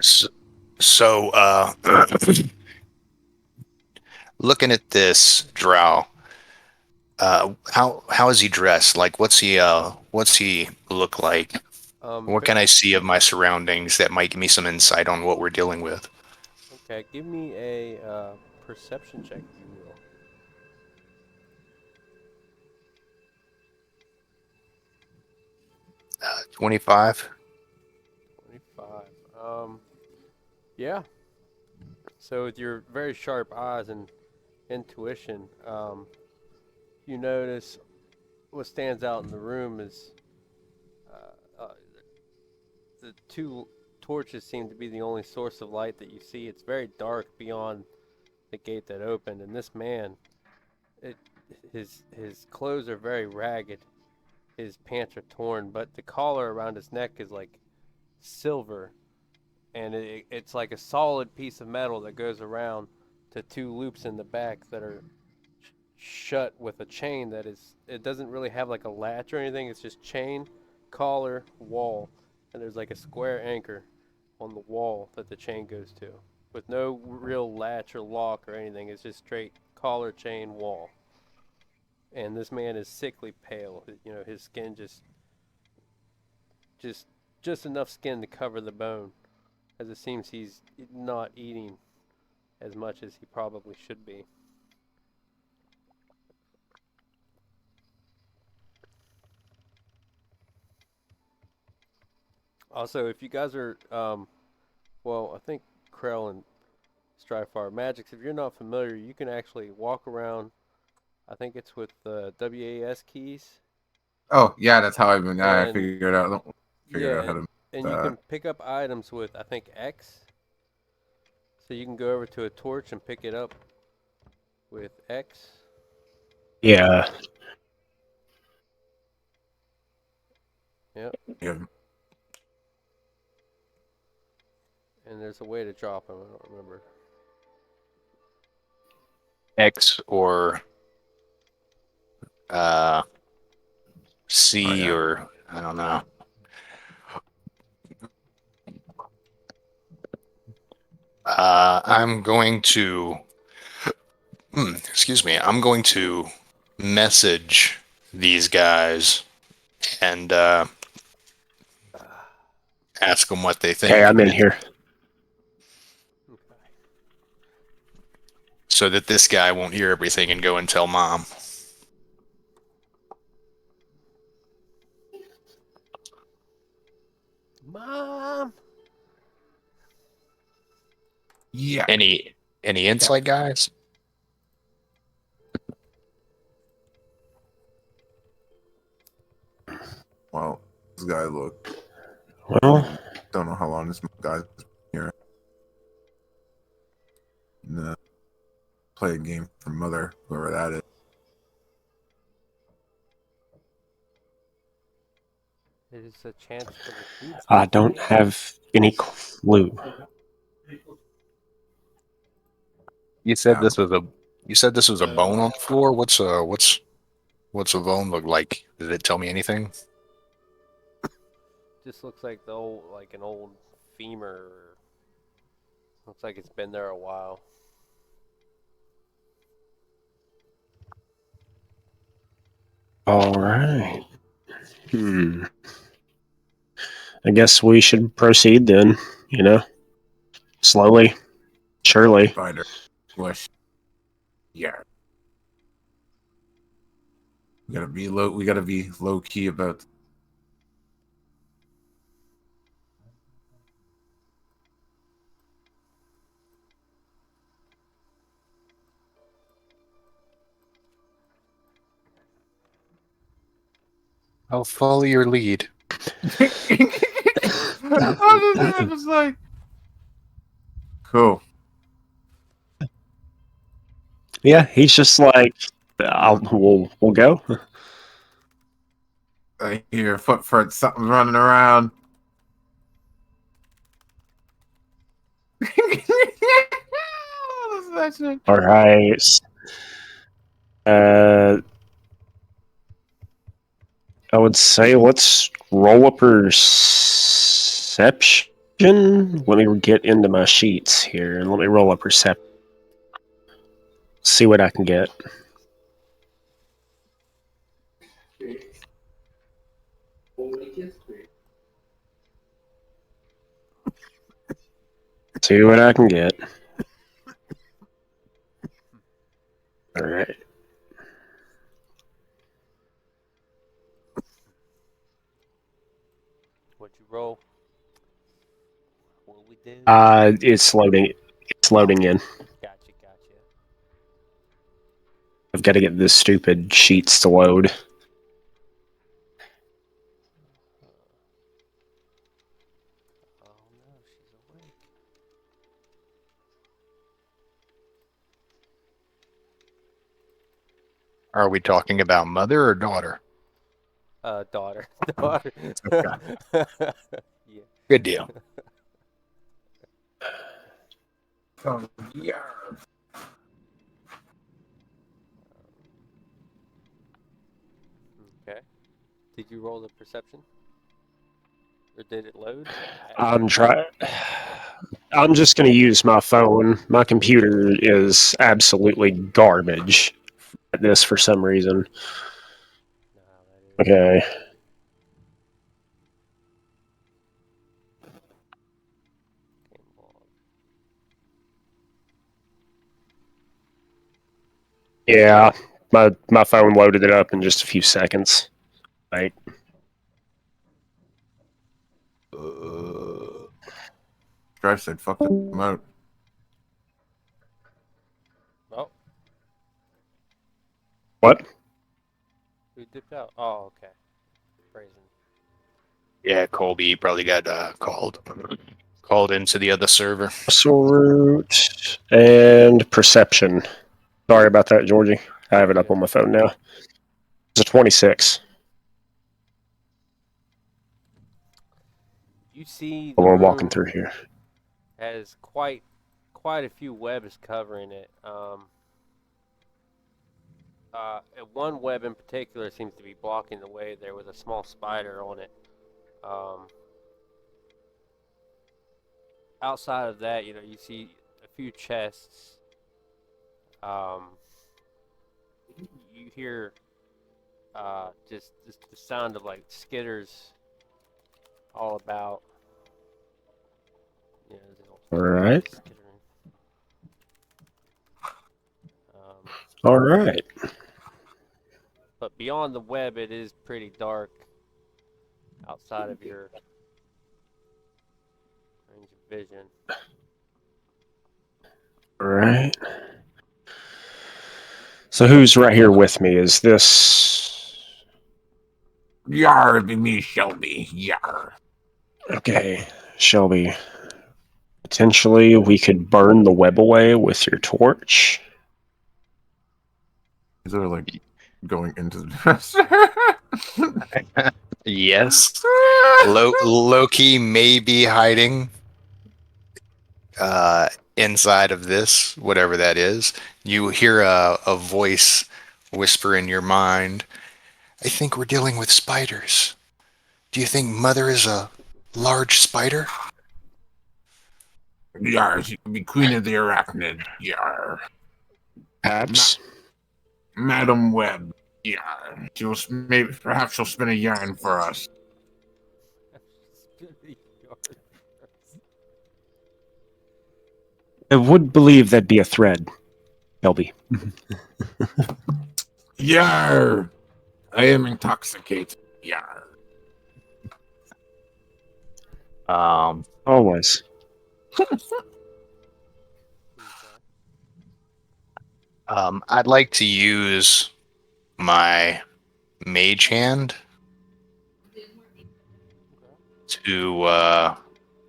So, so looking at this drow, how is he dressed? Like, what's he look like? What Pick can I up. see of my surroundings that might give me some insight on what we're dealing with? Okay, give me a perception check, if you will. 25. 25. Yeah. So with your very sharp eyes and intuition, you notice what stands out in the room is the two torches seem to be the only source of light that you see. It's very dark beyond the gate that opened, and this man, it, his clothes are very ragged. His pants are torn, but the collar around his neck is like silver, and it's like a solid piece of metal that goes around to two loops in the back that are shut with a chain that is, it doesn't really have like a latch or anything. It's just chain, collar, wall, and there's like a square anchor on the wall that the chain goes to, with no real latch or lock or anything. It's just straight collar, chain, wall. And this man is sickly pale. You know, his skin just just enough skin to cover the bone, as it seems he's not eating as much as he probably should be. Also, if you guys are, well, I think Krell and Strifar Magics, if you're not familiar, you can actually walk around. I think it's with the WAS keys, Oh yeah, that's how I and figured yeah, out how to make and you that. can pick up items with I think X. So you can go over to a torch and pick it up with X. Yeah. Yep, Yeah. and there's a way to drop them. I don't remember. X or uh, Oh C yeah. or I don't know. I'm going to, excuse me, I'm going to message these guys and ask them what they Okay, think I'm in here. Okay. so that this guy won't hear everything and go and tell mom. Mom. Yeah. Any insight, guys? Well, this guy look. Well, Don't know how long this guy's been here. And, play a game for mother, whoever that is. There's a chance for the keys to I be don't taken. have any clue. You said Yeah. this was a you said this was a bone on the floor. What's a bone look like? Did it tell me anything? Just looks like the old, like an old femur. Looks like it's been there a while. All right. Hmm. I guess we should proceed then. You know, slowly, surely. Spider. Flesh. Yeah. We gotta be low key about. I'll follow your lead. I'm just like, cool. Yeah, he's just like, we'll go. I hear footprints, something's running around. That shit. All right. Uh, I would say let's roll a perception Let me get into my sheets here and let me roll a perception. See what I can get. See what I can get. All right. What'd you roll? What we do? It's loading. It's loading in. Gotcha. I've got to get this stupid sheets to load. Oh no, she's awake. Are we talking about mother or daughter? Daughter. Daughter. Okay. Yeah. Good deal. Oh, yeah. Okay. Did you roll the perception? Or did it load? I'm trying. I'm just going to use my phone. My computer is absolutely garbage at this for some reason. No, that is. Okay. Game log. Yeah, my phone loaded it up in just a few seconds. Right. Drive said, fuck them out. Oh, What? who dipped out? Oh, okay. Brazen. Yeah, Colby probably got called into the other server. Muscle root and perception. Sorry about that, Georgie. I have it up on my phone now. It's a 26. You see the We're walking room through here. has quite a few webs covering it. One web in particular seems to be blocking the way there with a small spider on it. Outside of that, you see a few chests. You hear just the sound of like skitters all about. All right. Skittering. All right. But beyond the web, it is pretty dark outside of your range of vision. All right. So who's right here with me? Is this Yar, it'd be me, Shelby. Yar. okay, Shelby? Potentially, we could burn the web away with your torch. Is there like going into the Yes. Loki may be hiding inside of this, whatever that is. You hear a voice whisper in your mind, I think we're dealing with spiders. Do you think Mother is a large spider? Yar, she could be queen of the arachnid. Yar. Perhaps. Madam Web. Yar. Perhaps she'll spin a yarn for us. I would believe that'd be a thread, Shelby. Yar. I am intoxicated. Yar. Always. I'd like to use my mage hand to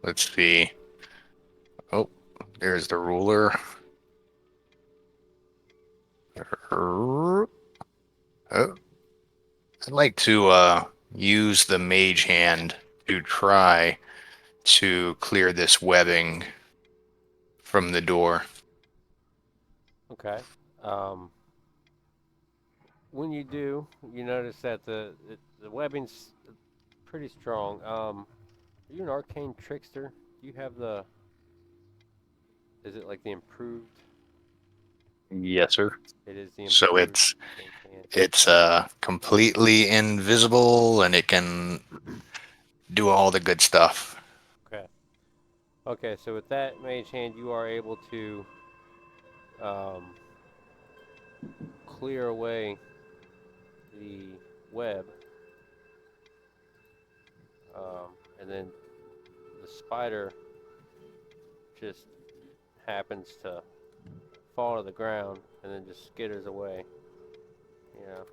let's see. Oh, there's the ruler. Oh, I'd like to use the mage hand to try to clear this webbing from the door. Okay. When you do, you notice that the webbing's pretty strong. Are you an arcane trickster? Do you have the? Is it like the improved? Yes, sir. It is the So improved. it's Mage hand. it's completely invisible and it can do all the good stuff. Okay. Okay. So with that mage hand, you are able to um, clear away the web, and then the spider just happens to fall to the ground and then just skitters away. You know.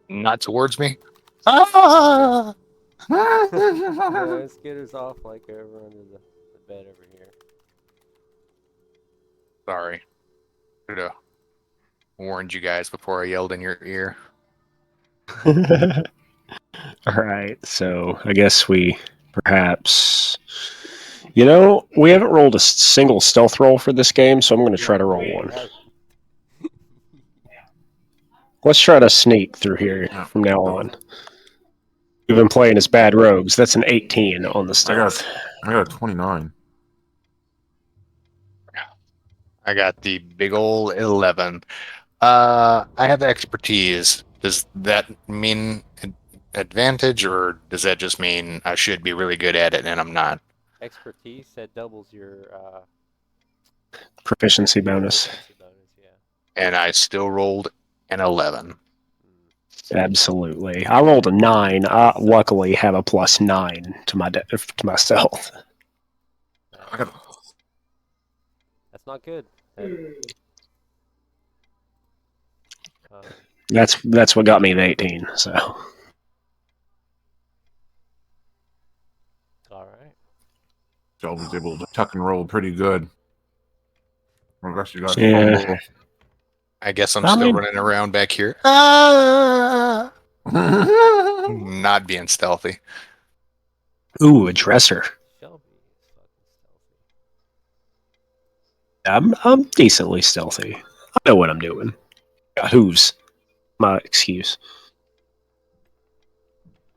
Not towards me. Ah! No, it skitters off like over under the bed over here. Sorry. Should have warned you guys before I yelled in your ear. All right, so I guess we perhaps. You know, we haven't rolled a single stealth roll for this game, so I'm going to try to roll one. Let's try to sneak through here from now on. We've been playing as bad rogues. That's an 18 on the stealth. I got a 29. I got the big ol' 11. I have expertise. Does that mean advantage, or does that just mean I should be really good at it and I'm not? Expertise that doubles your Proficiency bonus. proficiency bonus. Yeah. And I still rolled an 11. Absolutely. I rolled a 9. I luckily have a +9 to my stealth. I got That's not good. That's what got me the 18. So All right. Shelby's able to tuck and roll pretty good. I guess you got Yeah. fumble. I guess I'm I still mean- running around back here. Ah! Not being stealthy. ooh, a dresser. Shelby is fucking stealthy. I'm decently stealthy. I know what I'm doing. Got hooves. My excuse.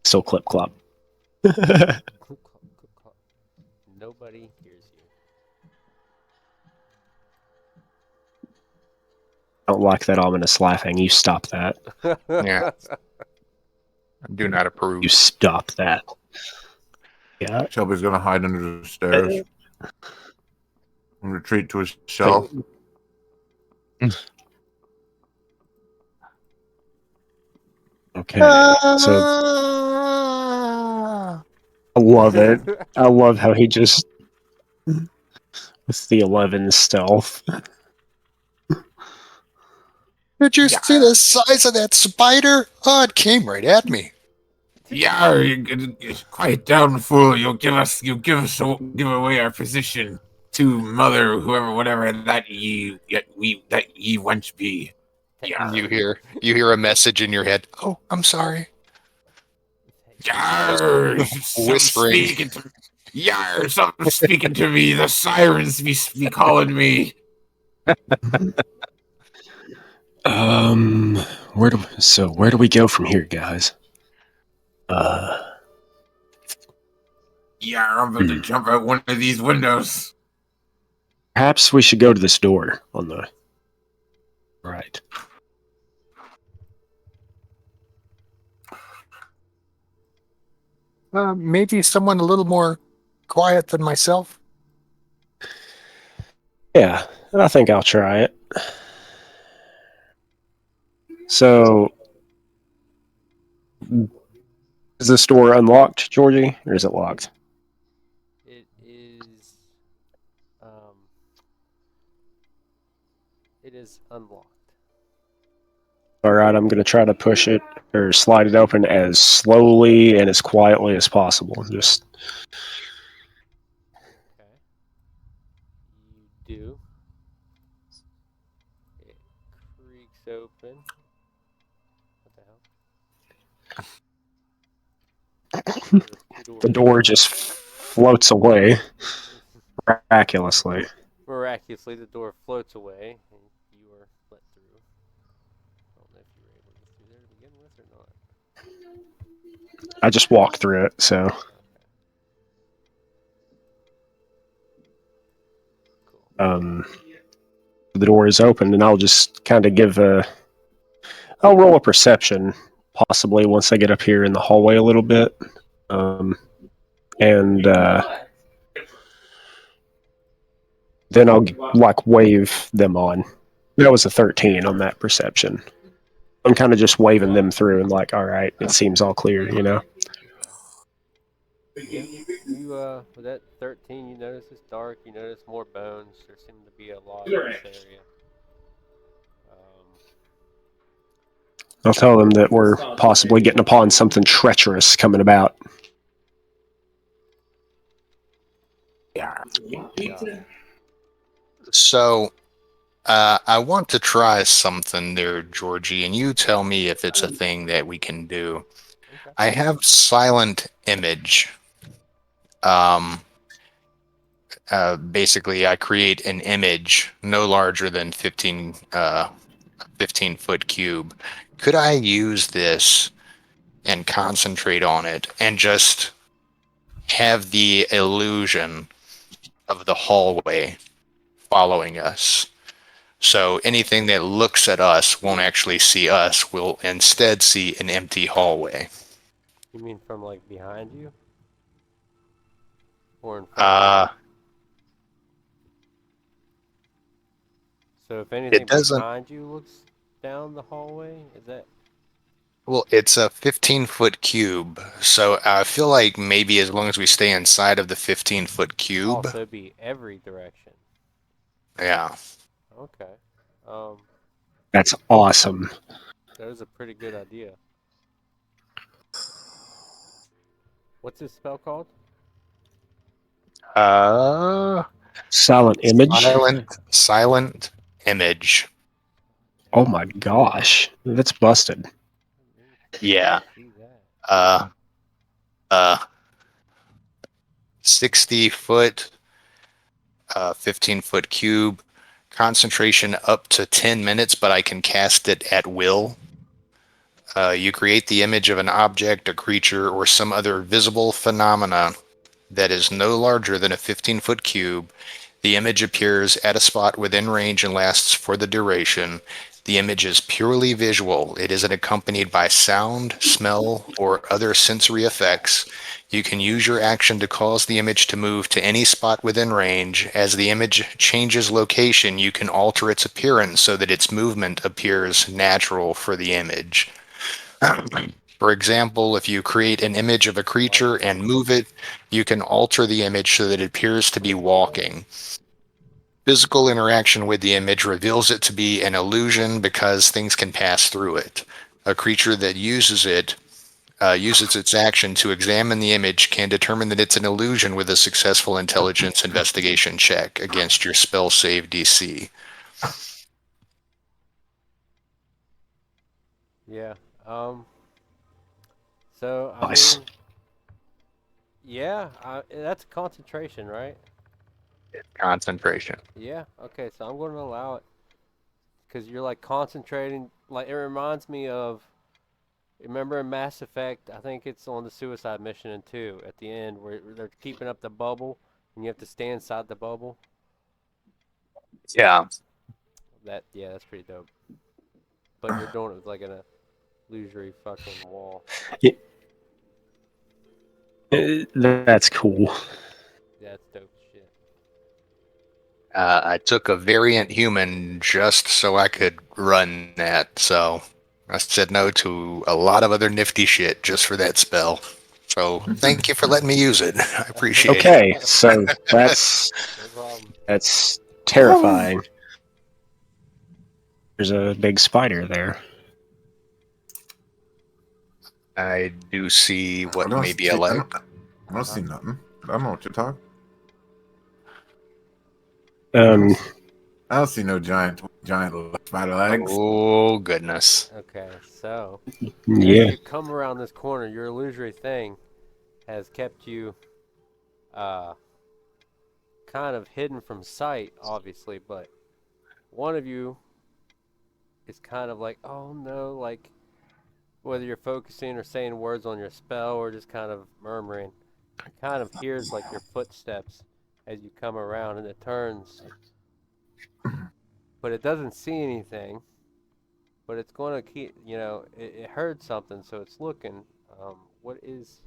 Still clip clop. Clip, clop, clip, clop. Nobody hears you. I don't like that ominous laughing. You stop that. Yeah. I do not approve. You stop that. Yeah. Shelby's gonna hide under the stairs and retreat to his shelf. Okay. So I love it. I love how he just with the 11 stealth. Did you see the size of that spider? Oh, it came right at me. Yeah, quiet down, fool. You'll give away our position to mother, whoever, whatever that ye wench be. Yeah. You hear a message in your head. Oh, I'm sorry. Yar, Whispering. Something speaking to me. The sirens be calling me. Where do we go from here, guys? Yeah, I'm about to jump out one of these windows. Perhaps we should go to this door on the right. Maybe someone a little more quiet than myself. Yeah, I think I'll try it. So, is this door unlocked, Georgie, or is it locked? It is. It is unlocked. All right, I'm going to try to push it or slide it open as slowly and as quietly as possible. Just Okay. You do. It creaks open. What the hell? the door just floats away miraculously. Miraculously, the door floats away, and you are let through. I don't know if you were able to get through there to begin with or not. I just walked through it, so Okay. The door is open, and I'll just kind of I'll roll a perception, possibly once I get up here in the hallway a little bit, and then I'll like wave them on. That was a 13 on that perception. I'm kind of just waving them through and like, all right, it seems all clear, you know. Yeah. You with that 13, you notice it's dark. You notice more bones. There seem to be a lot in this area. I'll tell them that we're possibly getting upon something treacherous coming about. Yeah. So, I want to try something there, Georgie, and you tell me if it's a thing that we can do. Okay. I have silent image. Um, Basically, I create an image no larger than 15-foot cube. Could I use this and concentrate on it and just have the illusion of the hallway following us? So anything that looks at us won't actually see us, will instead see an empty hallway. You mean from like behind you, or in front of you? Uh, So if anything it doesn't, behind you looks down the hallway, is that well, it's a 15-foot cube. So I feel like maybe as long as we stay inside of the 15-foot cube, also be every direction? yeah. Okay. Um, That's awesome. that is a pretty good idea. What's this spell called? Uh, Silent image. silent image. Oh my gosh, that's busted. Yeah. See that. Uh, uh, 60-foot, 15-foot cube. Concentration up to 10 minutes, but I can cast it at will. You create the image of an object, a creature, or some other visible phenomena that is no larger than a 15-foot cube. The image appears at a spot within range and lasts for the duration. The image is purely visual. It isn't accompanied by sound, smell, or other sensory effects. You can use your action to cause the image to move to any spot within range. As the image changes location, you can alter its appearance so that its movement appears natural for the image. For example, if you create an image of a creature and move it, you can alter the image so that it appears to be walking. Physical interaction with the image reveals it to be an illusion because things can pass through it. A creature that uses its action to examine the image can determine that it's an illusion with a successful intelligence investigation check against your spell save DC. Yeah. So I Nice. mean, yeah. That's concentration, right? Concentration. Yeah. Okay. So I'm going to allow it because you're like concentrating. Like it reminds me of. Remember in Mass Effect? I think it's on the suicide mission in 2 at the end where they're keeping up the bubble and you have to stay inside the bubble. Yeah. That's pretty dope. But you're doing it with like an illusory fucking wall. That's cool. Yeah, that's dope as shit. I took a variant human just so I could run that, so I said no to a lot of other nifty shit just for that spell. So thank you for letting me use it. I appreciate it. Okay, so that's No problem. terrifying. There's a big spider there. I do see I what don't may be see, a leg. I don't see nothing. I don't know what you're talking. I don't see no giant spider legs. Oh, goodness. Okay, so Yeah. as you come around this corner, your illusory thing has kept you kind of hidden from sight, obviously, but one of you is kind of like, oh no, like whether you're focusing or saying words on your spell or just kind of murmuring, kind of hears like your footsteps as you come around, and it turns but it doesn't see anything. But it's going to keep, it heard something, so it's looking. What is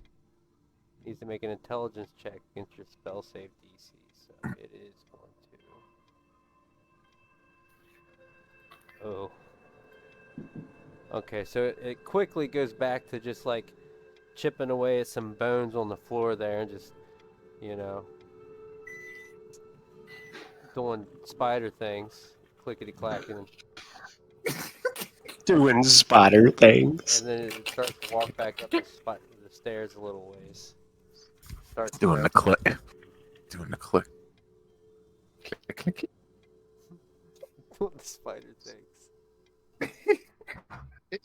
needs to make an intelligence check against your spell save DC. So it is going to. Oh. Okay, so it quickly goes back to just like chipping away at some bones on the floor there and just, you know, doing spider things, clickety clacking, Doing spider things. and then it starts to walk back up the stairs a little ways. Starts Doing the stretching. click. Doing the click. Click, click, click. Doing the spider things.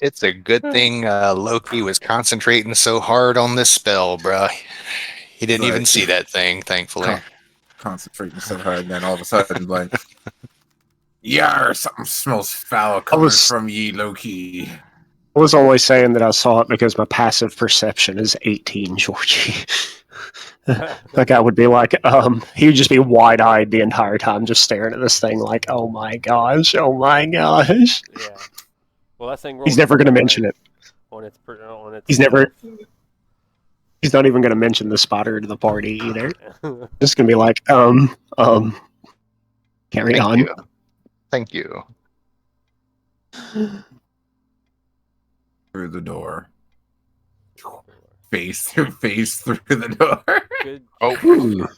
It's a good thing Loki was concentrating so hard on this spell, bruh. He didn't even Right. see that thing, thankfully. Concentrating so hard, and then all of a sudden, like, yeah, something smells foul I coming was from ye, Loki. I was only saying that I saw it because my passive perception is 18, Georgie. That guy would be like, he would just be wide-eyed the entire time, just staring at this thing like, oh my gosh, oh my gosh. Yeah. Well, that thing rolls. He's never going to mention it. On its He's never. He's not even going to mention the spotter to the party either. Just going to be like, carry Thank on. you. Thank you. Through the door. Face through the door. Good. Oh, Ooh,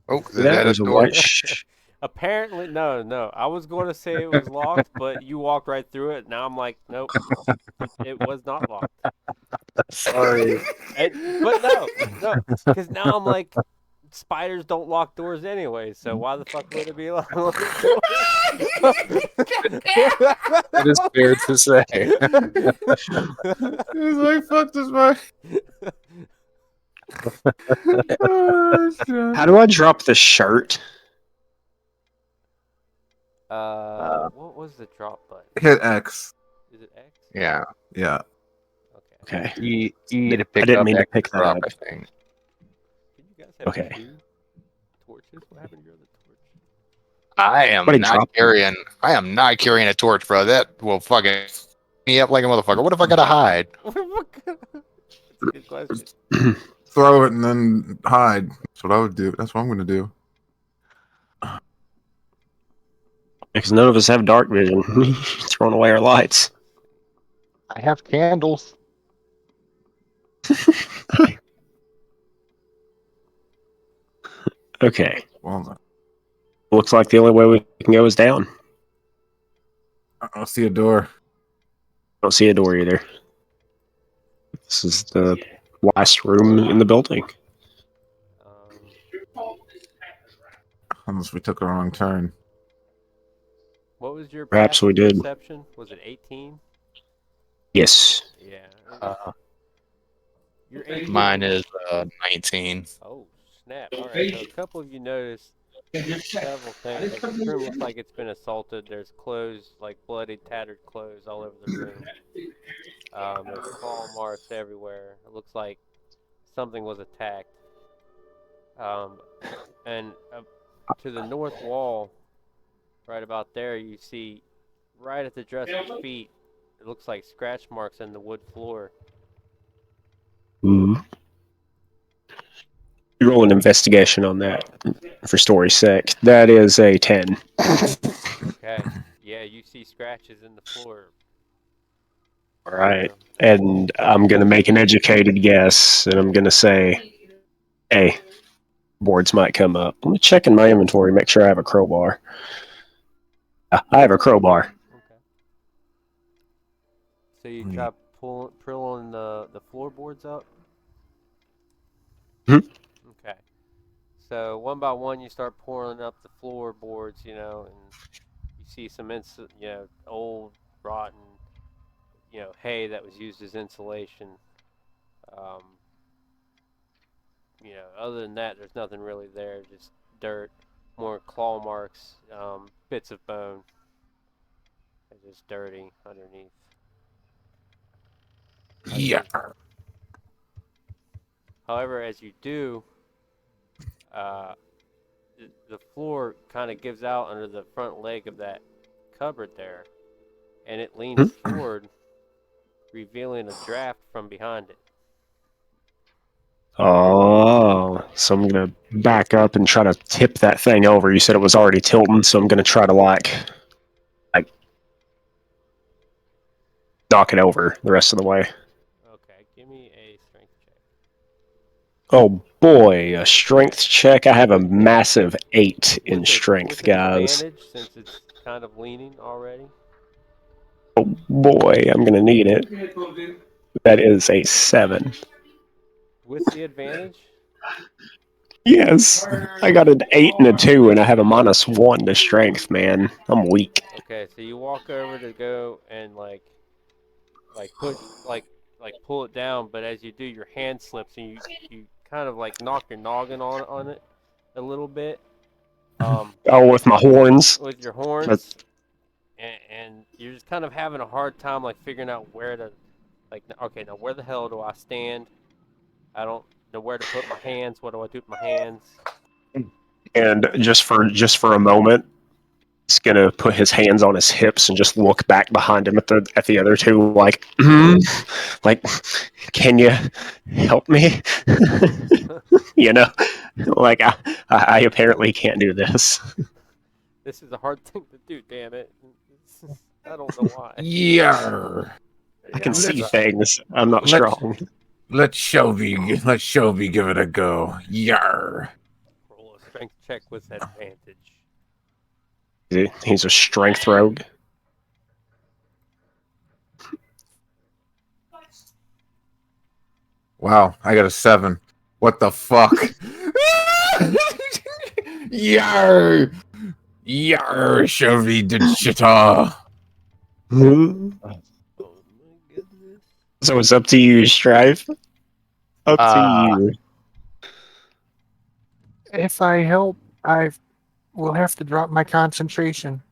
oh, is that that a was a door? white. Apparently, no. I was going to say it was locked, but you walked right through it. Now I'm like, nope, it was not locked. Sorry. But no, because now I'm like, spiders don't lock doors anyway, so why the fuck would it be locked? It is fair to say. He's like, fuck this man. Oh, shit. How do I drop the shirt? What was the drop button? Hit X. Is it X? Yeah. Yeah. Okay. Okay. E to pick I didn't up, mean to X pick that drop, up. I think. Did you guys have Okay. 2 torches? What happened to your other torch? I am Somebody not dropped it. carrying. I am not carrying a torch, bro. That will fucking me up like a motherfucker. What if I gotta hide? That's a good question. Throw it and then hide. That's what I would do. That's what I'm gonna do. Because none of us have dark vision. Throwing away our lights. I have candles. Okay. Well, Looks like the only way we can go is down. I don't see a door. Don't see a door either. This is the last room in the building. Unless we took a wrong turn. What was your Perhaps we passive did. perception? Was it 18? Yes. Yeah. You're 18. Mine is 19. Oh, snap. All right. So a couple of you noticed several things. Like this room looks like it's been assaulted. There's clothes, like bloody, tattered clothes all over the room. There's claw marks everywhere. It looks like something was attacked. And to the north wall, right about there, you see, right at the dresser's feet, it looks like scratch marks in the wood floor. You roll an investigation on that for story's sake. That is a 10. Okay. Yeah, you see scratches in the floor. All right. And I'm going to make an educated guess, and I'm going to say, hey, boards might come up. Let me check in my inventory, make sure I have a crowbar. I have a crowbar. Okay. So you try pulling the floorboards up? Mhm. Okay. So one by one, you start pouring up the floorboards, and you see some old, rotten, hay that was used as insulation. Other than that, there's nothing really there. Just dirt, more claw marks, bits of bone. It's just dirty underneath. Yeah. However, as you do, the floor kind of gives out under the front leg of that cupboard there, and it leans forward, revealing a draft from behind it. Oh, so I'm gonna back up and try to tip that thing over. You said it was already tilting, so I'm gonna try to like knock it over the rest of the way. Okay, give me a strength check. Oh boy, a strength check. I have a massive 8 in strength, with guys. advantage, since it's kind of leaning already. Oh boy, I'm gonna need it. That is a 7. With the advantage? Yes, I got an 8 and a 2, and I have a -1 to strength, man. I'm weak. Okay, so you walk over to go and put pull it down, but as you do, your hand slips and you kind of like knock your noggin on it a little bit. Oh, with my horns. With your horns, and you're just kind of having a hard time like figuring out where to, like, okay, now where the hell do I stand? I don't know where to put my hands. What do I do with my hands? And just for a moment, he's gonna put his hands on his hips and just look back behind him at the other two, like, like, can you help me? You know, like I apparently can't do this. This is a hard thing to do. Damn it! I don't know why. Yarr. I can see things. I'm not strong. Let Shelby give it a go. Yarr. Roll a strength check with advantage. He's a strength rogue. Wow, I got a 7. What the fuck? Yarr. Yarr, Shelby did shitta. Oh my goodness! So it's up to you, Strife. Up to you. If I help, I will have to drop my concentration.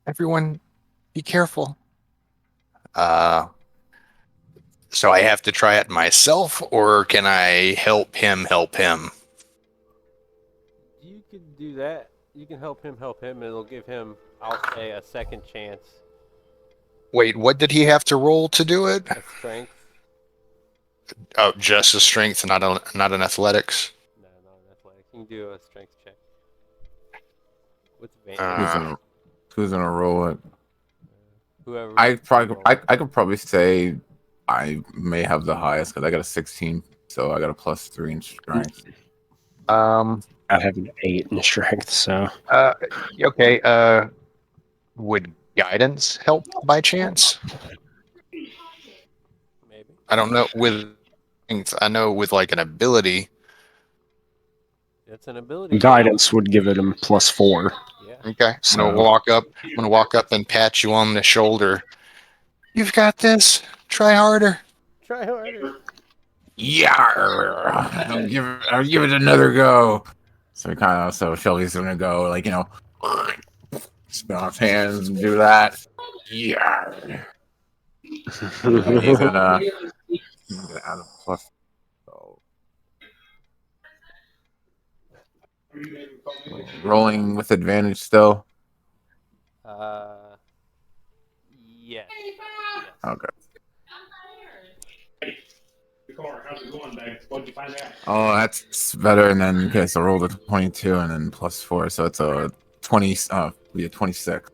Everyone, be careful. So I have to try it myself, or can I help him help him? You can do that. You can help him, and it'll give him, I'll say, a second chance. Wait, what did he have to roll to do it? A strength. Oh, just a strength, not an athletics. No, not an athletics. You can do a strength check. With advantage. Who's gonna roll it? Whoever. I could probably say I may have the highest because I got a 16, so I got a +3 in strength. I have an 8 in strength, so. Okay. Would guidance help by chance? Maybe. I don't know. With strength, I know with like an ability. It's an ability. Guidance would give it a +4. Yeah. Okay. So- I'm gonna walk up and pat you on the shoulder. You've got this. Try harder. Try harder. Yarr. I'll give it another go. So Shelby's gonna go spin off hands and do that. Yarr. And he's gonna add a plus. So. Rolling with advantage still. Yes. Okay. How's it going, babe? What'd you find out? Oh, that's better. And then okay, so roll the 22 and then +4, so it's a 20. Be a 26.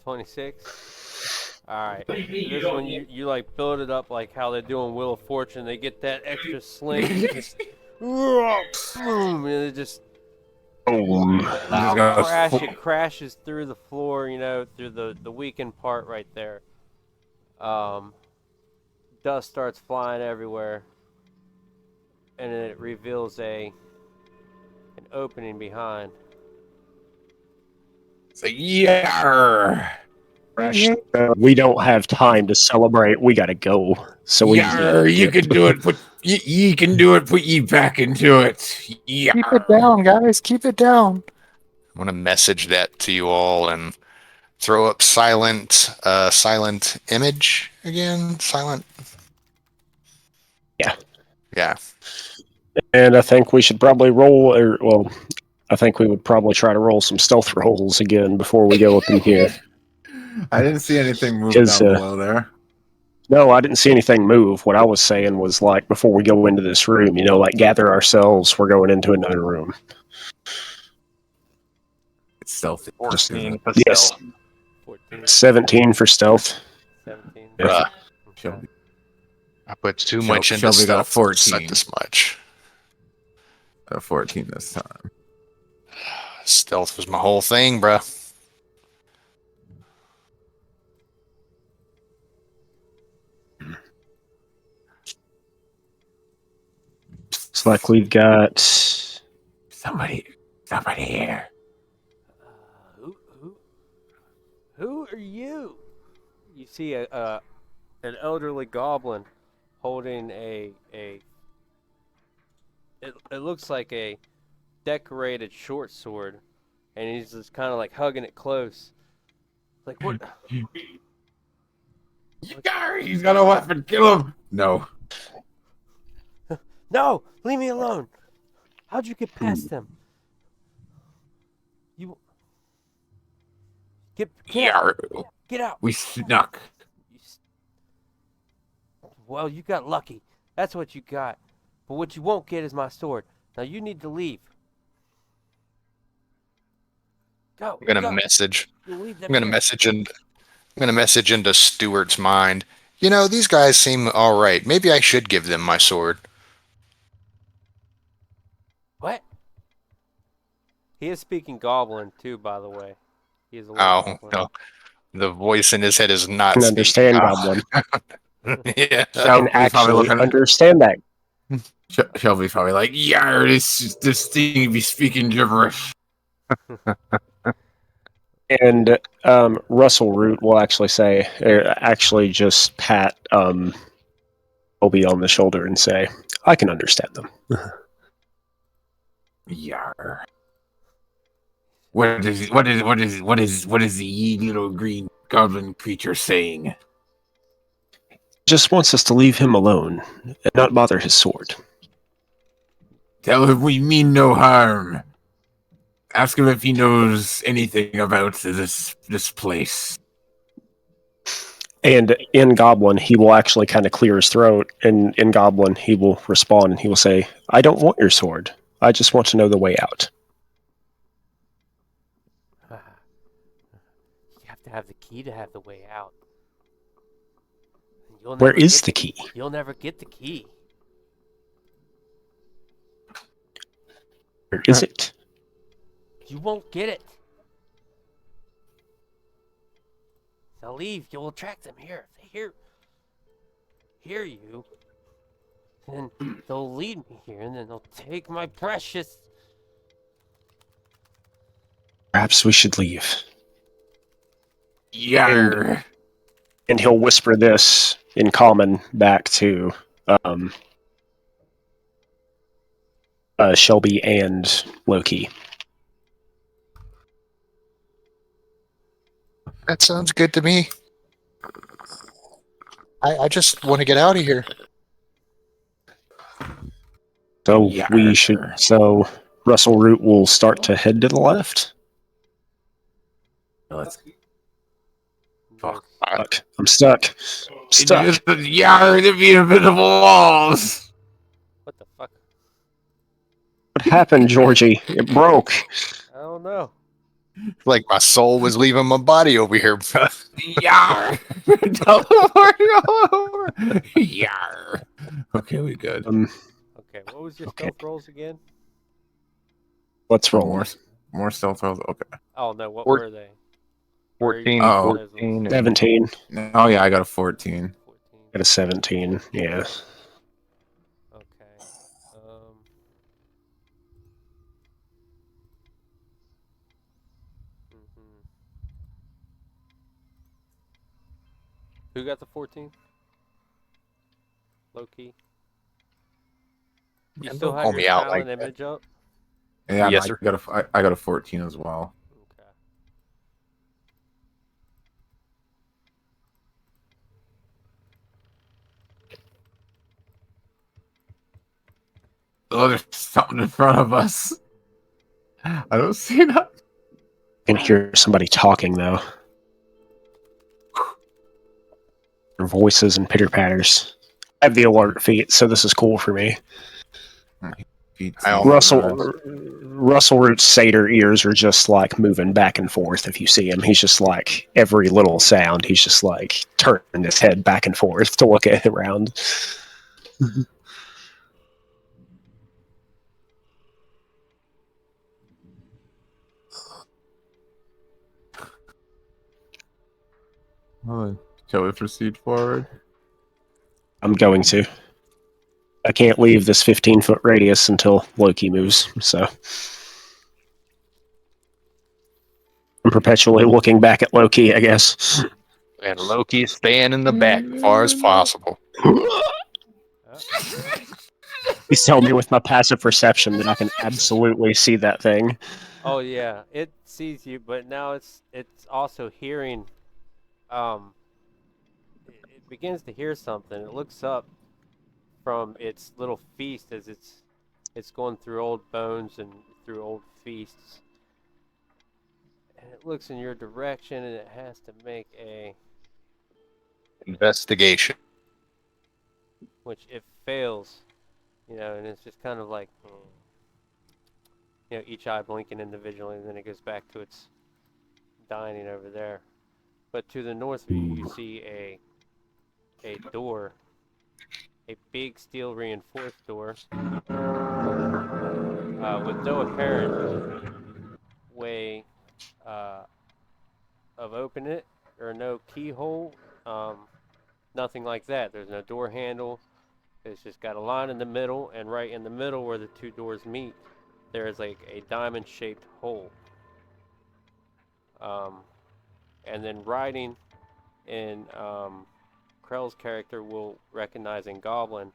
26. All right. This is when you like build it up like how they do on Wheel of Fortune. They get that extra sling. Just, boom, and it just it crashes through the floor. Through the weakened part right there. Dust starts flying everywhere, and then it reveals an opening behind. So yarr. We don't have time to celebrate. We gotta go. So we. Yarr, you can do it. You can do it. Put ye back into it. Yarr. Keep it down, guys. Keep it down. I'm gonna message that to you all and throw up silent image again. Silent. Yeah. Yeah. And I think we should probably roll, I think we would probably try to roll some stealth rolls again before we go up in here. I didn't see anything move 'Cause, down below there. No, I didn't see anything move. What I was saying was, like, before we go into this room, like, gather ourselves, we're going into another room. It's stealthy. 14 for Yes. stealth. 14, 17 for stealth. 17. Yeah. Bruh, Okay. Shelby. I put too much into Shelby got a stealth to set 14. this much. A 14 this time. Stealth was my whole thing, bruh. It's like we've got. Somebody here. Who are you? You see an elderly goblin holding it looks like a decorated short sword, and he's just kind of like hugging it close. Like, what? He's got a weapon. Kill him. No. No, leave me alone. How'd you get past them? You get out. Yarr. Get out. We snuck. Well, you got lucky. That's what you got. But what you won't get is my sword. Now you need to leave. Go. I'm gonna go. message. You leave them I'm gonna here. message into Stuart's mind. You know, these guys seem all right. Maybe I should give them my sword. What? He is speaking goblin too, by the way. He is a little Oh goblin. no, the voice in his head is not Can speaking. understand Oh. Goblin. Yeah. Can Shelby's probably actually looking. understand that. Shelby's probably like, "Yarr, this thing be speaking gibberish." And Russell Root will actually say, actually just pat Obi on the shoulder and say, I can understand them. Yarr. What is the ye little green goblin creature saying? Just wants us to leave him alone and not bother his sword. Tell him we mean no harm. Ask him if he knows anything about this place. And in Goblin, he will actually kind of clear his throat. And in Goblin, he will respond and he will say, I don't want your sword. I just want to know the way out. You have to have the key to have the way out. You'll Where never is get the key? You'll never get the key. Where is it? You won't get it. Now leave. You'll attract them here. If they hear you, then they'll lead me here, and then they'll take my precious. Perhaps we should leave. Yarr. And he'll whisper this in common back to Shelby and Loki. That sounds good to me. I just want to get out of here. So Yarr. So Russell Root will start to head to the left. Let's Fuck. Fuck. I'm stuck. Stuck. Yarr, the invisible walls. What the fuck? What happened, Georgie? It broke. I don't know. Like my soul was leaving my body over here. Yarr. Teleport all over. Yarr. Okay, we good. Okay, what was your stealth rolls again? Let's roll. More stealth rolls. Okay. Oh no, what Four- were they? 14, Oh. 14. 17. Oh yeah, I got a 14. 14. Got a 17. Yeah. Okay. Mhm. Who got the 14? Low-key. You Yeah, still don't have call your me out talent like that. image up? Yeah, Yes, I sir. got a 14 as well. Okay. Oh, there's something in front of us. I don't see that. I can hear somebody talking, though. Voices and pitter patters. I have the alert feat, so this is cool for me. Feet I sees almost- Russell Root's satyr ears are just like moving back and forth. If you see him, he's just like every little sound. He's just like turning his head back and forth to look at around. Shall we proceed forward? I'm going to. I can't leave this 15-foot radius until Loki moves, so I'm perpetually looking back at Loki, I guess. And Loki's staying in the back as far as possible. Please tell me with my passive perception that I can absolutely see that thing. Oh yeah, it sees you, but now it's also hearing. It begins to hear something. It looks up from its little feast as it's going through old bones and through old feasts, and it looks in your direction, and it has to make a Investigation. which it fails, and it's just kind of like, each eye blinking individually, and then it goes back to its dining over there. But to the north of you, you see a door, a big steel reinforced door, with no apparent way of opening it, or no keyhole, nothing like that. There's no door handle. It's just got a line in the middle, and right in the middle where the two doors meet, there is like a diamond-shaped hole. And then writing in Krell's character will recognize in Goblin.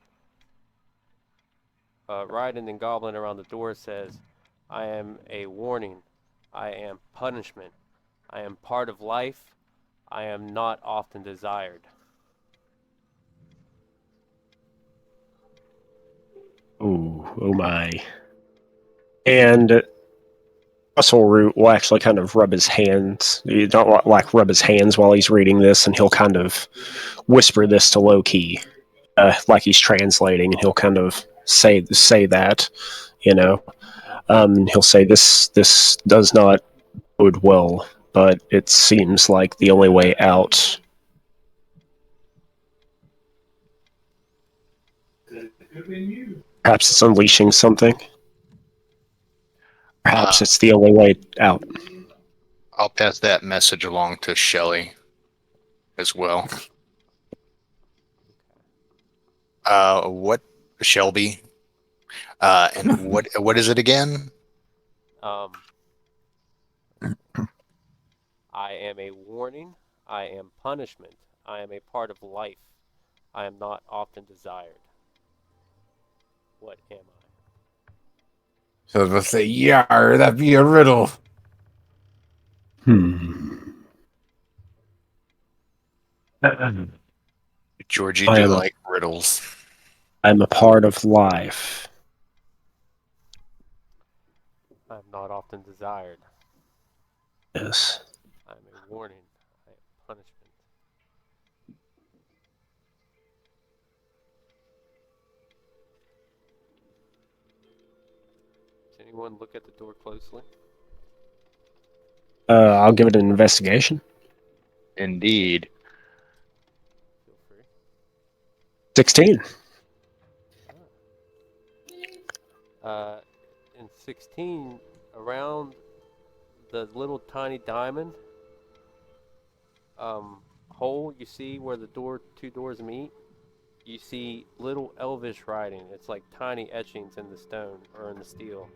Writing in Goblin around the door says, "I am a warning. I am punishment. I am part of life. I am not often desired." Ooh, oh my. And Russell Root will actually kind of rub his hands. You don't like rub his hands while he's reading this, and he'll kind of whisper this to Loki, like he's translating, and he'll kind of say that, you know. He'll say this does not bode well, but it seems like the only way out. Perhaps it's unleashing something. Perhaps it's the only way out. I'll pass that message along to Shelly as well. What, Shelby? And what is it again? I am a warning. I am punishment. I am a part of life. I am not often desired. What am I? So I was about to say, yar, that'd be a riddle. Georgie, I do am- like riddles. I'm a part of life. I am not often desired. Yes. I am a warning. I am punishment. Does anyone look at the door closely? I'll give it an investigation. Indeed. Feel free. 16. In 16, around the little tiny diamond hole you see where the two doors meet, you see little elvish writing. It's like tiny etchings in the stone or in the steel.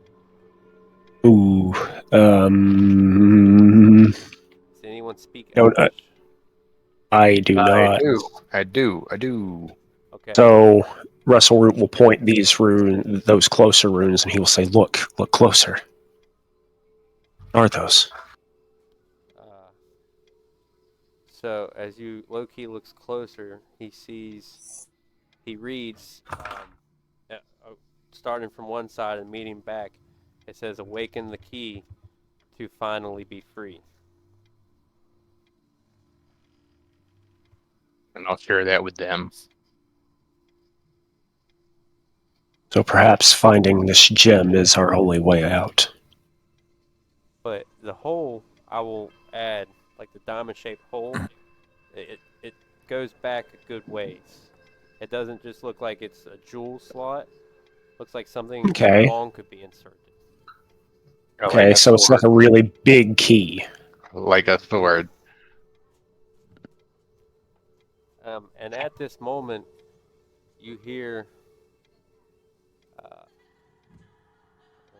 Ooh. Does anyone speak Don't- Elvish? I do not. I do. Okay. So Russell Root will point those closer runes, and he will say, look closer. What are those? So as Loki looks closer, he reads. starting from one side and meeting back. It says, "Awaken the key to finally be free." And I'll share that with them. So perhaps finding this gem is our only way out. But the hole, I will add, like the diamond-shaped hole, it goes back a good ways. It doesn't just look like it's a jewel slot. Looks like something Okay. long could be inserted. Okay, Like a so it's like sword. a really big key. Like a sword. And at this moment, you hear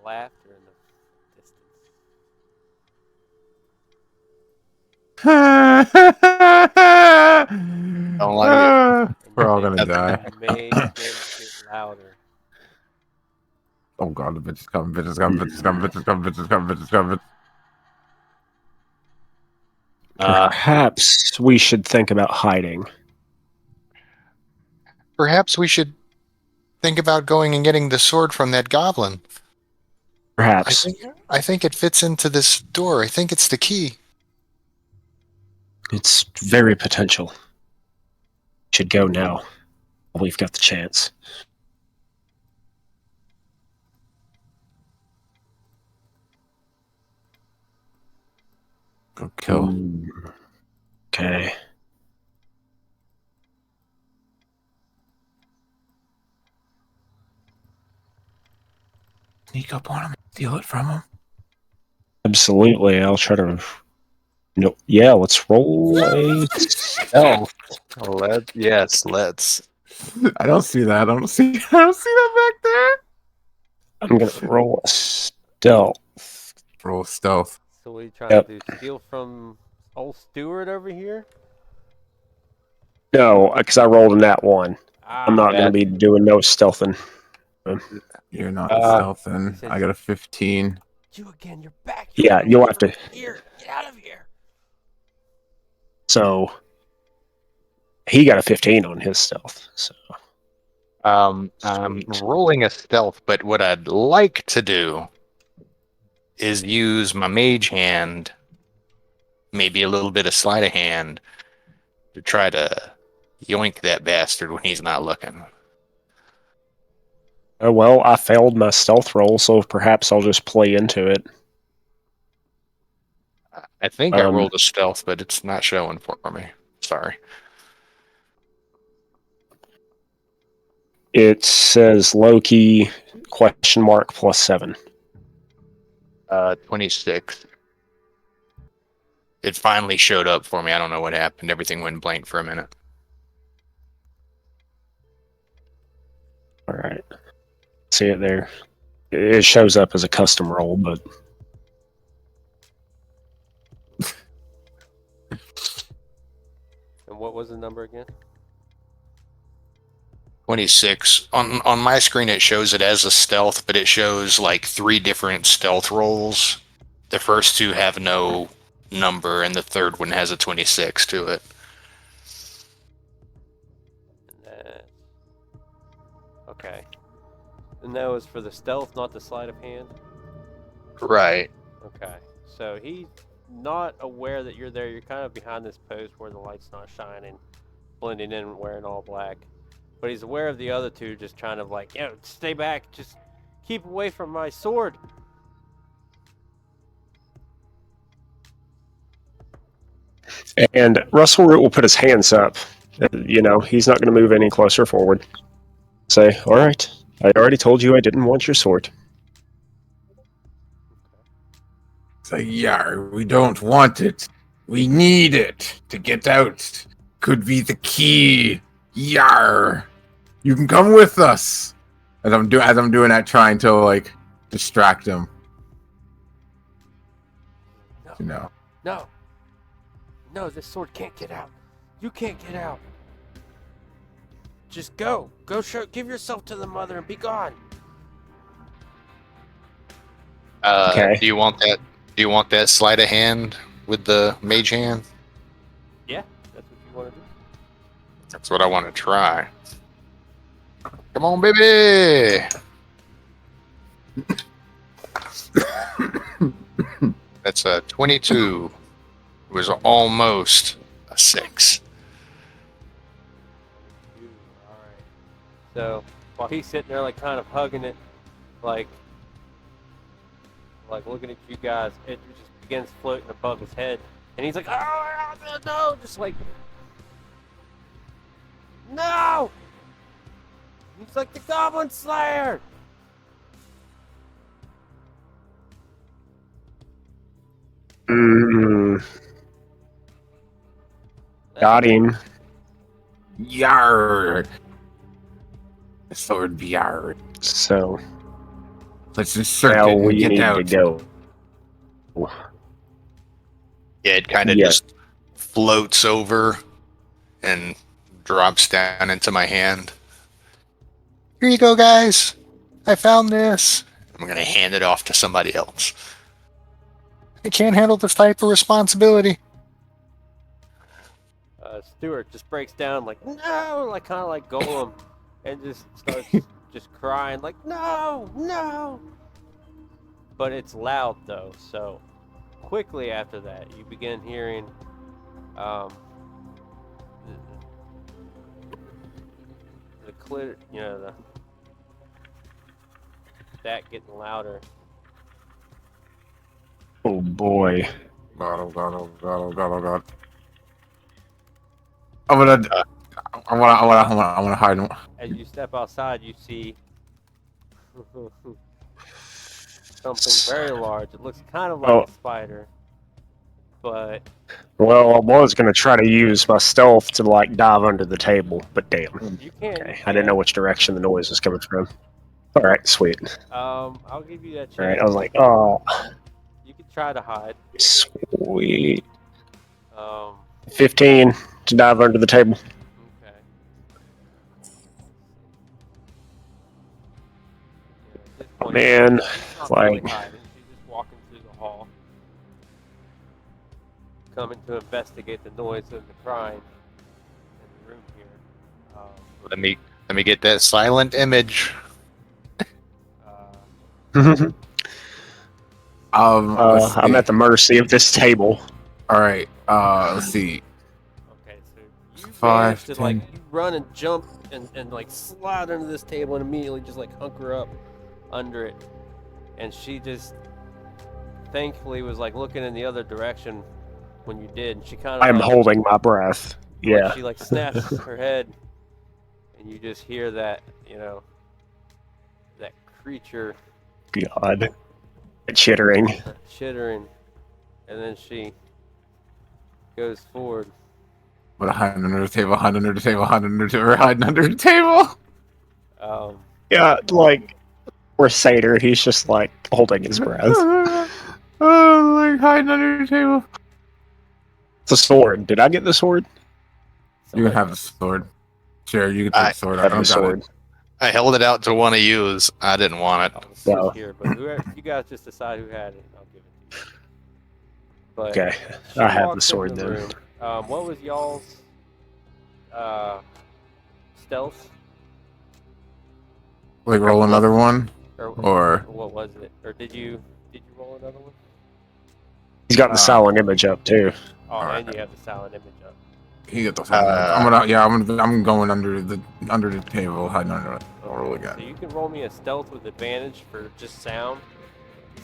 laughter in the distance. Don't like it. And We're you all may- gonna die. You may begin to get louder. Oh god, the bitch is coming, bitch is coming, bitch is coming, bitch is coming, bitch is coming, bitch is coming. Perhaps we should think about hiding. Perhaps we should think about going and getting the sword from that goblin. Perhaps. I think it fits into this door. I think it's the key. It's very potential. Should go now. We've got the chance. Go kill. Okay. Sneak up on him, steal it from him. Absolutely. I'll try to. No. Yeah, let's roll a stealth. Let's. I don't see that. I don't see that back there. I'm going to roll a stealth. Roll stealth. So what are you trying Yep. to do? Steal from old Stewart over here? No, because I rolled a nat 1. I'm not going to That- be doing no stealthing. You're not Uh, stealthing. I got a 15. You again, you're back. Yeah, You're you'll have to. Here, get out of here. So he got a 15 on his stealth. So I'm Sweet. rolling a stealth, but what I'd like to do is use my mage hand, maybe a little bit of sleight of hand, to try to yoink that bastard when he's not looking. oh well, I failed my stealth roll, so perhaps I'll just play into it. I think I Um, rolled a stealth, but it's not showing for me. Sorry. It says Loki !7. 26. It finally showed up for me. I don't know what happened. Everything went blank for a minute. All right. See it there. It shows up as a custom roll, but And what was the number again? 26. On my screen, it shows it as a stealth, but it shows like 3 different stealth rolls. The first 2 have no number, and the third one has a 26 to it. And that. Okay. And that was for the stealth, not the sleight of hand? Right. Okay. So he's not aware that you're there. You're kind of behind this post where the light's not shining, blending in, wearing all black. But he's aware of the other two just trying to like, yo, stay back. Just keep away from my sword. and Russell Root will put his hands up. You know, he's not going to move any closer forward. Say, all right, I already told you I didn't want your sword. It's like, yeah, we don't want it. We need it to get out. Could be the key. Yar. You can come with us. As I'm doing that, trying to like distract him. No, You know. no. No, this sword can't get out. You can't get out. Just go. Go give yourself to the mother and be gone. Okay. Do you want that? Do you want that sleight of hand with the mage hand? Yeah, that's what you want to do. That's what I want to try. Come on, baby! That's a 22. It was almost a 6. All right. So while he's sitting there, like kind of hugging it, like looking at you guys, it just begins floating above his head, and he's like, "Oh no!" Just like, no! He's like the Goblin Slayer. Mm, got him. Yar. The sword be yar. So Let's insert now it and we get need out. to go. Yeah, it kind of Yeah. just floats over and drops down into my hand. Here you go, guys. I found this. I'm going to hand it off to somebody else. I can't handle this type of responsibility. Stuart just breaks down like, no, like kind of like Golem, and just starts just crying like, no, no. But it's loud though, so quickly after that, you begin hearing the clit, that getting louder. Oh boy. God, oh God, oh God, oh God, oh God. I wanna hide. As you step outside, you see something very large. It looks kind of like a spider, but Well, I was gonna try to use my stealth to like dive under the table, but damn. you can't. Okay, I didn't know which direction the noise was coming from. All right, sweet. I'll give you that chance. All right, I was like, oh, You can try to hide. sweet. Um, 15 to dive under the table. okay. Yeah, at this point, Man, she's not really like- hiding. She's just walking through the hall, coming to investigate the noise and the crying in the room here. Let me get that silent image. I'm I'm at the mercy of this table. All right. Let's see. Okay, so you 5, manage to 10. like you run and jump and like slide under this table and immediately just like hunker up under it, and she just thankfully was like looking in the other direction when you did, and she kind of I'm like, holding my breath. Yeah. she like snaps her head, and you just hear that that creature God. Chittering. chittering, and then she goes forward. But hiding under the table, hiding under the table, hiding under the table, hiding under the table. Yeah, like, or Satyr, he's just like holding his breath. Oh, like hiding under the table. It's a sword. Did I get the sword? You can have the sword. Sure, you can take the sword. I Have don't the got sword. it. I held it out to one of yous. I didn't want it. No. Here, but whoever, you guys just decide who had it, and I'll give it to you. But Okay, she I have the walks in sword the then. room. What was y'all's stealth? Like roll another one. Or what was it? Or did you roll another one? He's got the silent image up too. Oh, Alright. and you have the silent image up. He got the phone. I'm going under the table, hiding under it. I'll roll again. So you can roll me a stealth with advantage for just sound,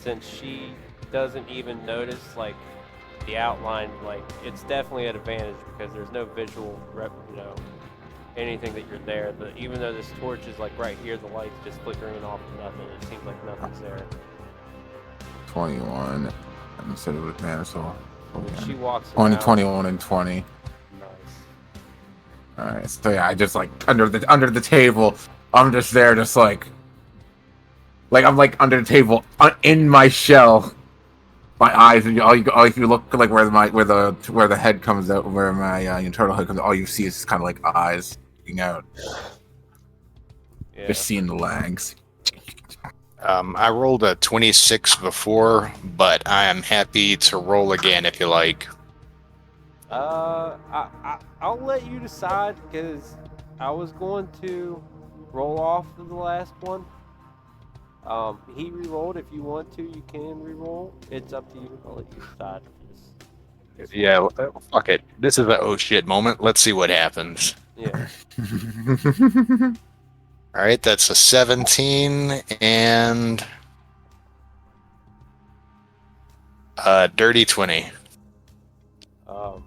since she doesn't even notice like the outline. Like it's definitely an advantage because there's no visual anything that you're there. But even though this torch is like right here, the light's just flickering off of nothing. It seems like nothing's there. 21 instead of advantage, so She walks 20, around. 21, and 20. Nice. All right, so yeah, I just like under the table. I'm just there, just like I'm like under the table in my shell. My eyes, and all you look like where the head comes out, where my internal head comes out, all you see is kind of like eyes looking out, Yeah. just seeing the legs. I rolled a 26 before, but I am happy to roll again if you like. I'll let you decide because I was going to roll off of the last one, He re-rolled. If you want to, you can re-roll. It's up to you. I'll let you decide. Yeah, fuck it. This is a oh shit moment. Let's see what happens. Yeah. All right, that's a 17 and a dirty 20. Um,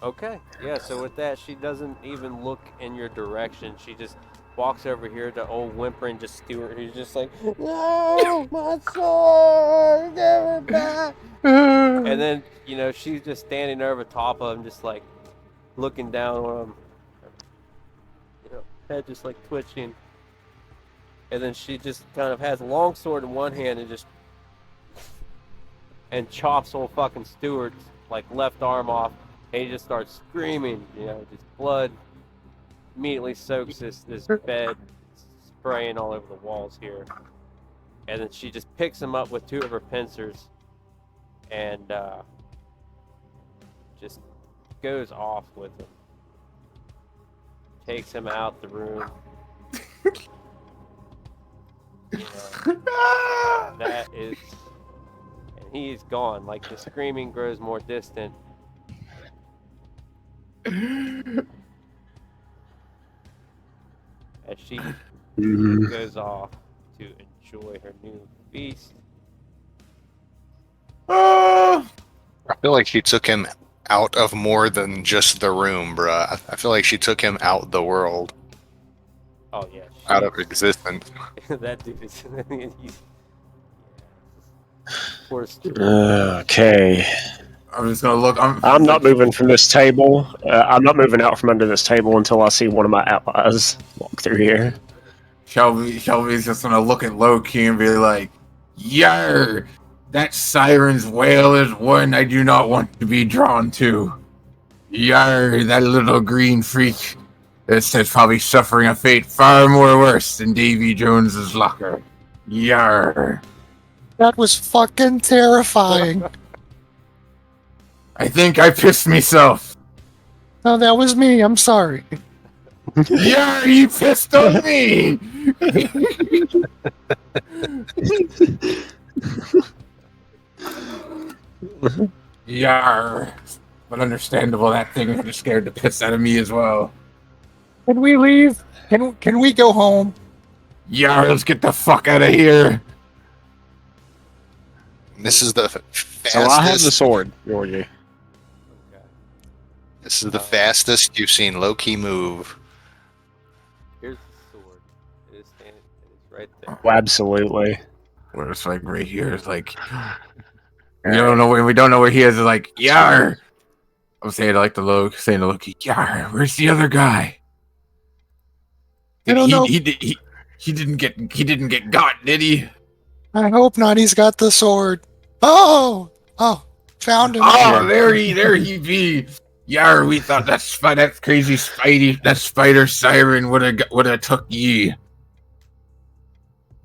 okay. Yeah, so with that, she doesn't even look in your direction. She just walks over here to old whimpering just Stewart, who's just like, no, my sword, give it back. And then, she's just standing over top of him, just like looking down on him. Head just like twitching. And then she just kind of has a long sword in one hand and chops old fucking Stewart's like left arm off. And he just starts screaming, just blood immediately soaks this bed, spraying all over the walls here. And then she just picks him up with two of her pincers and just goes off with him. Takes him out the room. That is, and he's gone. Like the screaming grows more distant. As she goes off to enjoy her new feast. I feel like she took him out of more than just the room, bruh. I feel like she took him out the world, Oh yeah, out of existence. that dude is. Poor Stuart. Okay. I'm just gonna look. I'm not moving from this table. I'm not moving out from under this table until I see one of my allies walk through here. Shelby's just gonna look at Loki and be like, "Yar, that siren's wail is one I do not want to be drawn to. Yar, that little green freak is probably suffering a fate far more worse than Davy Jones's locker. Yar, That was fucking terrifying. I think I pissed myself. No, that was me. I'm sorry. Yar, you pissed on me." Yar. But understandable, that thing was scared the piss out of me as well. Can we leave? Can we go home? Yar, let's get the fuck out of here. This is the fastest. So I have the sword, Georgie. Okay. This is the fastest you've seen Loki move. Here's the sword. It is standing. It is right there. Oh, absolutely. Where it's like right here, it's like we don't know where he is. It's like Yar. I'm saying to Loki, Yar, where's the other guy? I don't know. He didn't get got, did he? I hope not. He's got the sword. Oh, found him. Oh, there he be. Yar, we thought that crazy that spider siren would have took ye.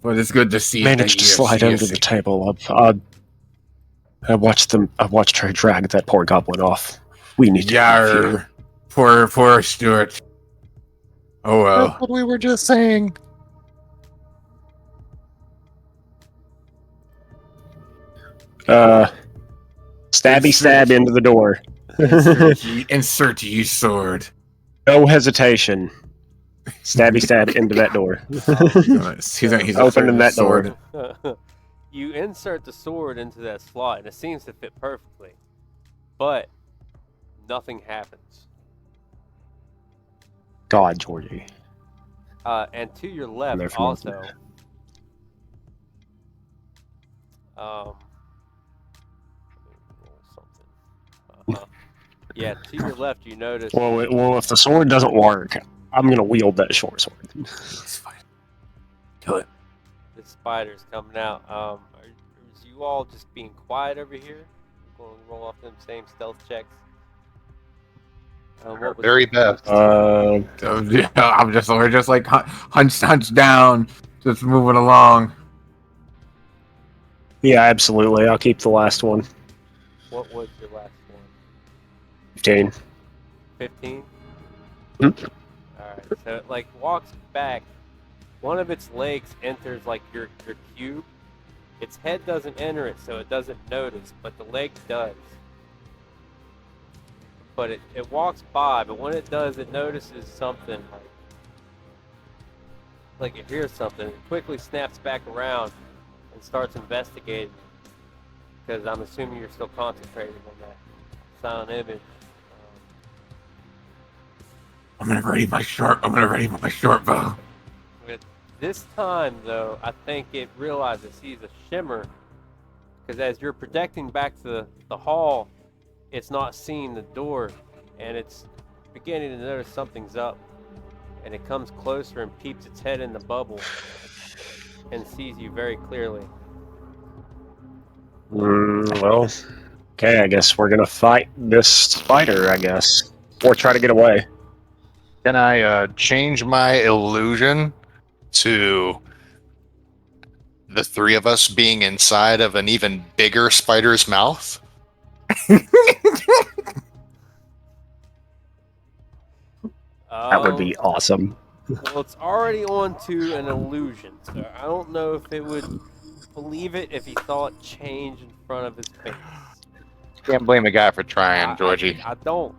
But it's good to see. Managed to slide under the table. I watched her drag that poor goblin off. We need to leave here. Yar, poor Stuart. Oh well. That's what we were just saying. Stab into the door. Insert ye sword. No hesitation. Stab into that door. He's Opening that door. You insert the sword into that slot, and it seems to fit perfectly, but nothing happens. God, Georgie. And to your left, also, yeah, to your left, you notice. Well, if the sword doesn't work, I'm gonna wield that short sword. It's fine. Kill it. The spider's coming out. Is you all just being quiet over here? Going to roll off them same stealth checks. What was Very best. We're just like hunched down, just moving along. Yeah, absolutely. I'll keep the last one. What was your last one? 15. 15? Mm-hmm. Alright, so it like walks back one of its legs enters like your cube. Its head doesn't enter it, so it doesn't notice, but the leg does. But it walks by, but when it does, it notices something like it hears something. It quickly snaps back around and starts investigating. Because I'm assuming you're still concentrating on that silent image. I'm gonna ready my short bow. This time, though, I think it realizes it sees a shimmer. Because as you're projecting back to the hall, it's not seeing the door, and it's beginning to notice something's up. And it comes closer and peeps its head in the bubble and sees you very clearly. Well, okay, I guess we're gonna fight this spider, I guess. Or try to get away. Can I change my illusion to the three of us being inside of an even bigger spider's mouth? That would be awesome. Well, it's already onto an illusion, so I don't know if it would believe it if he saw it change in front of his face. Can't blame a guy for trying, Georgie. I don't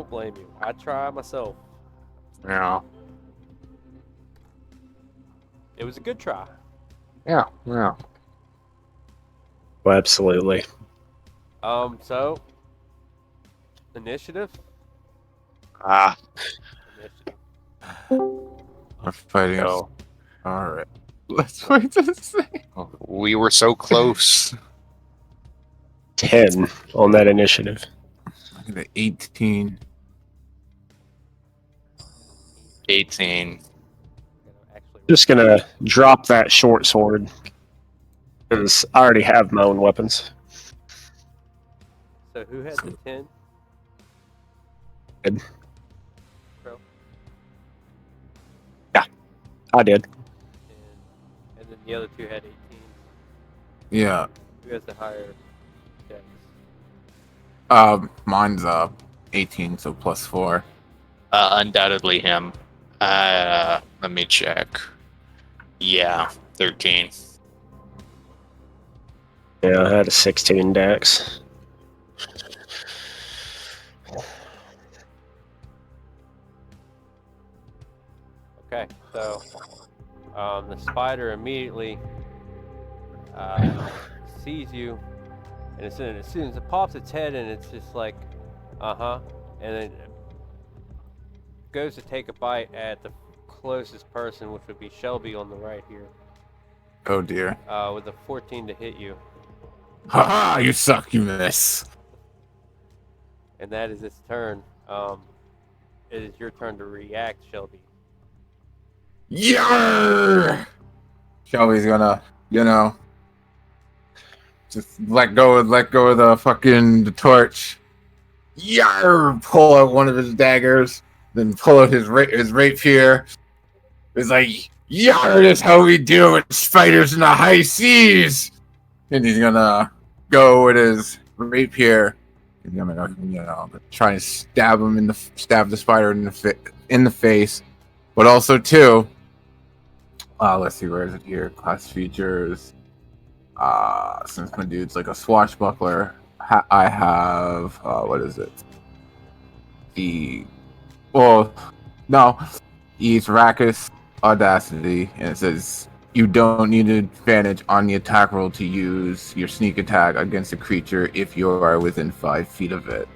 blame you. I try myself. Yeah. It was a good try. Yeah. Well, absolutely. So initiative. Initiative. I'm fighting us. So, Alright. Let's wait to see. we were so close. 10 on that initiative. I get an 18. 18. Just gonna drop that short sword. Because I already have my own weapons. So who had the 10? Ed. Bro. I did. And then the other two had 18. Yeah. Who has the higher dex? Mine's 18, so plus 4. Undoubtedly him. Let me check. Yeah, 13. Yeah, I had a 16 dex. Okay, so the spider immediately sees you, and as soon as it pops its head in, it's just like, and then it goes to take a bite at the closest person, which would be Shelby on the right here, Oh dear. with a 14 to hit you, Haha, you suck, you miss. and that is its turn. It is your turn to react, Shelby. Yarr! Shelby's gonna, just let go of the fucking torch. Yarr! Pull out one of his daggers, then pull out his rapier. It's like, yarr! That's how we deal with spiders in the high seas. And he's gonna go with his rapier. He's gonna go, try and stab the spider in the face, but also too. Let's see, where is it here? Class features. Since my dude's like a swashbuckler, I have what is it? He's Rackus Audacity, and it says you don't need an advantage on the attack roll to use your sneak attack against a creature if you are within 5 feet of it.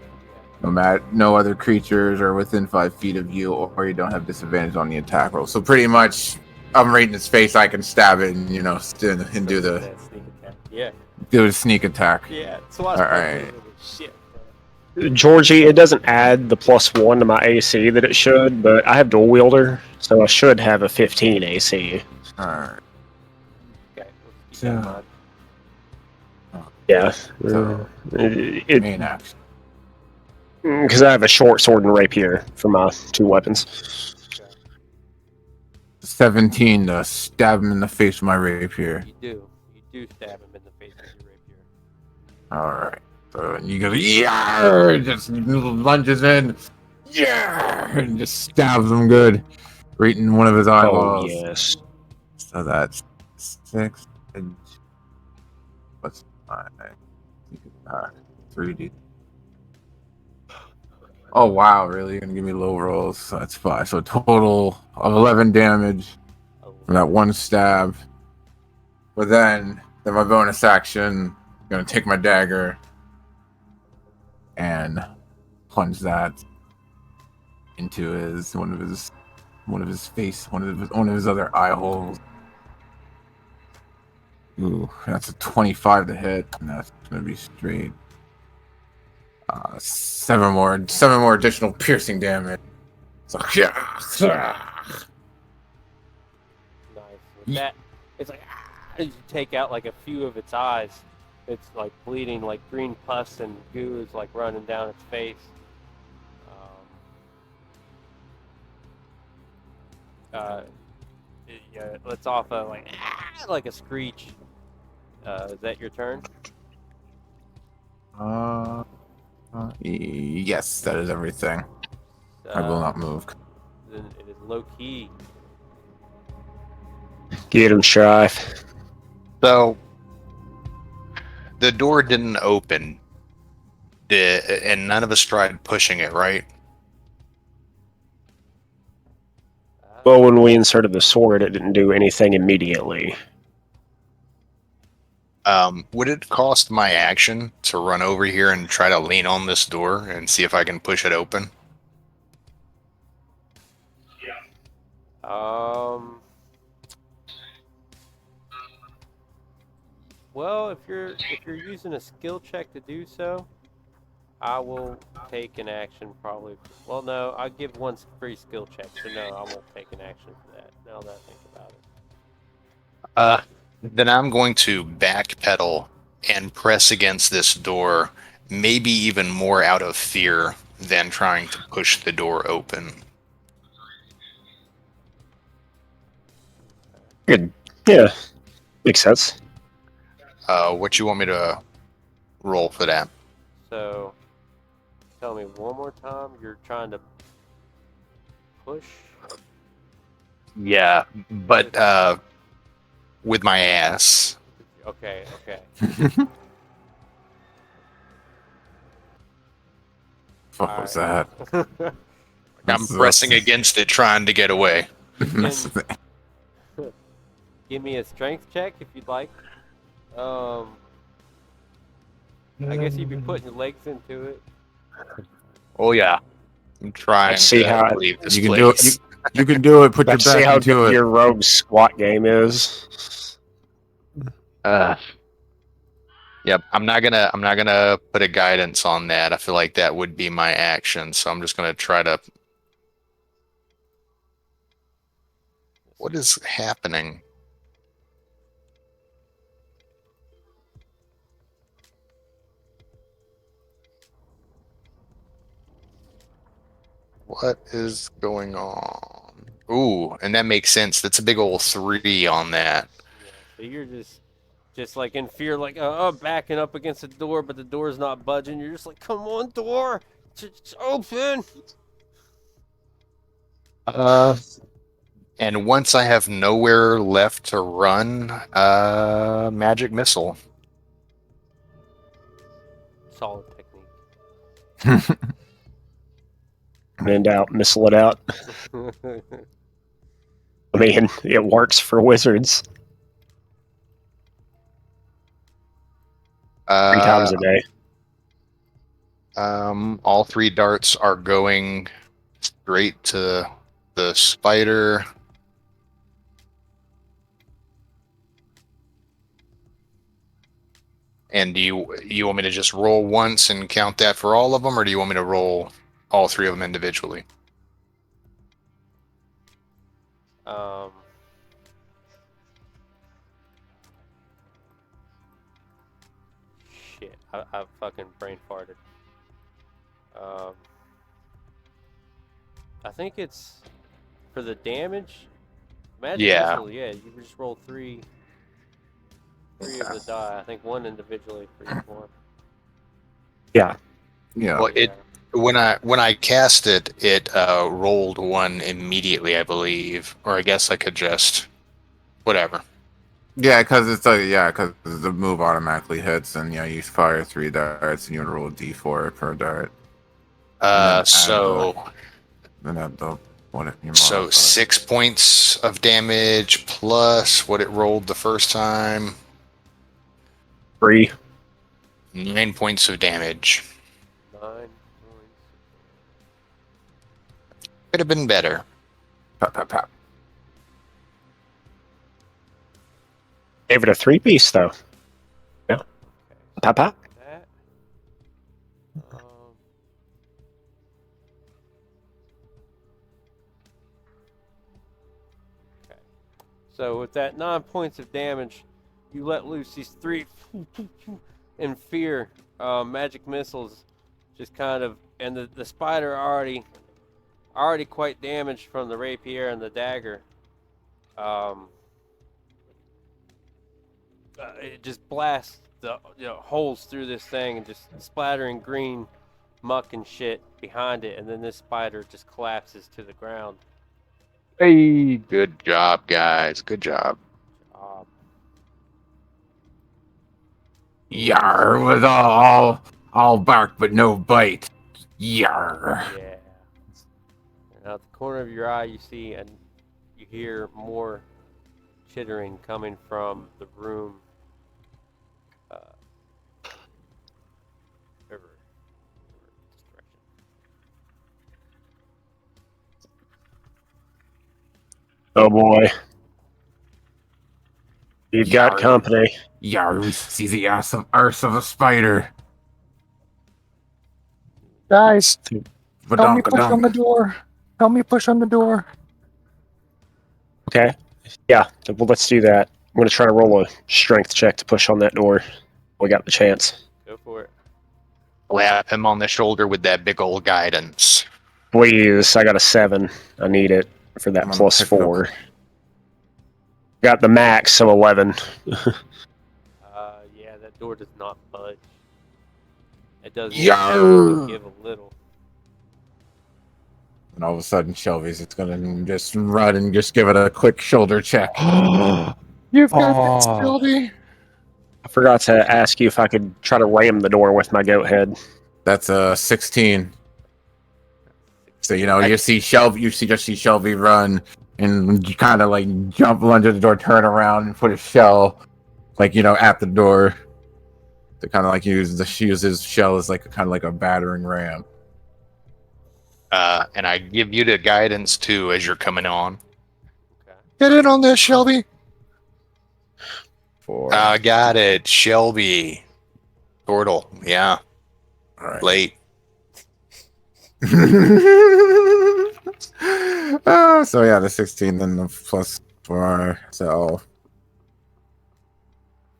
No other creatures are within 5 feet of you, or you don't have disadvantage on the attack roll. So pretty much, I'm right in his face. I can stab it and and do the sneak attack. Yeah. do the sneak attack. Yeah. All right. Shit. Georgie, it doesn't add the +1 to my AC that it should, but I have dual wielder, so I should have a 15 AC. All right. Okay. Let's keep that in So- mind. Yeah. So It main action. because I have a short sword and rapier for my 2 weapons. 17 to stab him in the face with my rapier. You do stab him in the face with your rapier. All right. So you go, yeah, just lunges in, yeah, and just stabs him good, right in one of his Oh eyeballs. yes. So that's 6 and what's my 3D? Oh wow, really? You're gonna give me low rolls? So that's 5. So total of 11 damage from that one stab. But then my bonus action, I'm gonna take my dagger and plunge that into one of his face, one of his other eye holes. Ooh, that's a 25 to hit, and that's gonna be straight. 7 more additional piercing damage. So, Nice. With that, it's like as you take out like a few of its eyes, it's like bleeding, like green pus and goo is like running down its face. It lets off a like a screech. Is that your turn? yes, that is everything. I will not move. Then it is low key. Get him, Strife. So the door didn't open, and none of us tried pushing it, right? Well, when we inserted the sword, it didn't do anything immediately. Would it cost my action to run over here and try to lean on this door and see if I can push it open? Well, if you're using a skill check to do so, I will take an action probably. Well, no, I'll give one free skill check, so no, I won't take an action for that. Now that I think about it. Then I'm going to backpedal and press against this door, maybe even more out of fear than trying to push the door open. Good. Yeah. Makes sense. What you want me to roll for that? So, tell me one more time. You're trying to push. Yeah, but with my ass. Okay. Fuck was that? I'm pressing against it, trying to get away. Give me a strength check if you'd like. I guess you'd be putting your legs into it. Oh yeah, I'm trying See to how leave this You can place. do it. You can do it. Put your Let's see back how into good it. your rogue squat game is. Yep, I'm not gonna put a guidance on that. I feel like that would be my action, so I'm just gonna try to. What is happening? What is going on? Ooh, and that makes sense. That's a big old 3 on that. Yeah. So you're just like in fear, like backing up against the door, but the door's not budging. You're just like, come on, door, it's open. And once I have nowhere left to run, magic missile. Solid technique. In doubt, missile it out. I mean, it works for wizards 3 times a day. All 3 darts are going straight to the spider. And do you want me to just roll once and count that for all of them, or do you want me to roll all 3 of them individually? Shit, I fucking brain farted. I think it's for the damage. Magic missile, yeah, you just roll 3 of the die. I think 1 individually for each one. Yeah. Yeah. Well, when I cast it, it rolled 1 immediately, I believe. Or I guess I could just. Whatever. Yeah, because because the move automatically hits, and you fire 3 darts, and you roll a d4 per dart. And then add the what if you So modify. 6 points of damage plus what it rolled the first time. 3. 9 points of damage. 9 points. Could have been better. Pop, pop, pop. Gave it a 3-piece, though. Yeah. Okay. Pop, pop. That. Okay. So with that 9 points of damage, you let loose these 3 in fear magic missiles, just kind of, and the spider already quite damaged from the rapier and the dagger. It just blasts the holes through this thing and just splattering green muck and shit behind it, and then this spider just collapses to the ground. Hey, good job, guys. Good job. Yar was all bark but no bite. Yar. Yeah. And out the corner of your eye, you see and you hear more chittering coming from the room. Over this direction. Oh, boy. You've got Yar. company. Yar, we see the arse of a spider. Guys, help me Badonka push on the donk. door. Help me push on the door. Okay. Yeah, well, let's do that. I'm going to try to roll a strength check to push on that door. We got the chance. Go for it. Slap him on the shoulder with that big old guidance. Please, I got a 7. I need it for that I'm gonna plus pick 4. Got the max, so 11. Yeah, that door does not budge. It doesn't Yarr! even give a little. And all of a sudden, Shelby's it's gonna just run and just give it a quick shoulder check. You've got Oh. this, Shelby. I forgot to ask you if I could try to ram the door with my goat head. That's a 16. So you see Shelby run, and you kind of like jump under the door, turn around, and put a shell, at the door. To kind of like use his shell as kind of like a battering ram. And I give you the guidance too as you're coming on. Okay. Get in on this, Shelby. For Got it, Shelby. Tortle, yeah. all right. Late. So yeah, the 16, then the plus 4, so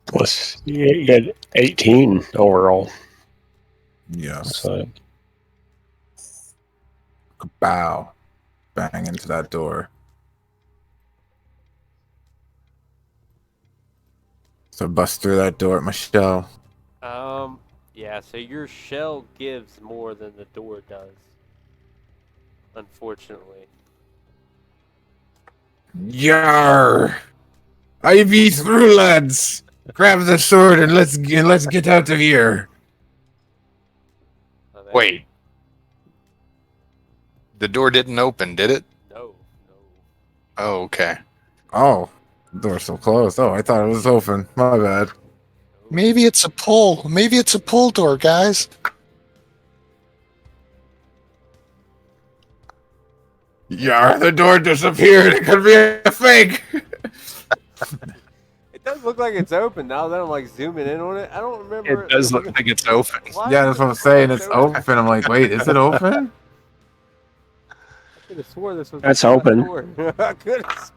Plus, you got 18 overall. yes. So, Bow, bang into that door. So bust through that door at my shell. Yeah, so your shell gives more than the door does. Unfortunately. Yar! I be through, lads. Grab the sword and let's get out of here. Wait. The door didn't open, did it? No. Oh, okay. Oh, the door's still closed. Oh, I thought it was open. My bad. Maybe it's a pull. Maybe it's a pull door, guys. Yar, the door disappeared. It could be a fake. It does look like it's open now that I'm like zooming in on it. I don't remember. It does look like it's open. Why Yeah, does that's what it I'm look saying. like It's open. I'm like, wait, is it open? I could have swore this was That's the open. door. I could have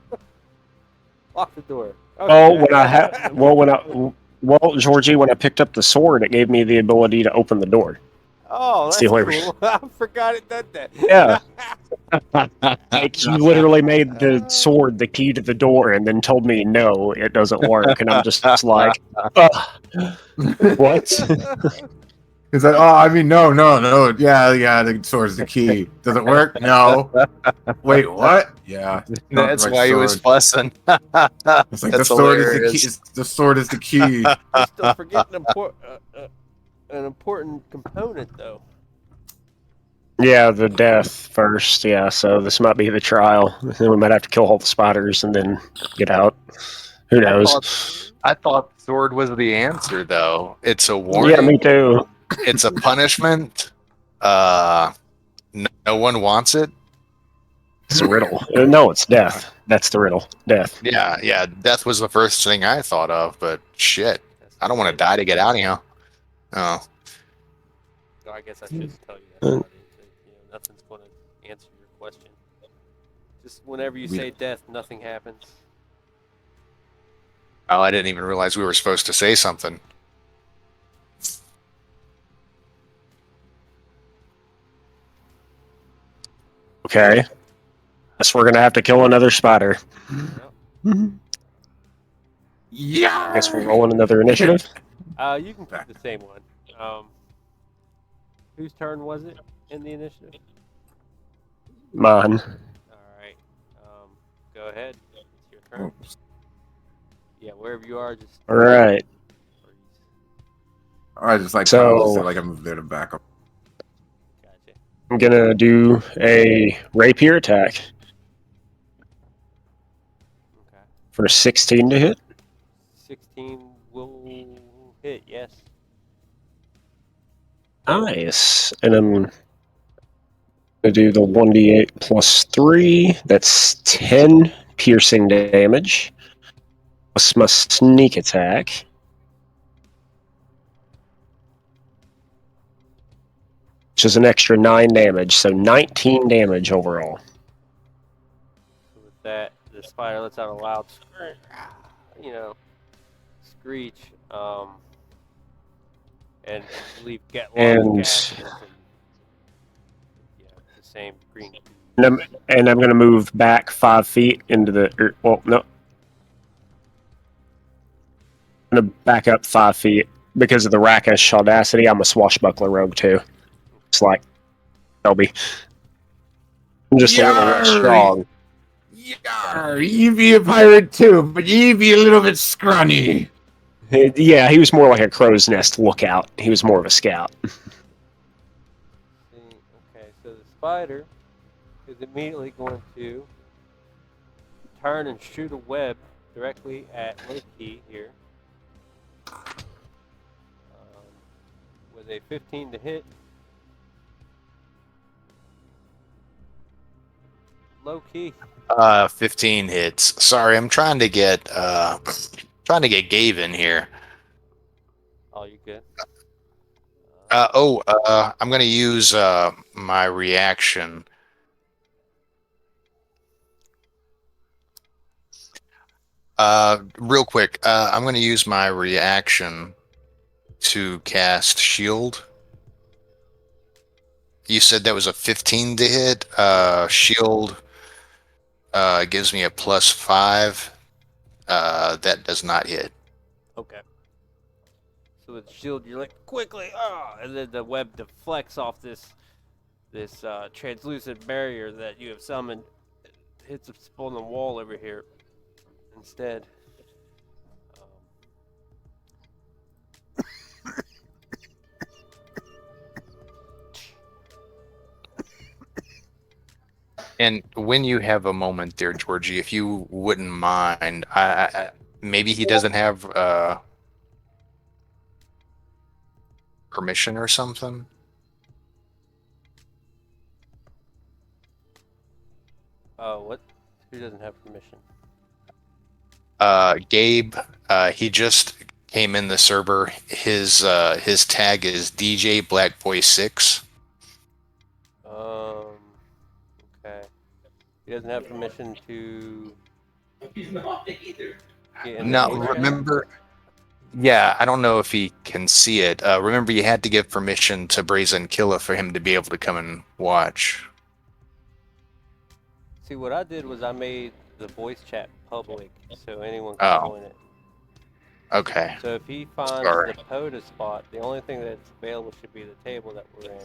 lock the door. oh, well, Georgie, when I picked up the sword, it gave me the ability to open the door. Oh, It's that's the only cool. I forgot it did that. Yeah. Like, you literally made the sword the key to the door and then told me, no, it doesn't work. And I'm just like, what? He's like, oh, I mean, no. Yeah, the sword's the key. Does it work? No. Wait, what? Yeah. That's My why he was sword. fussing. It's like the That's sword is the key. hilarious. The sword is the key. You still forget an important component, though. Yeah, the death first. Yeah, so this might be the trial. Then we might have to kill all the spiders and then get out. Who knows? I thought sword was the answer, though. It's a Yeah, me warning. too. It's a punishment. No one wants it. It's a riddle. No, it's death. That's the riddle. Death. Yeah. Death was the first thing I thought of, but shit, I don't want to die to get out of here. Oh, So I guess I should tell you that already. Nothing's going to answer your question. Just whenever you say death, nothing happens. oh, I didn't even realize we were supposed to say something. Okay. Guess we're gonna have to kill another spider. Yeah. I guess we're rolling another initiative. You can pick the same one. Whose turn was it in the initiative? Mine. All right. Go ahead. It's your turn. Yeah, wherever you are, just. All right. I just like So- feel like I'm there to back up. Gotcha. I'm gonna do a rapier attack Okay. for 16 to hit. 16 will hit. Yes. Nice. And I'm gonna do the 1d8 plus 3. That's 10 piercing damage. Plus my sneak attack. Which is an extra 9 damage, so 19 damage overall. So with that, the spider lets out a loud, screech, and leave get And- gases and the same green. And I'm going to move back 5 feet into the. Well, no. I'm going to back up 5 feet. Because of the rakish audacity, I'm a swashbuckler rogue too. It's like Shelby. I'm just a little less strong. Yarr, you be a pirate too, but you be a little bit scrawny. Yeah, he was more like a crow's nest lookout. He was more of a scout. Okay, so the spider is immediately going to turn and shoot a web directly at Loki here. With a 15 to hit. Low-key. 15 hits. Sorry, I'm trying to get Gabe in here. Oh, you good? I'm gonna use my reaction. Real quick, I'm gonna use my reaction to cast shield. You said that was a 15 to hit. Shield gives me a +5. That does not hit. Okay. So with the shield, you're like, quickly, and then the web deflects off this translucent barrier that you have summoned. It hits a spot on the wall over here instead. And when you have a moment there, Georgie, if you wouldn't mind, maybe he doesn't have permission or something. What? Who doesn't have permission? Gabe, he just came in the server. His tag is DJ Black Boy 6. Okay. He doesn't have permission to. He's not either. Get in the No, game chat? remember. Yeah, I don't know if he can see it. Remember, you had to give permission to Brazen Killa for him to be able to come and watch. See, what I did was I made the voice chat public so anyone can Oh. join it. Okay. So if he finds Sorry. the POTA spot, the only thing that's available should be the table that we're in.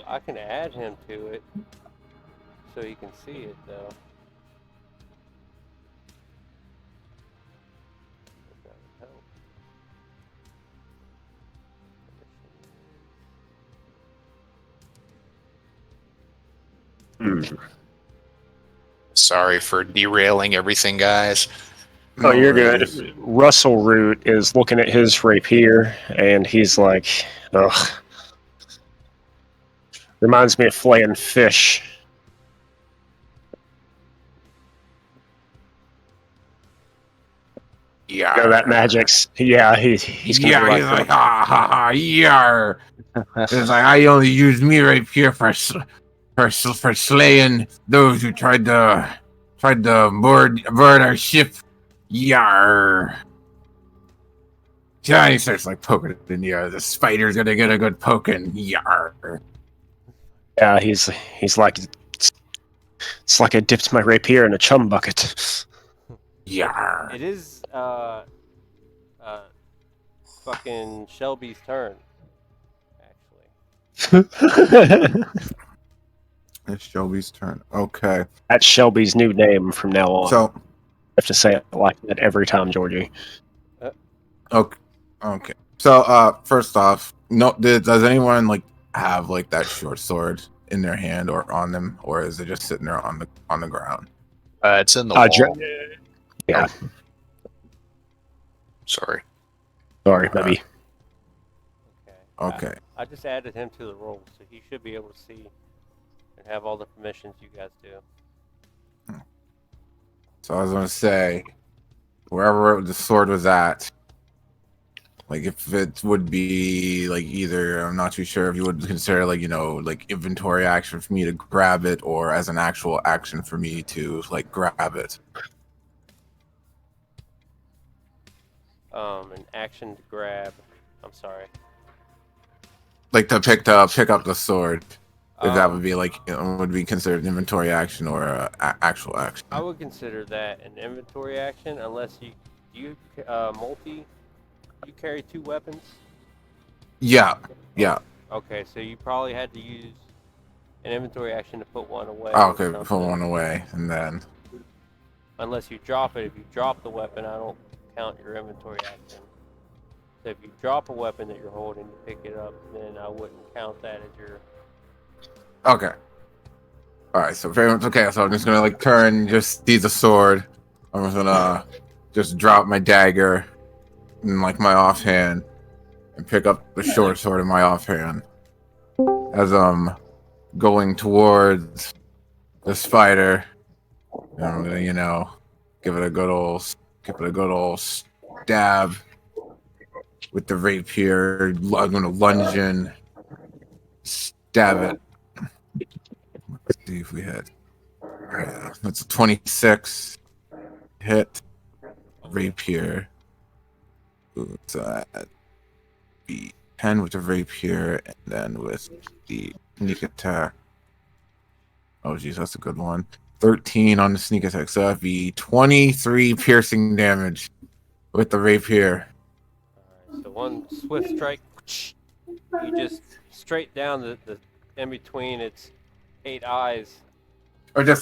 I can add him to it so he can see it though. If that would help. Sorry for derailing everything, guys. Oh, No you're worries. good. Russell Root is looking at his rapier, and he's like, ugh. Reminds me of flaying fish. Yeah. You know, that magic's... Yeah, he's gonna be Yeah, like, he's like, ha ha ha, yar. It's like, I only use me right here for slaying those who tried to board our ship. Yar. Johnny starts like poking it in the air. The spider's gonna get a good poking. Yar. yeah, he's like, it's like I dipped my rapier in a chum bucket. Yar. It is fucking Shelby's turn, actually. It's Shelby's turn. Okay. That's Shelby's new name from now on. So, I have to say it like that every time, Georgie. okay. Okay. So, first off, does anyone like have like that short sword in their hand or on them, or is it just sitting there on the ground? It's in the wall. Yeah, Sorry. sorry, maybe. Okay. I just added him to the roll, so he should be able to see and have all the permissions you guys do. So I was gonna say, wherever the sword was at, like if it would be like either, I'm not too sure if you would consider like, like inventory action for me to grab it, or as an actual action for me to like grab it. An action to grab. I'm sorry. Like to pick up the sword. If that would Um, be like, would be considered an inventory action or actual action. I would consider that an inventory action, unless you carry two weapons. Yeah. Yeah. Okay, so you probably had to use an inventory action to put one away. Oh, or okay. Put something. one away and then. Unless you drop it. If you drop the weapon, I don't count your inventory action. So if you drop a weapon that you're holding to pick it up, then I wouldn't count that as your. Okay. All right. So very much okay. So I'm just gonna like turn, just see the sword. I'm just gonna just drop my dagger in like my offhand and pick up the short sword in my offhand as I'm going towards the spider. And I'm gonna, give it a good old stab with the rapier. I'm gonna lunge in, stab it. Let's see if we hit. That's a 26 hit. Rapier. Ooh, so that'd be 10 with the rapier, and then with the sneak attack. Oh, geez, that's a good one. 13 on the sneak attack, so that'd be 23 piercing damage with the rapier. Alright, so one swift strike, you just straight down the in between its 8 eyes. Or I'm just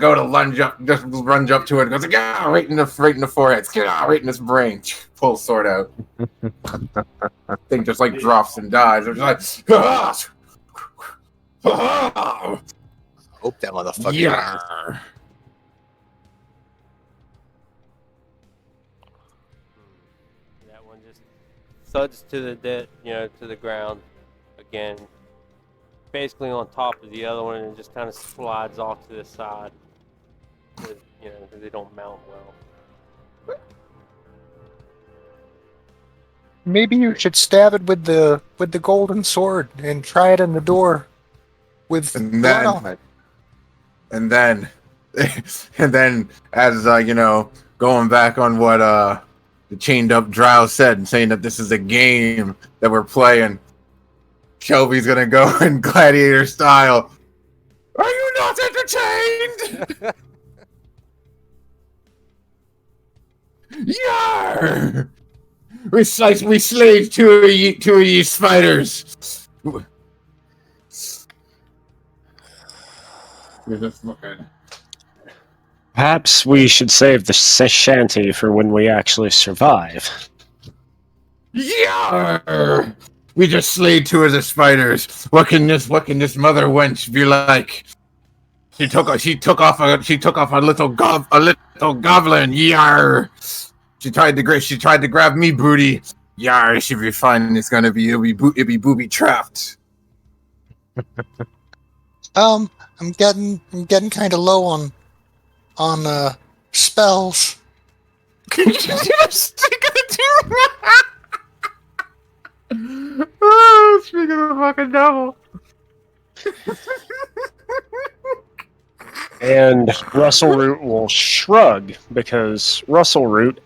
go to lunge up, just lunge up to it. Goes like, ah, right in the forehead, right in his brain. Pull sword out. Thing just like drops and dies. I'm just like, ah, Hope that motherfucker. yeah. That one just thuds to to the ground again. Basically on top of the other one, and just kind of slides off to the side. Because they don't mount well. Maybe you should stab it with the golden sword and try it in the door with And blood then- on it. And then, as going back on what the chained up drow said, and saying that this is a game that we're playing, Shelby's gonna go in gladiator style. Are you not entertained? Yar! We slayed two of ye spiders. Perhaps we should save the shanty for when we actually survive. Yar! We just slayed two of the spiders. What can this mother wench be like? She took off a little goblin. Yar! She tried to grab me booty. Yar! She'll be fine. It'll be booby trapped. I'm getting kind of low on spells. Oh, speaking of the fucking devil. And Russell Root will shrug because Russell Root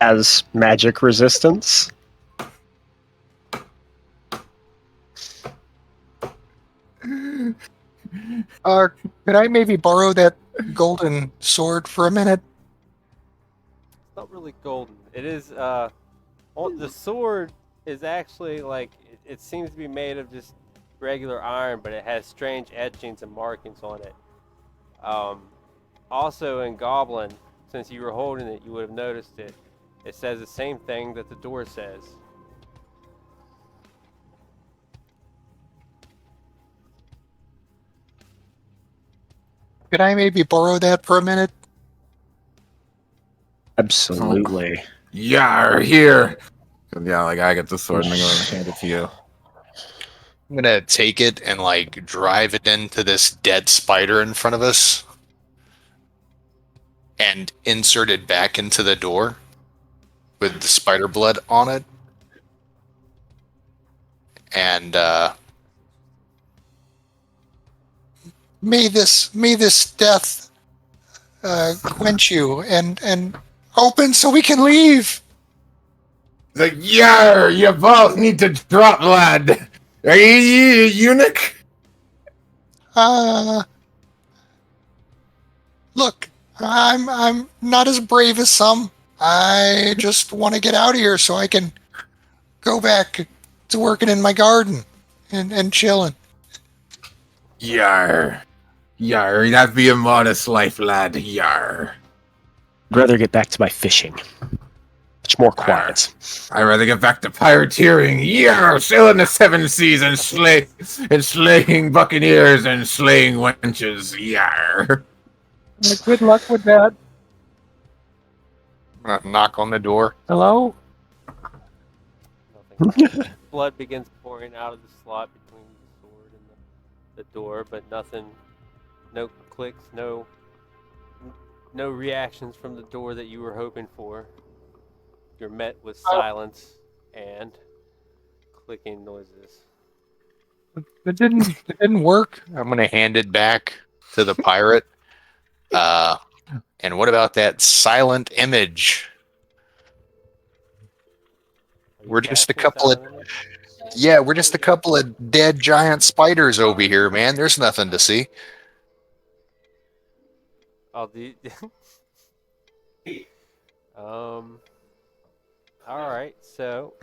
has magic resistance. Could I maybe borrow that golden sword for a minute? It's not really golden. It is, the sword is actually like, it seems to be made of just regular iron, but it has strange etchings and markings on it. Also in Goblin, since you were holding it, you would have noticed it. It says the same thing that the door says. Could I maybe borrow that for a minute? Absolutely. Yar! Here. Yeah, like I get the sword and I'm going to hand it to you. I'm gonna take it and like drive it into this dead spider in front of us and insert it back into the door with the spider blood on it. And may this death quench you and open so we can leave. Like, yar! You both need to drop, lad. Are you a eunuch? Look, I'm not as brave as some. I just want to get out of here so I can go back to working in my garden and chilling. Yar. Yar, that'd be a modest life, lad. Yar. I'd rather get back to my fishing. Much more quiet. I'd rather get back to pirateering. Yar, sailing the seven seas and slaying buccaneers and slaying wenches. Yar. Good luck with that. I'm gonna knock on the door. Hello? Nothing. Blood begins pouring out of the slot between the sword and the door, but nothing. No clicks, no reactions from the door that you were hoping for. You're met with silence and clicking noises. It didn't work. I'm gonna hand it back to the pirate. And what about that silent image? We're just a couple of we're just a couple of dead giant spiders over here, man. There's nothing to see. Oh, all right. So,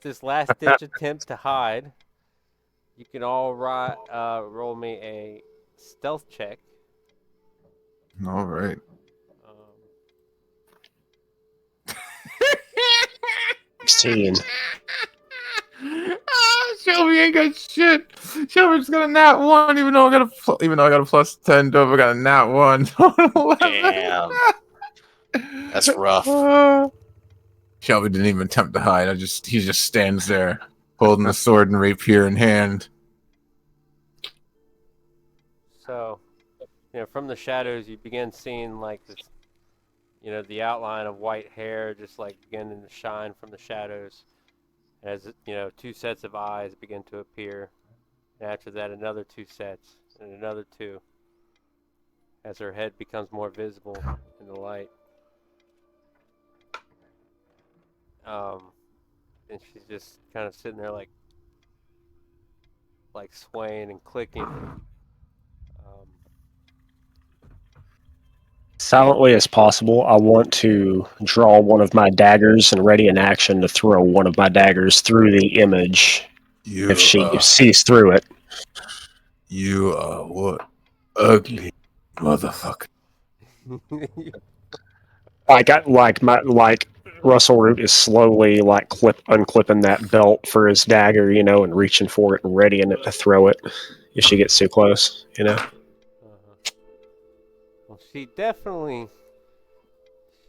this last ditch attempt to hide, you can all roll me a stealth check. All right. 16. Shelby ain't got shit. Shelby's got a nat 1, even though I got a plus 10. Dover got a nat 1. Damn. That's rough. Shelby didn't even attempt to hide. He just stands there, holding the sword and rapier in hand. So, from the shadows, you begin seeing like this, the outline of white hair just like beginning to shine from the shadows. As two sets of eyes begin to appear. And after that, another two sets, and another two. As her head becomes more visible in the light. And she's just kind of sitting there like swaying and clicking. silently as possible, I want to draw one of my daggers and ready in action to throw one of my daggers through the image if You, she sees through it. you, what? Ugly motherfucker. Like Russell Root is slowly like unclipping that belt for his dagger, and reaching for it and readying it to throw it if she gets too close, Well, she definitely.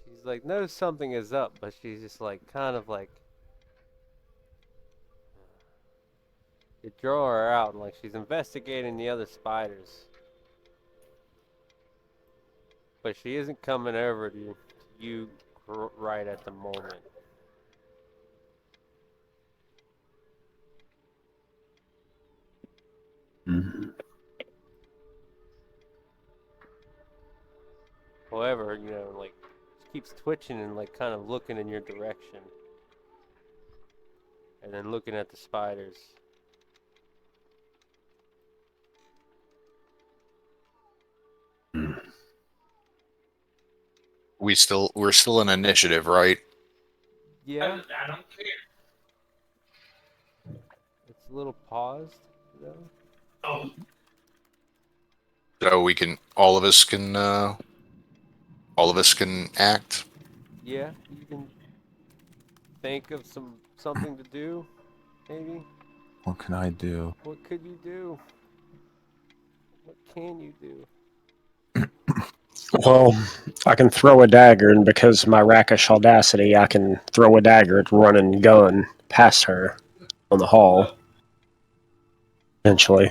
She's like knows something is up, but she's just like kind of like. You draw her out, and like she's investigating the other spiders, but she isn't coming over to you right at the moment. Mm-hmm. However, like she keeps twitching and like kind of looking in your direction, and then looking at the spiders. We're still in initiative, right? Yeah, I don't care. it's a little paused, though. Oh, So we can all of us can act. Yeah, you can think of something to do, maybe. What can I do? What could you do? What can you do? Well, I can throw a dagger, and because of my rakish audacity, I can throw a dagger and run and gun past her on the hall. Potentially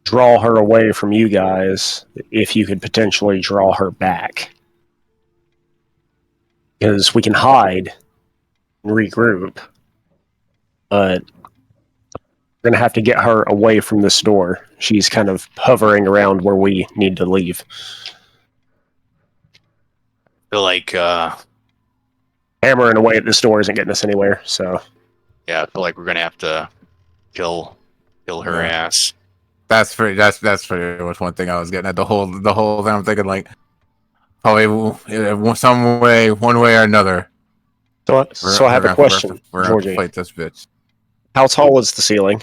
draw her away from you guys if you could potentially draw her back. Because we can hide and regroup, but we're going to have to get her away from this door. She's kind of hovering around where we need to leave. Feel like Hammering away at this door isn't getting us anywhere, so... yeah, I feel like we're gonna have to kill her Yeah. ass. That's pretty much one thing I was getting at. The whole thing I'm thinking like, probably some way, one way or another. So I have a question, We're gonna have to Georgie. fight this bitch. How tall is the ceiling?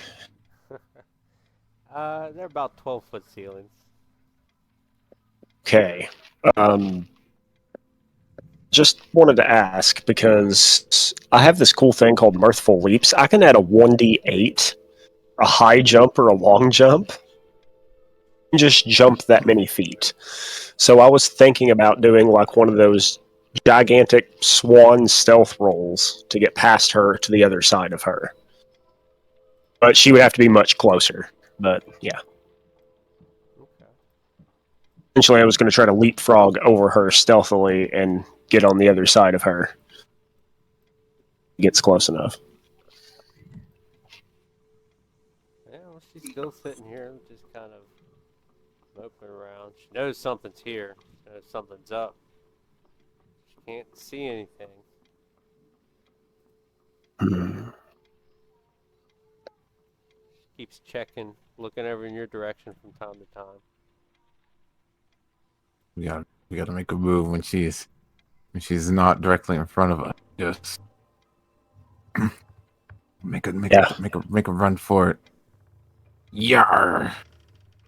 They're about 12-foot ceilings. Okay. Just wanted to ask because I have this cool thing called Mirthful Leaps. I can add a 1d8, a high jump or a long jump, and just jump that many feet. So I was thinking about doing like one of those gigantic swan stealth rolls to get past her to the other side of her. But she would have to be much closer. But yeah. Okay. Essentially, I was going to try to leapfrog over her stealthily and get on the other side of her. Gets close enough. Yeah, well, she's still sitting here, just kind of moping around. She knows something's here. She knows something's up. She can't see anything. She keeps checking, looking over in your direction from time to time. We gotta make a move when she's not directly in front of us. Just make a run for it. Yar.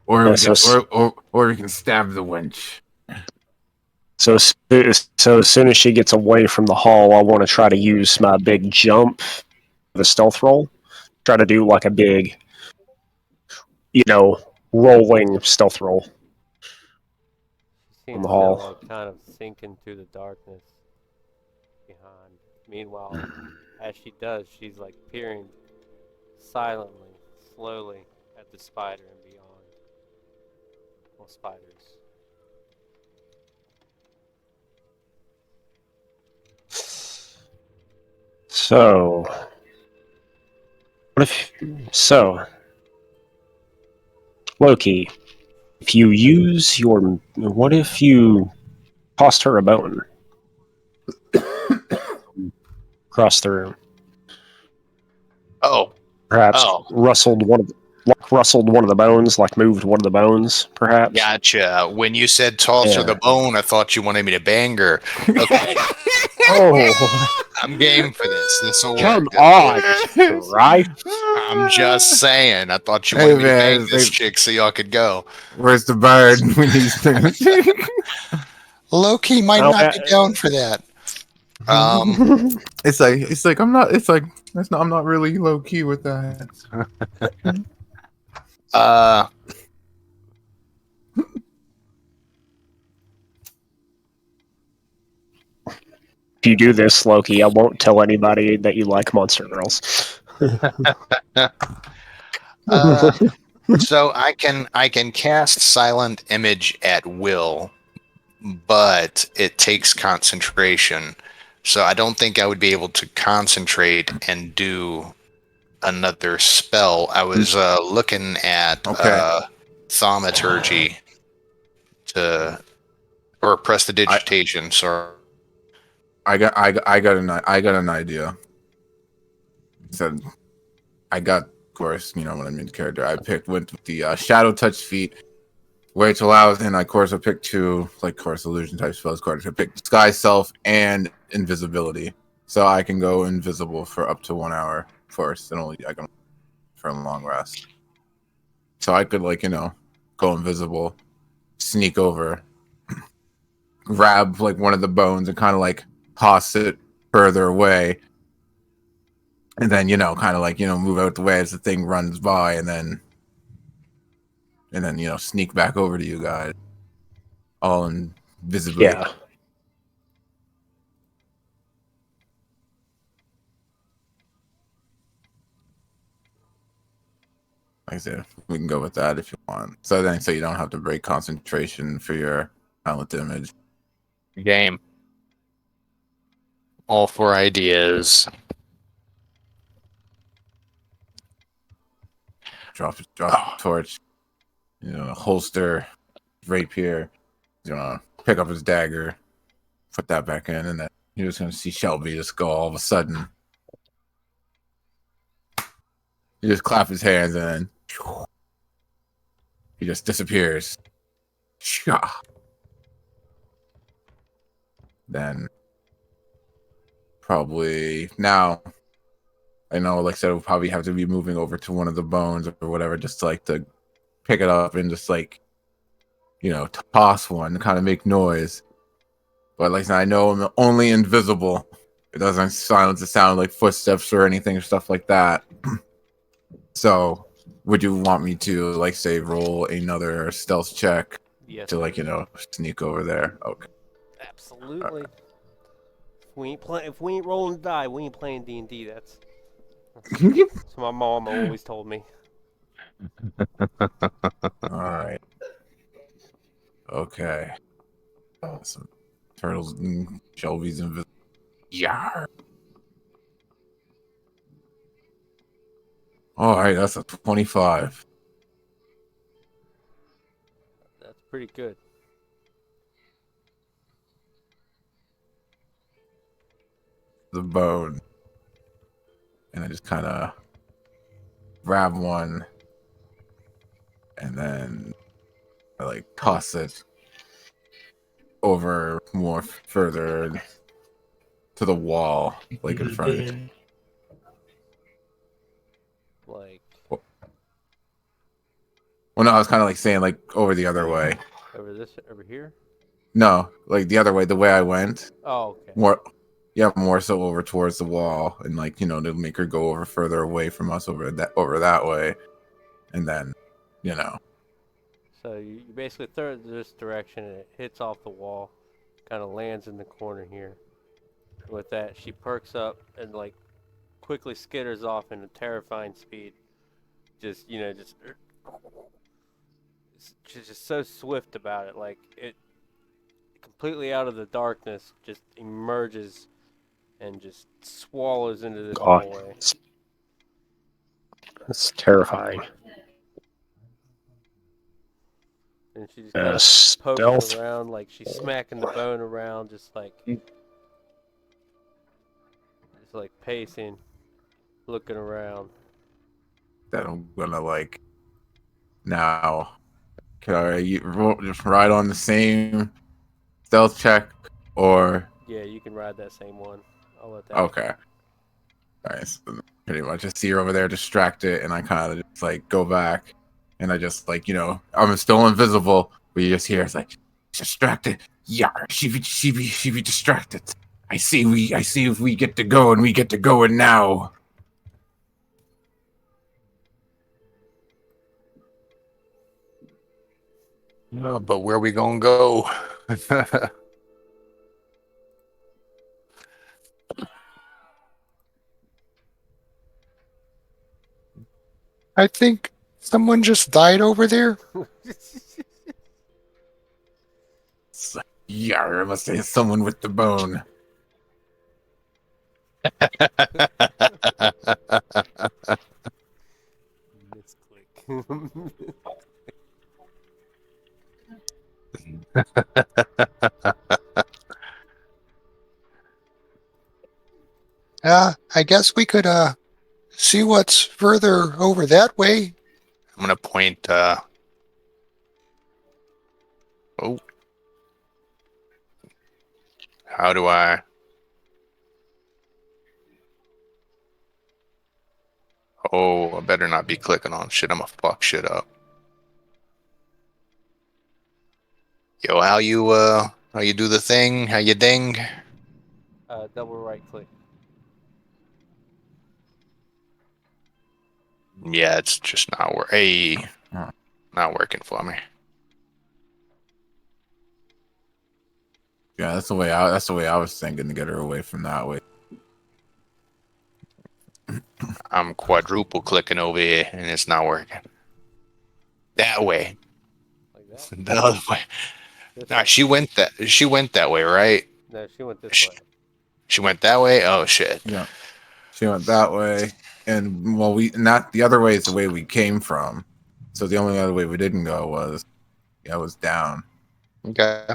Or Yeah, we can, or we can stab the wench. So as soon as she gets away from the hall, I want to try to use my big jump, the stealth roll. Try to do like a big, rolling stealth roll. She seems the to hall. like kind of sink into the darkness behind. Meanwhile, as she does, she's like peering silently, slowly at the spider and beyond. Well, spiders. So, Loki, if you use what if you tossed her a bone across the room? Oh, Perhaps oh, rustled like rustled one of the bones, like moved one of the bones, perhaps. Gotcha. When you said toss her the Yeah. bone, I thought you wanted me to bang her. Okay, Oh, I'm game for this. This will work. come on, Christ. I'm just saying. I thought you Hey wanted me to bang man, it's this like, chick so y'all could go. where's the bird? We need Loki might Oh, not be down for that. it's like I'm not. It's like that's not. I'm not really low key with that. Uh, if you do this, Loki, I won't tell anybody that you like monster girls. uh, so I can cast silent image at will, but it takes concentration. So I don't think I would be able to concentrate and do another spell. I was looking at Okay. thaumaturgy to or prestidigitation. Sorry. I got an idea. Said I got, of course, you know what I mean. Character I picked went with the shadow touch feat, which allows, and of course I picked two, like, of course, illusion type spells. Of course, I picked disguise self and invisibility, so I can go invisible for up to 1 hour first, and only I can for a long rest. So I could, like, go invisible, sneak over, grab like one of the bones, and kind of like toss it further away, and then kind of like move out the way as the thing runs by, and then sneak back over to you guys, all invisibly. Yeah. Like I said, we can go with that if you want. So you don't have to break concentration for your silent image. Game. All for ideas. Drop the torch, holster, rapier, pick up his dagger, put that back in, and then you're just gonna see Shelby just go all of a sudden. He just clap his hands and then he just disappears. Then probably now I know, like I said, we'll probably have to be moving over to one of the bones or whatever, just to, like, to pick it up and just, like, toss one, kind of make noise. But like I said, I know I'm only invisible. It doesn't silence the sound like footsteps or anything or stuff like that. So, would you want me to, like, say, roll another stealth check Yes. to, like, sneak over there? Okay. Absolutely. If we ain't rolling the die, we ain't playing D&D. That's what my mom always told me. All right. Okay. Some turtles and Shelby's invisible. Yar. All right, that's a 25. That's pretty good. The bone. And I just kind of grab one and then I, like, toss it over more further to the wall, like, in front of it. Like Well, no, I was kind of like saying, like, over the other way. over here. No, like the other way, the way I went. Oh, okay. More so over towards the wall, and, like, to make her go over further away from us over that way, and then, So you basically throw it this direction, and it hits off the wall, kind of lands in the corner here. With that, she perks up and, like, quickly skitters off in a terrifying speed. She's just so swift about it. Like, it completely out of the darkness just emerges and just swallows into this God, hallway. that's terrifying. And she just kind of pokes Stealth. around, like she's smacking the bone around, just like pacing, looking around. that I'm gonna, like, Now, can you just ride on the same stealth check, or Yeah, you can ride that same one. I'll let that. okay? Nice. Pretty much, I see her over there distracted, and I kind of just like go back, and I just like I'm still invisible, but you just hear it's like distracted. Yeah, she be distracted. I see if we get to go, and we get to going now. No, but where we gonna go? I think someone just died over there. Yeah, I must say someone with the bone. Misclick. I guess we could see what's further over that way. I'm gonna point. Oh, how do I? Oh, I better not be clicking on shit. I'm gonna fuck shit up. Yo, how you do the thing? How you ding? Double right click. Yeah, it's just not Hey, Huh. not working for me. Yeah, that's the way I was thinking to get her away from that way. I'm quadruple clicking over here, and it's not working. That way, Like that. the other way. This Nah, way. she went that way, right? No, she went this Sh- way. She went that way. Oh shit. Yeah, she went that way, and well, we not the other way is the way we came from. So the only other way we didn't go was down. Okay.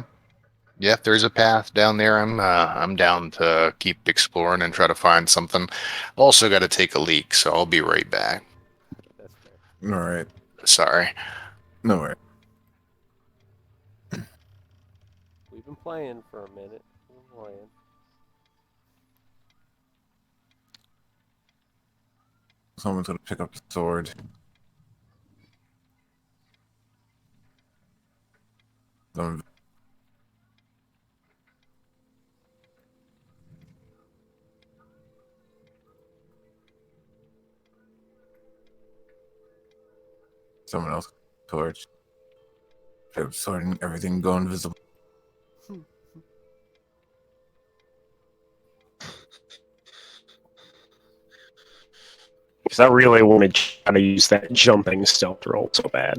Yeah, if there's a path down there, I'm down to keep exploring and try to find something. Also got to take a leak, so I'll be right back. That's fair. All right, Sorry. no worries. We've been playing for a minute. We've been playing. Someone's gonna pick up the sword. Someone- Someone else torch. Pick up the sword and everything go invisible. Because I really want to try to use that jumping stealth roll so bad.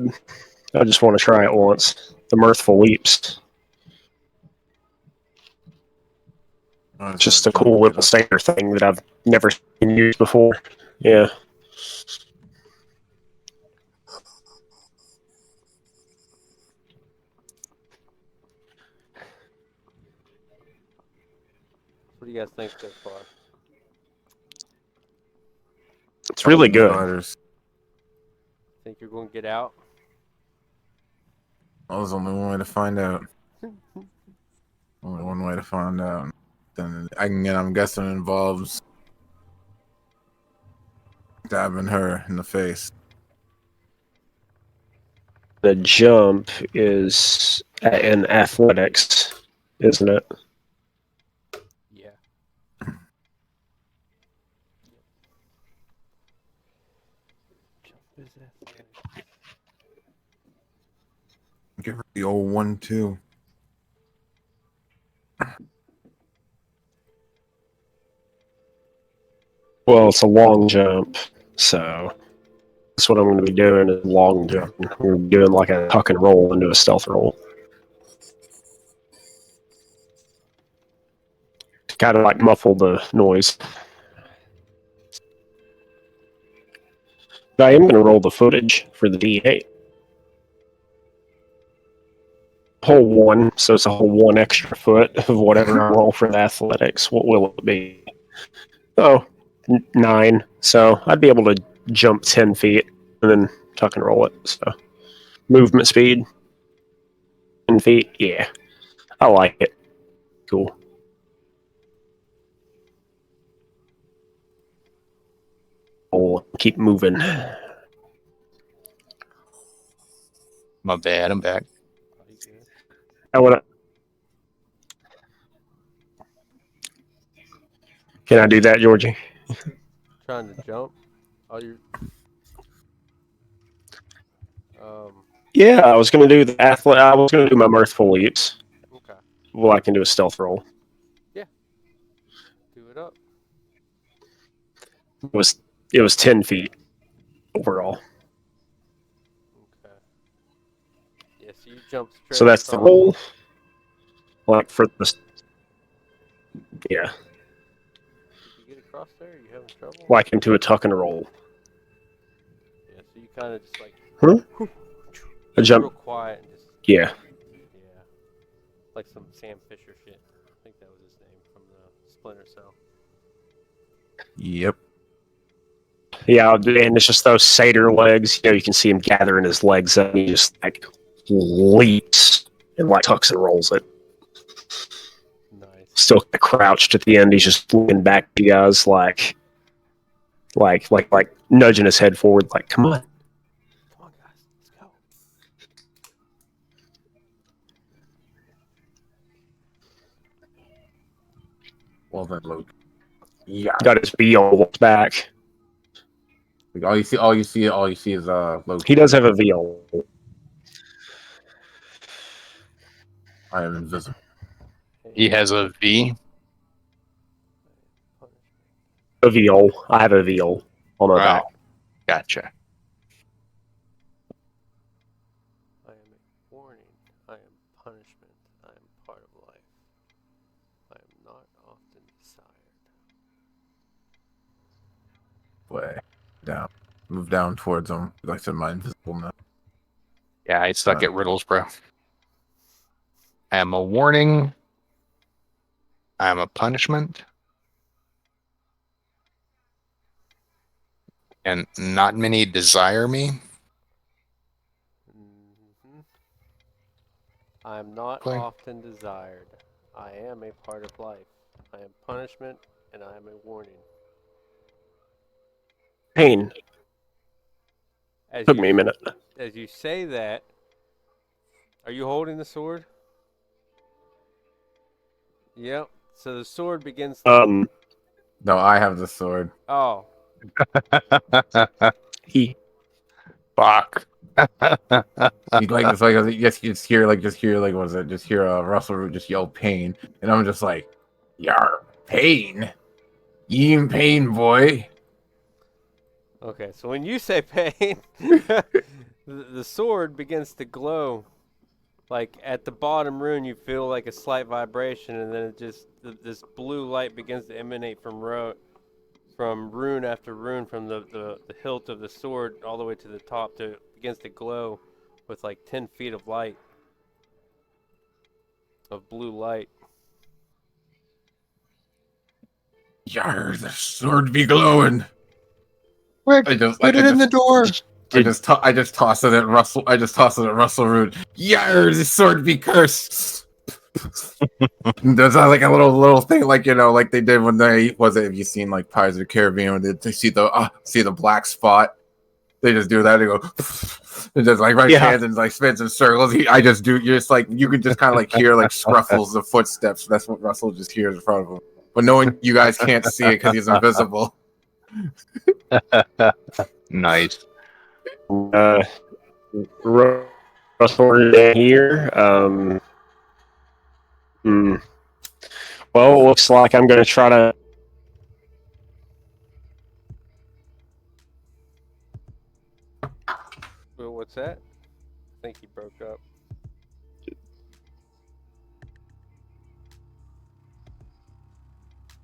I just want to try it once. The mirthful leaps. Just a cool little sailor thing that I've never seen used before. Yeah. What do you guys think so far? It's really good. Spiders. Think you're going to get out? Well, there's only one way to find out. Only one way to find out. Then I'm guessing it involves stabbing her in the face. The jump is in athletics, isn't it? Yeah. Jump is athletic. Give her the old 1-2. Well, it's a long jump, so that's what I'm going to be doing is long jump. We're doing like a tuck and roll into a stealth roll. To kind of like muffle the noise. But I am going to roll the footage for the D8. Whole one, so it's a whole one extra foot of whatever I roll for the athletics. What will it be? Oh, 9. So I'd be able to jump 10 feet and then tuck and roll it. So Movement speed. 10 feet. Yeah. I like it. Cool. Oh, keep moving. My bad. I'm back. Oh, you good? I wanna. Can I do that, Georgie? Trying to jump. Oh, you're. Yeah, I was gonna do the athlete. I was gonna do my mirthful leaps. Okay. Well, I can do a stealth roll. Do it up. It was 10 feet overall. Okay. Yeah, so you jump straight So that's the across. roll. Like for the yeah, Did you get across there? Are you having trouble? like into a tuck and a roll. Yeah, so you kind of just like. Huh? A Real jump. quiet and just. Yeah. Yeah. Like some Sam Fisher shit. I think that was his name from the Splinter Cell. Yep. Yeah, and it's just those satyr legs. You can see him gathering his legs up. And he just like leaps and like tucks and rolls it. Nice. Still crouched at the end. He's just looking back at you guys like nudging his head forward. Like, come on. Come on, guys. Let's go. Well then, Luke. Yeah. Got his VO back. Like, all you see is Luke. He does have a VO. I am invisible. He has a V. A VO. I have a VO on my back. Wow. Gotcha. I am a warning. I am punishment. I am part of life. I am not often desired. Way down. Move down towards him. Like I said, my invisible now. Yeah, I suck at riddles, bro. I am a warning. I am a punishment. And not many desire me. Mm-hmm. I am not Play. often desired. I am a part of life. I am punishment, and I am a warning. Pain. As Took you, me a minute. As you say that, are you holding the sword? Yep. So the sword begins to... No, I have the sword. Oh. He. Fuck. You like it's like you just hear what was it? Just hear Russell Root just yell pain, and I'm just like, yar, pain, you in pain, boy. Okay, so when you say pain, the sword begins to glow. Like at the bottom rune, you feel like a slight vibration, and then it just this blue light begins to emanate from rune after rune, from the hilt of the sword all the way to the top. To begins to glow with like 10 feet of light, of blue light. Yar, the sword be glowing. Quick, I just put it in the door. I just toss it at Russell. I just toss it at Russell Root. Yar, the sword be cursed. There's like a little thing, like like they did when they have you seen like Pirates of the Caribbean when they see the black spot? They just do that and go, and just like right hands and like spins in circles. You're just like you can just kind of like hear like scruffles of footsteps. That's what Russell just hears in front of him. But knowing you guys can't see it because he's invisible. Nice. Russell here. Well, it looks like I'm going to try to. Well, what's that? I think he broke up.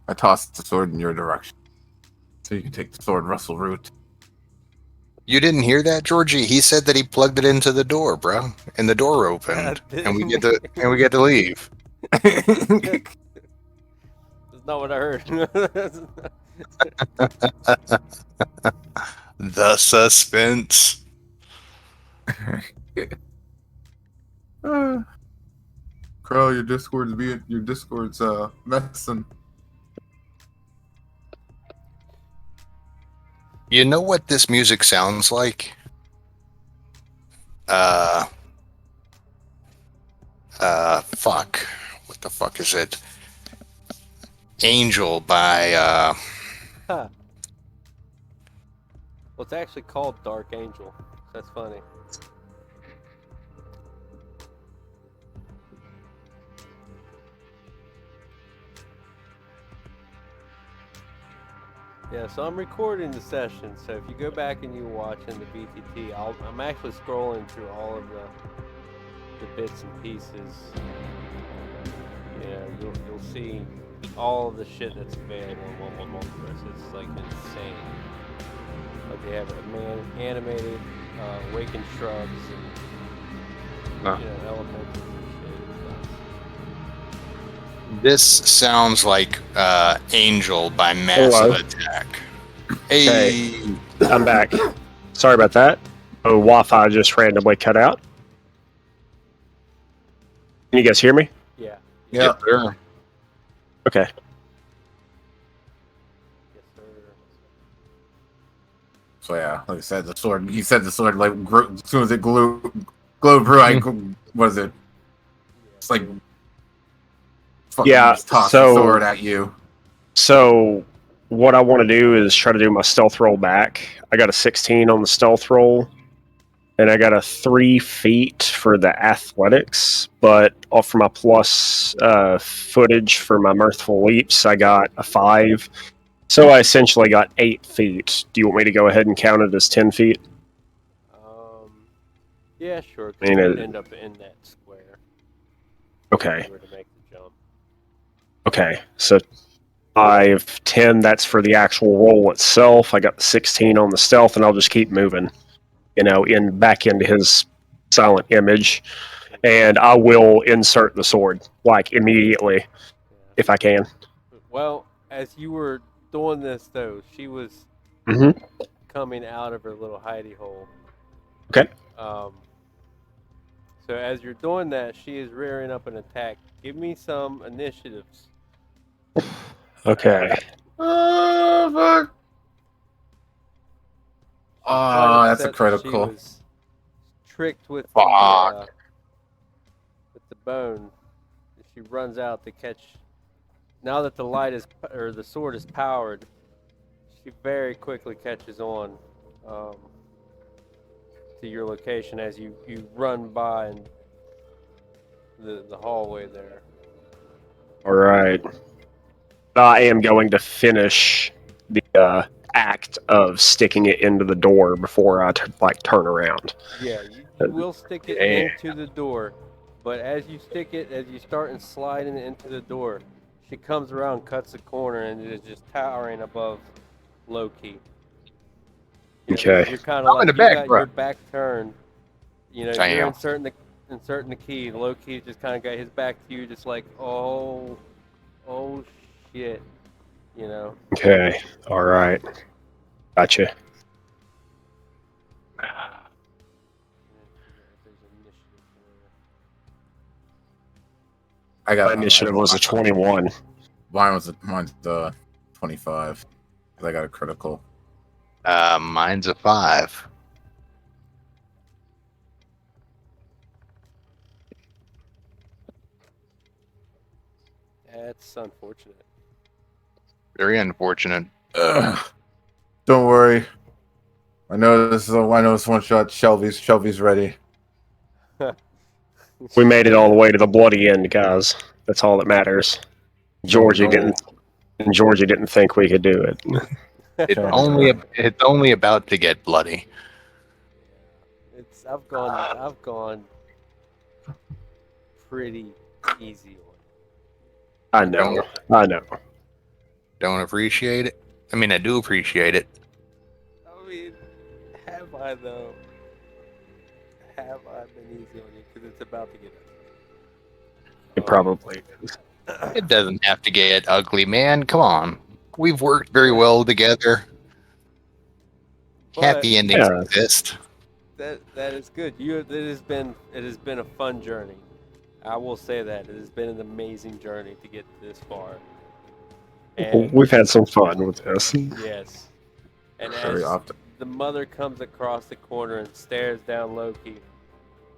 I tossed the sword in your direction, so you can take the sword, Russell Root. You didn't hear that, Georgie? He said that he plugged it into the door, bro, and the door opened, and we get to leave. That's not what I heard. The suspense. Crow, your Discord's messing. You know what this music sounds like? Fuck. What the fuck is it? Angel by, Huh. Well, it's actually called Dark Angel. That's funny. Yeah, so I'm recording the session, so if you go back and you watch in the BTT, I'm actually scrolling through all of the bits and pieces. Yeah, you'll see all of the shit that's available in 1.1 Multiverse. It's like insane. Like they have animated waking shrubs and elementals and shit. this sounds like Angel by Massive Hello. Attack. Hey. I'm back. Sorry about that. Oh, Wi-Fi just randomly cut out. Can you guys hear me? Yeah. Yeah. Yep, sir. Okay. Yes, sir. So yeah, like I said, the sword. He said the sword like as soon as it glowed through. I what is it? It's like fucking Yeah, just toss so- the sword at you. So what I want to do is try to do my stealth roll back. I got a 16 on the stealth roll, and I got a 3 feet for the athletics. But off for my plus footage for my mirthful leaps, I got a 5. So I essentially got 8 feet. Do you want me to go ahead and count it as 10 feet? Yeah, sure. I mean, Because you end up in that square. Okay. If you were to make the jump. Okay. So 5, 10, that's for the actual roll itself. I got the 16 on the stealth, and I'll just keep moving, back into his silent image. And I will insert the sword, like, immediately, Yeah. if I can. Well, as you were doing this, though, she was Mhm. coming out of her little hidey hole. Okay. So as you're doing that, she is rearing up an attack. Give me some initiatives. Okay. Oh fuck! Quite That's a upset that critical. She was tricked with Fuck. with the bone. She runs out to catch. Now that the light is or the sword is powered, she very quickly catches on to your location as you run by and the hallway there. All right. I am going to finish the act of sticking it into the door before I turn around. Yeah, you will stick it into the door, but as you stick it, as you start and sliding it into the door, she comes around, cuts the corner, and is just towering above Loki. Okay. You're kind of I'm in like the you back, got bro. your back turned. You're Damn. inserting the key. Loki just kind of got his back to you, just like oh shit, Okay. All right. Gotcha. I My got initiative was a 21. mine's the 25. 'Cause I got a critical. Mine's a 5. That's unfortunate. Very unfortunate. Ugh. Don't worry. I know this one shot. Shelby's ready. We made it all the way to the bloody end, guys. That's all that matters. Georgie No. didn't think we could do it. It's only about to get bloody. I've gone pretty easy on it. I know. Don't appreciate it. I mean, I do appreciate it. I mean, have I though? Have I been easy on you? Because it's about to get It probably is. It doesn't have to get ugly, man. Come on. We've worked very well together. But Happy endings Yeah. exist. that is good. It has been a fun journey. I will say that it has been an amazing journey to get this far. And We've had some fun with this. yes, and Very as often. the mother comes across the corner and stares down Loki,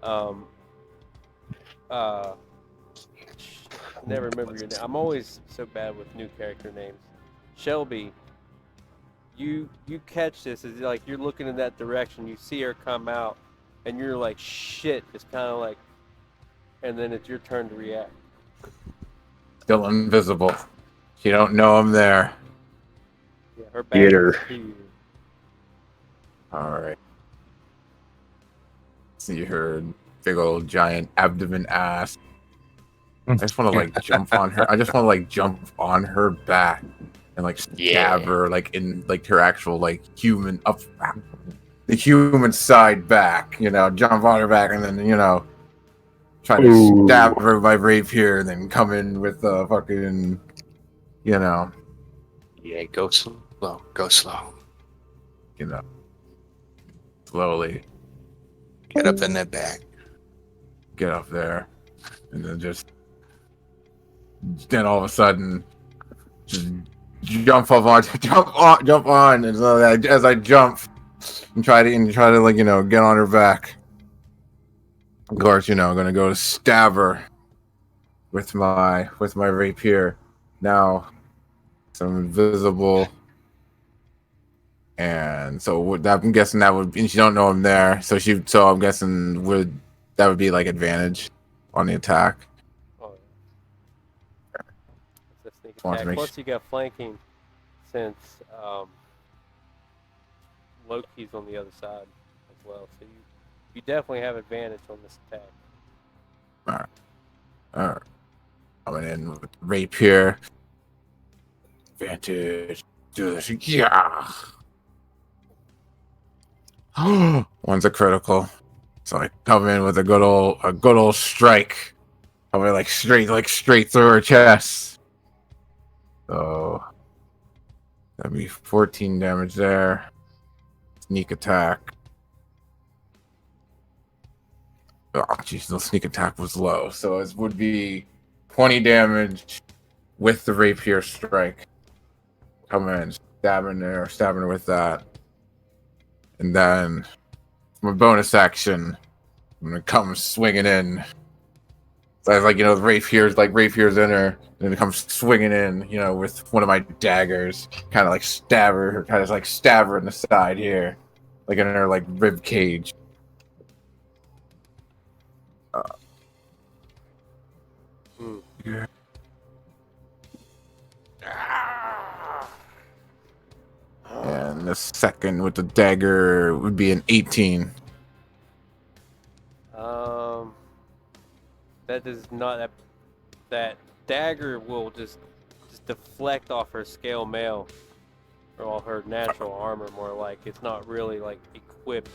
um, uh, I never remember your name. I'm always so bad with new character names. Shelby, you catch this as like you're looking in that direction. You see her come out, and you're like, shit. It's kind of like, and then it's your turn to react. Still invisible. You don't know I'm there. Yeah, her back Theater. is to you. Alright. See her big old giant abdomen ass. I just want to like jump on her. I just want to like jump on her back and like stab her like in like her actual like human up the human side back. You know, jump on her back and then try to Ooh. stab her with my rapier and then come in with the fucking Yeah, go slow. Go slow. Slowly Get up in that back. get up there and then all of a sudden just jump on and so as I jump and try to like get on her back. Of course, I'm gonna go to stab her with my rapier. Now so I'm invisible. And so I'm guessing that would, and she don't know I'm there. So I'm guessing that would be like advantage on the attack. Oh, it's a sneak Want to attack. make Plus, you got flanking since Loki's on the other side as well. So you definitely have advantage on this attack. All right, coming in with rapier. Advantage. Do this. Yeah. One's a critical. So I come in with a good old strike. Coming like straight through her chest. So that'd be 14 damage there. Sneak attack. Oh jeez, the sneak attack was low. So it would be 20 damage with the rapier strike. Come in, stabbing her with that. And then my bonus action, I'm gonna come swinging in. So I was like, the rapier's in her, and it comes swinging in, with one of my daggers, kind of like stab her in the side here, like in her like rib cage. Yeah. And the second with the dagger would be an 18. That does not that dagger will just deflect off her scale mail or all her natural armor. More like it's not really like equipped.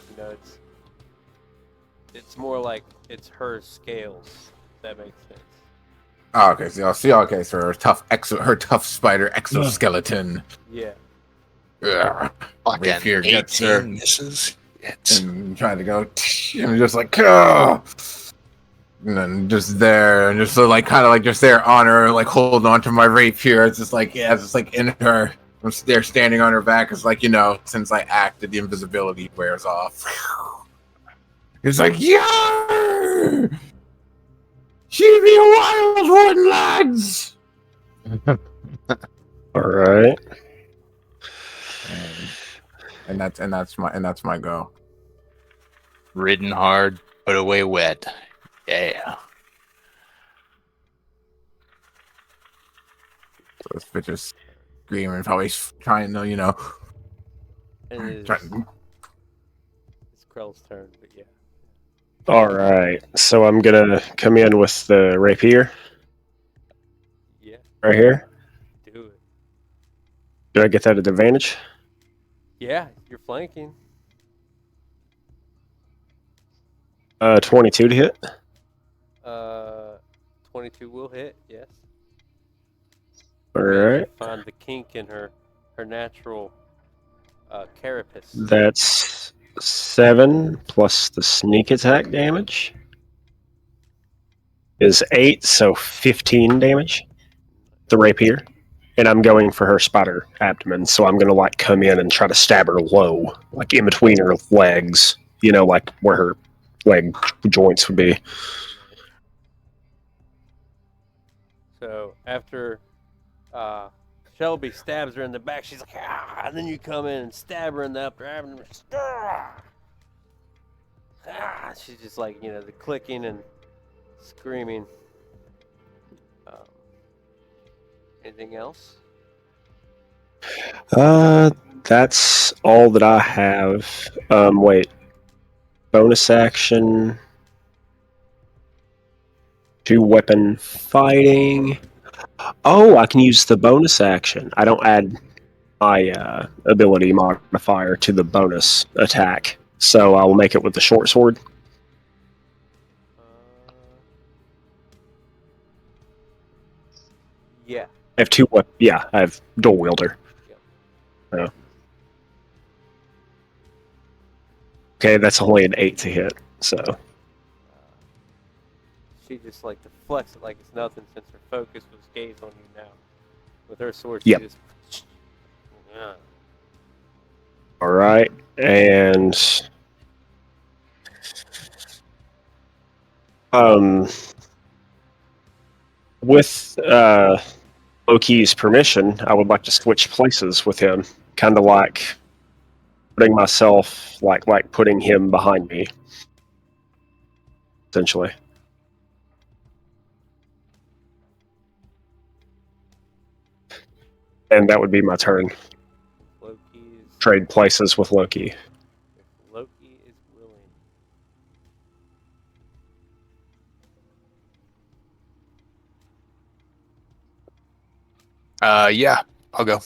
It's more like it's her scales. If that makes sense. Oh, okay. So her tough spider exoskeleton. Yeah. Yeah. Fucking Rapier gets her 18 misses. It's and trying to go, and just like, oh! And then just there, and just so like kind of like just there on her, like holding on to my rapier. It's just like it's just like in her. I'm there standing on her back. It's like since I acted, the invisibility wears off. It's like yeah, she be a wild one, lads. All right. And that's my go. ridden hard, put away wet. Yeah. So this bitch is screaming, probably trying to, And it's trying, Krell's turn, but yeah. All right. So I'm gonna come in with the rapier Yeah, right here. do it. Did I get that at advantage? Yeah, you're flanking. 22 to hit. 22 will hit, yes. All Managed to right. find the kink in her natural carapace. That's 7 plus the sneak attack damage is 8, so 15 damage. The rapier. And I'm going for her spider abdomen, so I'm going to like come in and try to stab her low, like in between her legs, like where her leg joints would be. So after Shelby stabs her in the back, she's like, ah, and then you come in and stab her in the upper abdomen. She's just like, the clicking and screaming. Anything else? That's all that I have. Wait. Bonus action. 2 weapon fighting. Oh, I can use the bonus action. I don't add my ability modifier to the bonus attack, so I will make it with the short sword. Yeah. I have 2 weapons. Yeah, I have dual wielder. Yep. Okay, that's only an 8 to hit, so. She just like deflects it like it's nothing since her focus was gazed on you now. With her sword, Yep. she just. Yeah. Alright, and. With Loki's permission, I would like to switch places with him. Kind of like putting myself, like putting him behind me. Essentially. And that would be my turn. Trade places with Loki. If Loki is willing. Yeah, I'll go.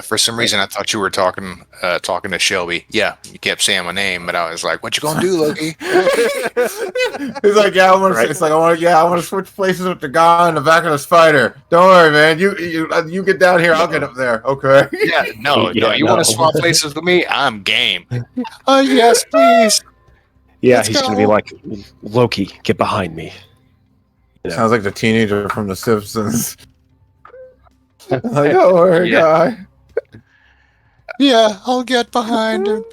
For some reason, I thought you were talking to Shelby. Yeah, you kept saying my name, but I was like, "What you gonna do, Loki?" It's like, yeah, I want to. Right. It's like, I want to switch places with the guy in the back of the spider. Don't worry, man. You get down here. I'll get up there. Okay. Yeah, no. Yeah, You no. want to swap places with me? I'm game. Yes, please. Yeah, Let's he's go. gonna be like, Loki, get behind me. Yeah. Sounds like the teenager from The Simpsons. Like, don't worry, Yeah. guy. Yeah, I'll get behind him.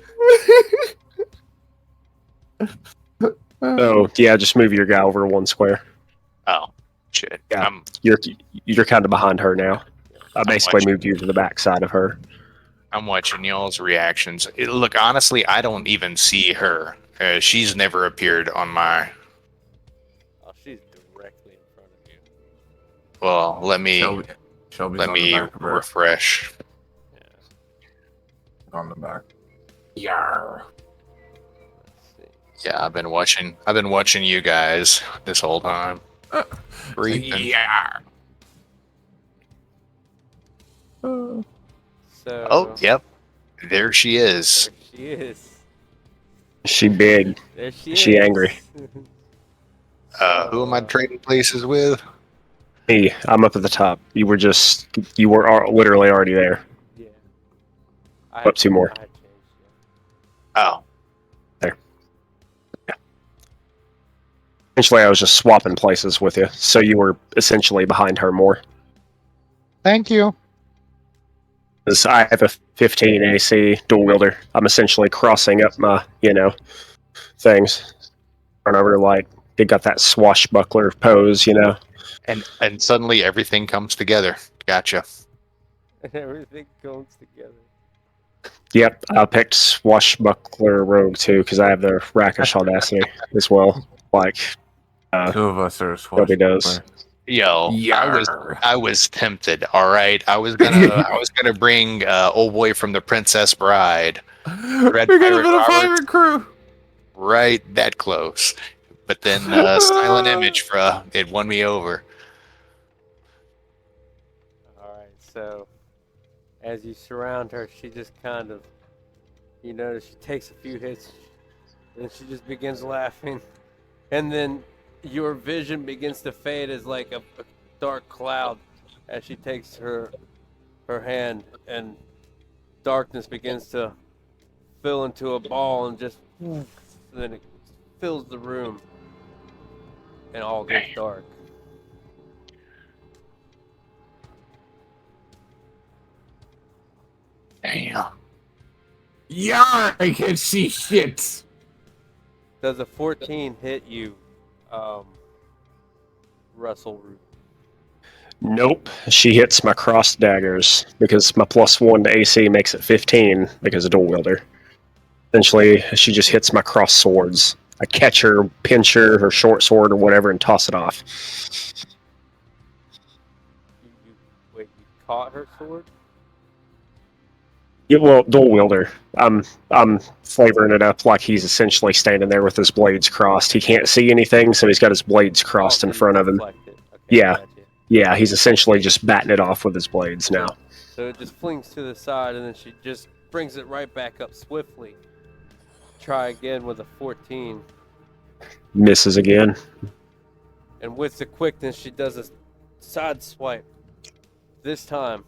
So yeah, just move your guy over 1 square. Oh, shit. Yeah. You're kind of behind her now. I basically watching. moved you to the back side of her. I'm watching y'all's reactions. Look, honestly, I don't even see her. She's never appeared on my. Oh, she's directly in front of you. Well, let me Shelby's on the back of her. refresh. On the back. Yarr. Let's see. Yeah, I've been watching you guys this whole time. Breathing. Yeah. So. Oh, yep. There she is. There she is. She big. There she She is. angry. Who am I trading places with? Me, I'm up at the top. You were literally already there. Yeah. Up 2 more. I changed it. Oh, Essentially, I was just swapping places with you, so you were essentially behind her more. thank you. Because I have a 15 AC dual wielder. I'm essentially crossing up my, things. Run over like they got that swashbuckler pose, And suddenly everything comes together. Gotcha. And everything comes together. Yep, I picked swashbuckler rogue too because I have the rakish audacity as well. Like, 2 of us are Shelby does. Yo, Yarr. I was tempted. All right, I was gonna bring old boy from the Princess Bride, Red We're gonna Pirate be a Roberts. pirate crew. right that close, but then Silent Image, it won me over. Alright, so as you surround her, she just kind of, you notice she takes a few hits, and she just begins laughing. And then your vision begins to fade as like a dark cloud as she takes her hand, and darkness begins to fill into a ball and just, and then it fills the room, and all goes dark. Damn. Yar! I can't see shit. Does a 14 hit you, Russell Root? Nope. She hits my crossed daggers because my +1 to AC makes it 15 because of dual wielder. Essentially, she just hits my crossed swords. I catch her, pinch her short sword or whatever, and toss it off. Wait, you caught her sword? Yeah, well, dual wielder. I'm flavoring it up like he's essentially standing there with his blades crossed. He can't see anything, so he's got his blades crossed so in you front of him. deflect it. Okay, Yeah. gotcha. Yeah, he's essentially just batting it off with his blades now. So it just flings to the side, and then she just brings it right back up swiftly. Try again with a 14. Misses again. And with the quickness, she does a side swipe. This time,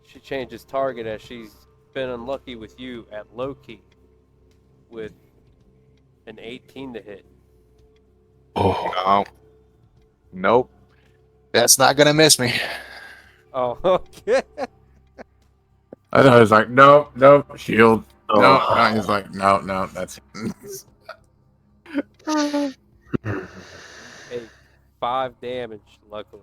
she changes target as she's been unlucky with you at low key with an 18 to hit. Oh, No. Nope. That's not gonna miss me. Oh, okay. I thought it was like, nope, shield. Oh. No, he's like, no, that's Hey, 5 damage, luckily.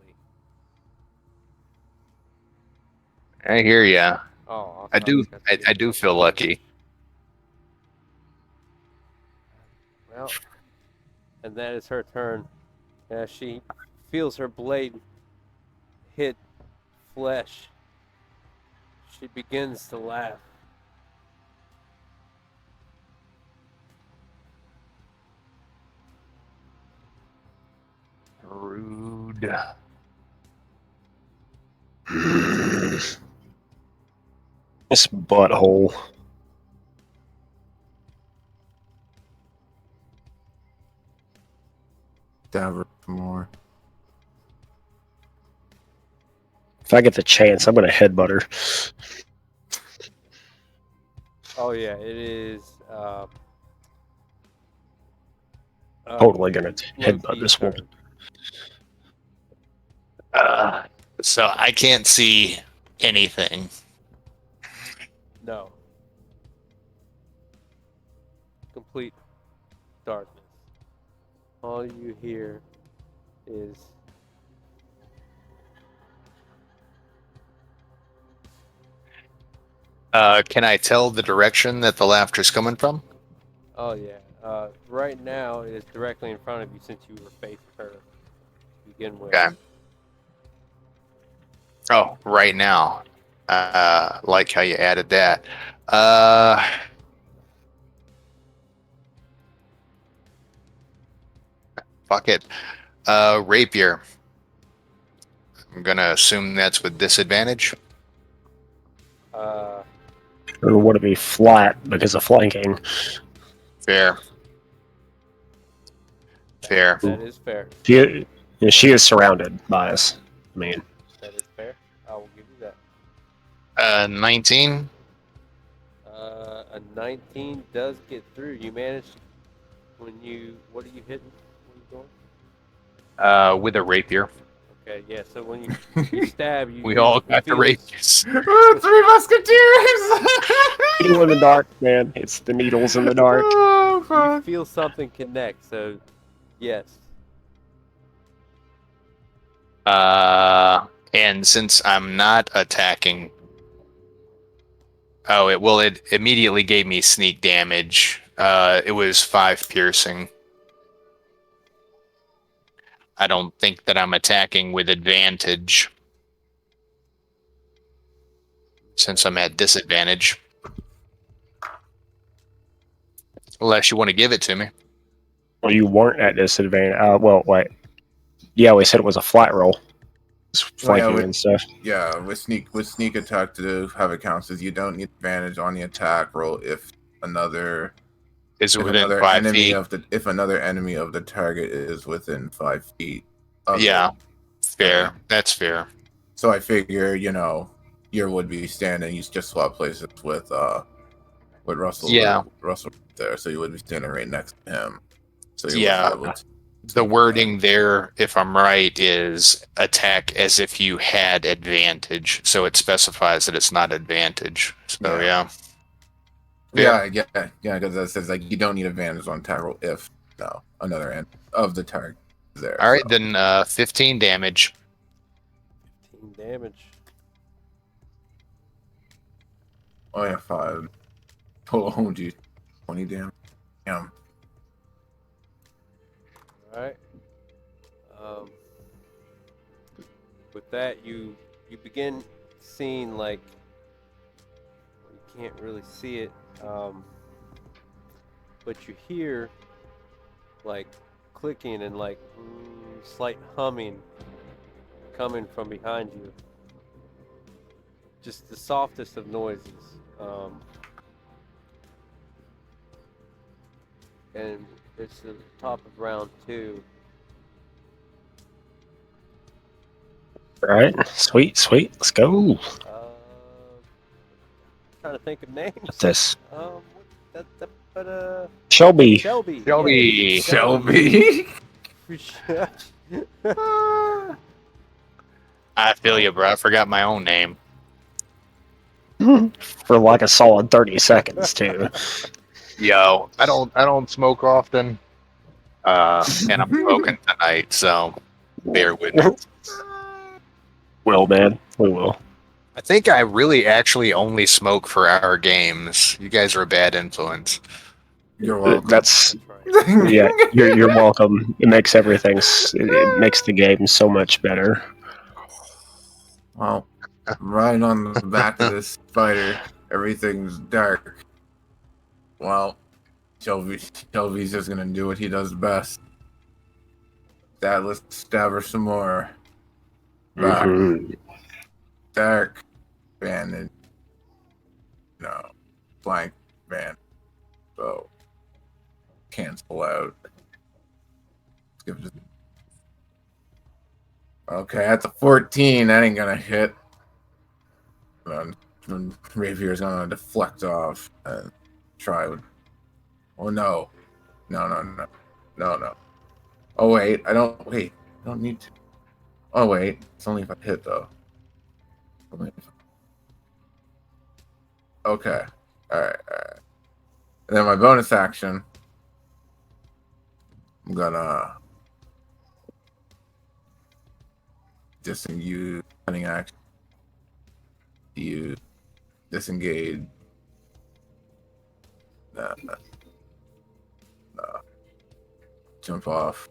I hear ya. Oh, I do feel lucky. Well, and that is her turn. As she feels her blade hit flesh, she begins to laugh. Rude. This butthole. stab her some more. If I get the chance, I'm gonna headbutt her. Oh yeah, it is. Totally gonna headbutt Loki's this turn. woman. So I can't see anything. No. Complete darkness. All you hear is Can I tell the direction that the laughter's coming from? oh yeah. Right now it is directly in front of you since you were facing her to begin with. Okay. Oh, right now. Like how you added that. Fuck it. Rapier. I'm gonna assume that's with disadvantage. Or would it be flat because of flanking? Fair. Fair. That is fair. She is surrounded by us. I mean, That is fair. I will give you that. 19. A 19 does get through. You managed when you. What are you hitting? What are you doing? With a rapier. Okay, yeah. So when you stab, you. We all got the feel- rapiers. Three Musketeers! needle in the dark, man. It's the needles in the dark. Oh, You fuck. feel something connect. So, yes. And since I'm not attacking, it immediately gave me sneak damage. It was 5 piercing. I don't think that I'm attacking with advantage since I'm at disadvantage. Unless you want to give it to me. Well, you weren't at disadvantage. Well, wait. Yeah, we said it was a flat roll. It's flanking we- and stuff. Yeah, with sneak attack to have it counts as you don't need advantage on the attack roll if another Is it if within another 5 enemy feet? of the if another enemy of the target is within 5 feet. Of Yeah, it. fair. That's fair. So I figure, your would be standing. You just swap places with but Russell Yeah. was there, so you would be standing right next to him. So you Yeah. was able to. The wording there, if I'm right, is attack as if you had advantage. So it specifies that it's not advantage. So yeah. Fair. Yeah, because that says like you don't need advantage on attack roll if another end of the target is there. All right, so. then 15 damage. 15 damage. Oh yeah, 5. Oh geez, 20 damage. Damn. Alright. With that, you begin seeing, like, you can't really see it, but you hear, like, clicking and, like, slight humming coming from behind you. Just the softest of noises. And it's the top of round 2. All right, sweet. Let's go. Trying to think of names. What's this? Shelby. Shelby. Shelby. Yeah, Shelby. I feel you, bro. I forgot my own name. For like a solid 30 seconds too. Yo, I don't smoke often. And I'm smoking tonight, so bear with me. Will, man, we will. I think I really actually only smoke for our games. You guys are a bad influence. You're welcome. That's right. yeah. You're welcome. It makes everything. It makes the game so much better. Well, right on the back of this spider, everything's dark. Well, Shelby's just gonna do what he does best. Let's stab her some more. Mhm. Dark bandage. No. Blank band. So cancel out. Let's give it okay, that's a 14. That ain't gonna hit. Ravier's gonna deflect off and try with. Oh no. No. Oh wait, I don't need to. Oh wait, it's only if I hit though. Okay. Alright. And then my bonus action, I'm gonna use cunning action. You disengage. Jump off.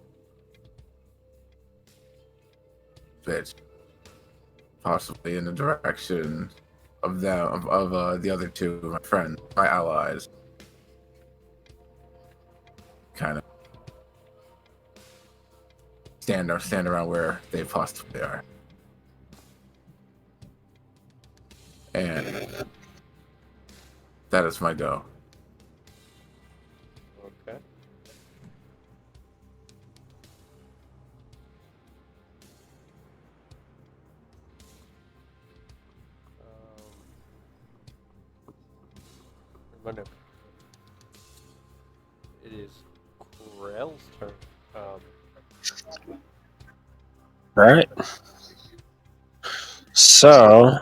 Bitch. Possibly in the direction of them, of the other two, my friend, my allies. Kind of stand around where they possibly are. And that is my go. Okay. It is Corell's turn. Right. So,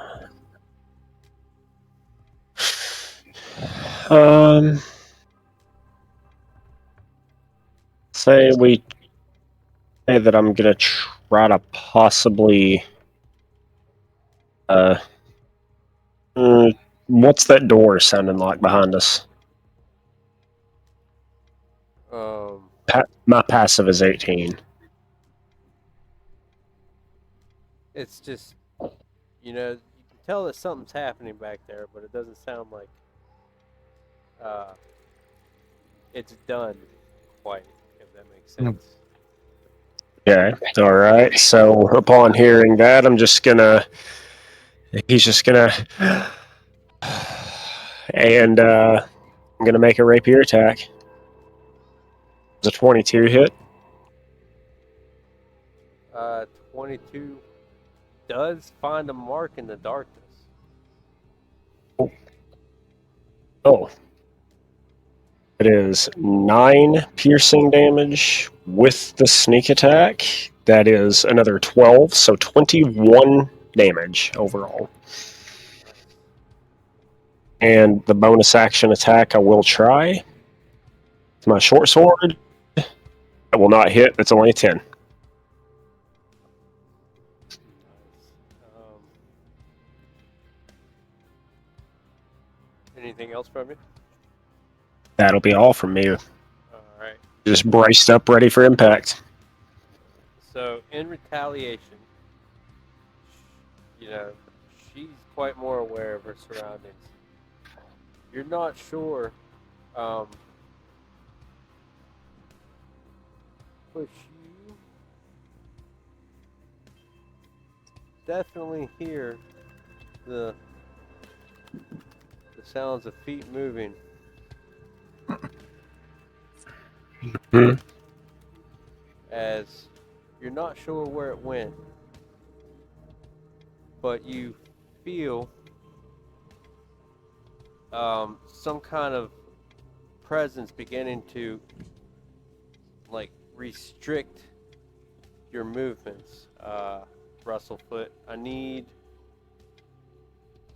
say that I'm gonna try to possibly, what's that door sounding like behind us? My passive is 18. It's just, you can tell that something's happening back there, but it doesn't sound like it's done quite, if that makes sense. Okay, all right. So upon hearing that, he's just gonna, and I'm gonna make a rapier attack. It's a 22 hit. 22 does find a mark in the darkness. Oh, It is 9 piercing damage with the sneak attack. That is another 12, so 21 damage overall. And the bonus action attack I will try. It's my short sword. I will not hit. It's only a 10. Nice. Anything else from you? That'll be all from me. All right. Just braced up, ready for impact. So in retaliation, she's quite more aware of her surroundings. You're not sure, but you definitely hear the sounds of feet moving. Hmm. As you're not sure where it went, but you feel some kind of presence beginning to restrict your movements. Russellfoot, I need.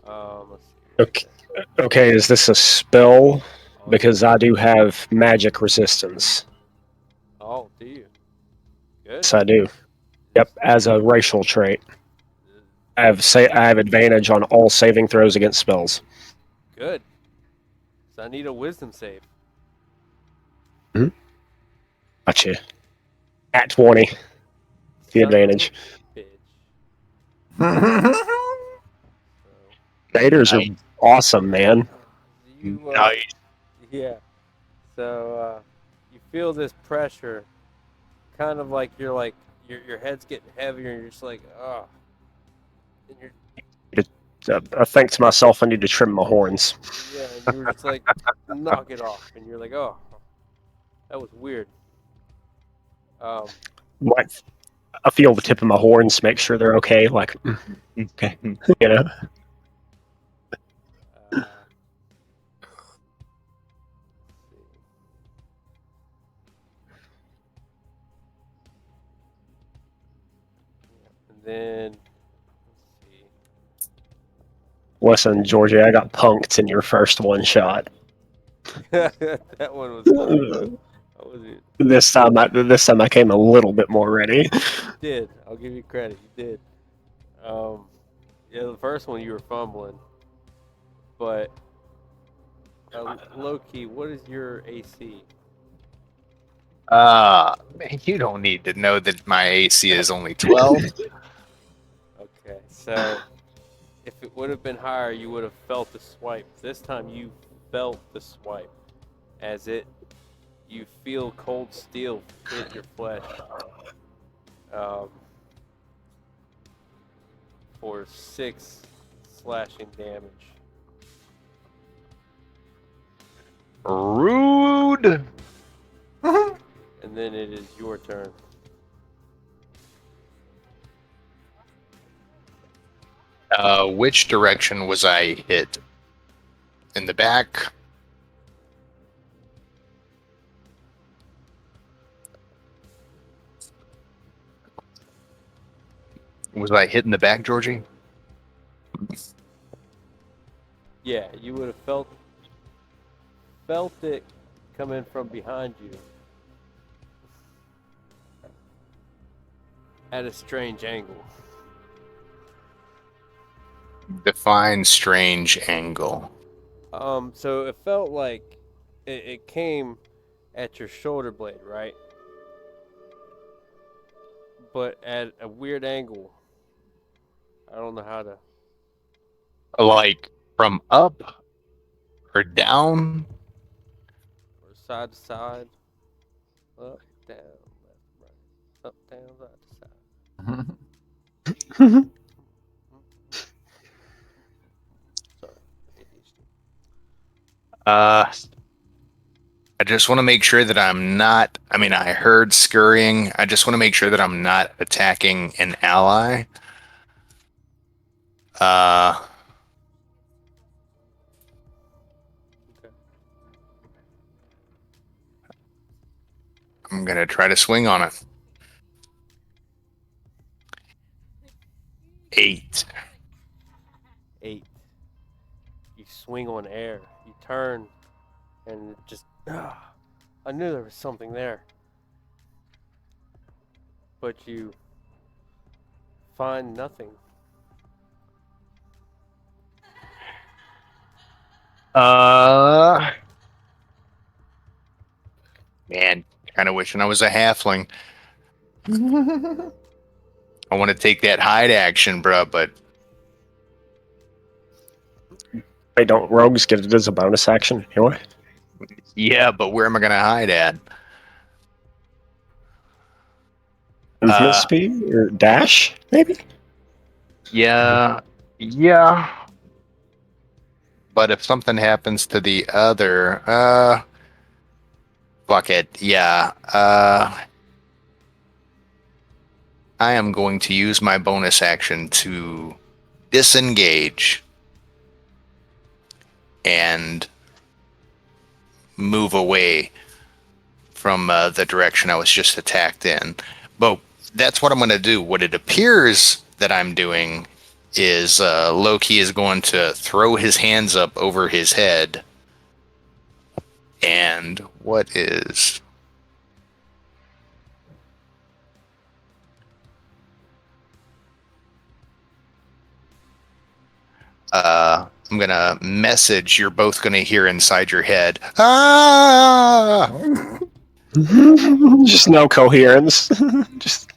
Let's see. Okay, is this a spell? Because I do have magic resistance. Oh, do you? Good. Yes, I do. Yep, as a racial trait. I have advantage on all saving throws against spells. Good. So I need a wisdom save. Gotcha. At 20. The Son of a advantage. bitch. Gators are awesome, man. You, Nice. yeah. So you feel this pressure, kind of like your head's getting heavier, and you're just like, oh. And I think to myself, I need to trim my horns. and you're just like, knock it off, and you're like, oh, that was weird. I feel the tip of my horns, make sure they're okay. Like, Okay. you know. Uh, and then let's see. Listen, Georgie, I got punked in your first one shot. That one was fun. This time I came a little bit more ready. You did. I'll give you credit. You did. Yeah, the first one you were fumbling, but low key, what is your AC? Man, you don't need to know that my AC is only 12. Okay, so if it would have been higher, you would have felt the swipe. This time you felt the swipe, as you feel cold steel hit your flesh. For 6 slashing damage. Rude. And then it is your turn. Which direction was I hit? In the back? Was I hit in the back, Georgie? Yeah, you would have felt it coming from behind you at a strange angle. Define strange angle. So it felt like it came at your shoulder blade, right? But at a weird angle. I don't know how to. Like from up or down? Or side to side. Up, down, left, right. Up, down, side to side. Sorry. I just want to make sure that I'm not. I mean, I heard scurrying. I just want to make sure that I'm not attacking an ally. Okay. I'm gonna try to swing on it. 8. 8. You swing on air. You turn, and it just. I knew there was something there. But you find nothing. Man, kind of wishing I was a halfling. I want to take that hide action, bruh, but Wait, don't rogues get it as a bonus action anyway? yeah, but where am I gonna hide at? Movement speed or dash, maybe? Yeah. But if something happens to the other, fuck it. Yeah. I am going to use my bonus action to disengage and move away from the direction I was just attacked in. But that's what I'm going to do. What it appears that I'm doing is Loki is going to throw his hands up over his head. And what is... I'm going to message you're both going to hear inside your head. Ah! Just no coherence. Just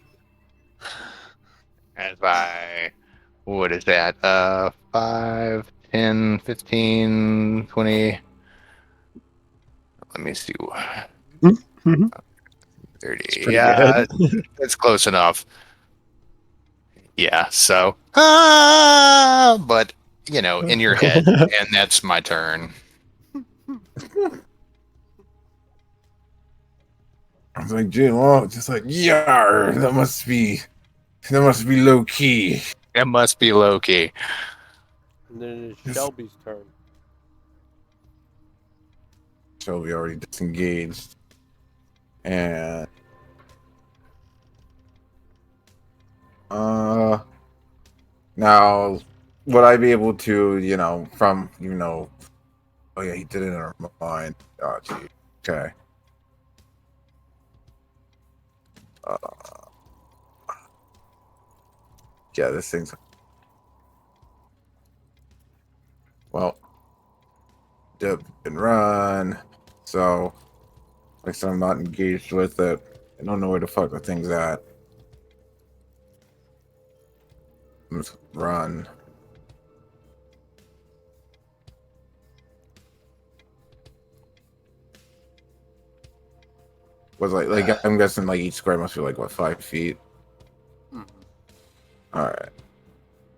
As I... What is that? 5, 10, 15, 20... Let me see. Mhm. 30. It's pretty Yeah, good. that's close enough. Yeah, so... But, you know, in your head. And that's my turn. I was like, Jim, oh, just like, yar, that must be low key. It must be Loki. And then it's Yes. Shelby's turn. Shelby already disengaged. And now would I be able to, oh yeah, he did it in our mind. Oh gee. Okay. Yeah, this thing's well dip and run. So like I said, I'm not engaged with it. I don't know where the fuck the thing's at. Let's run. Was like I'm guessing like each square must be like what 5 feet. All right,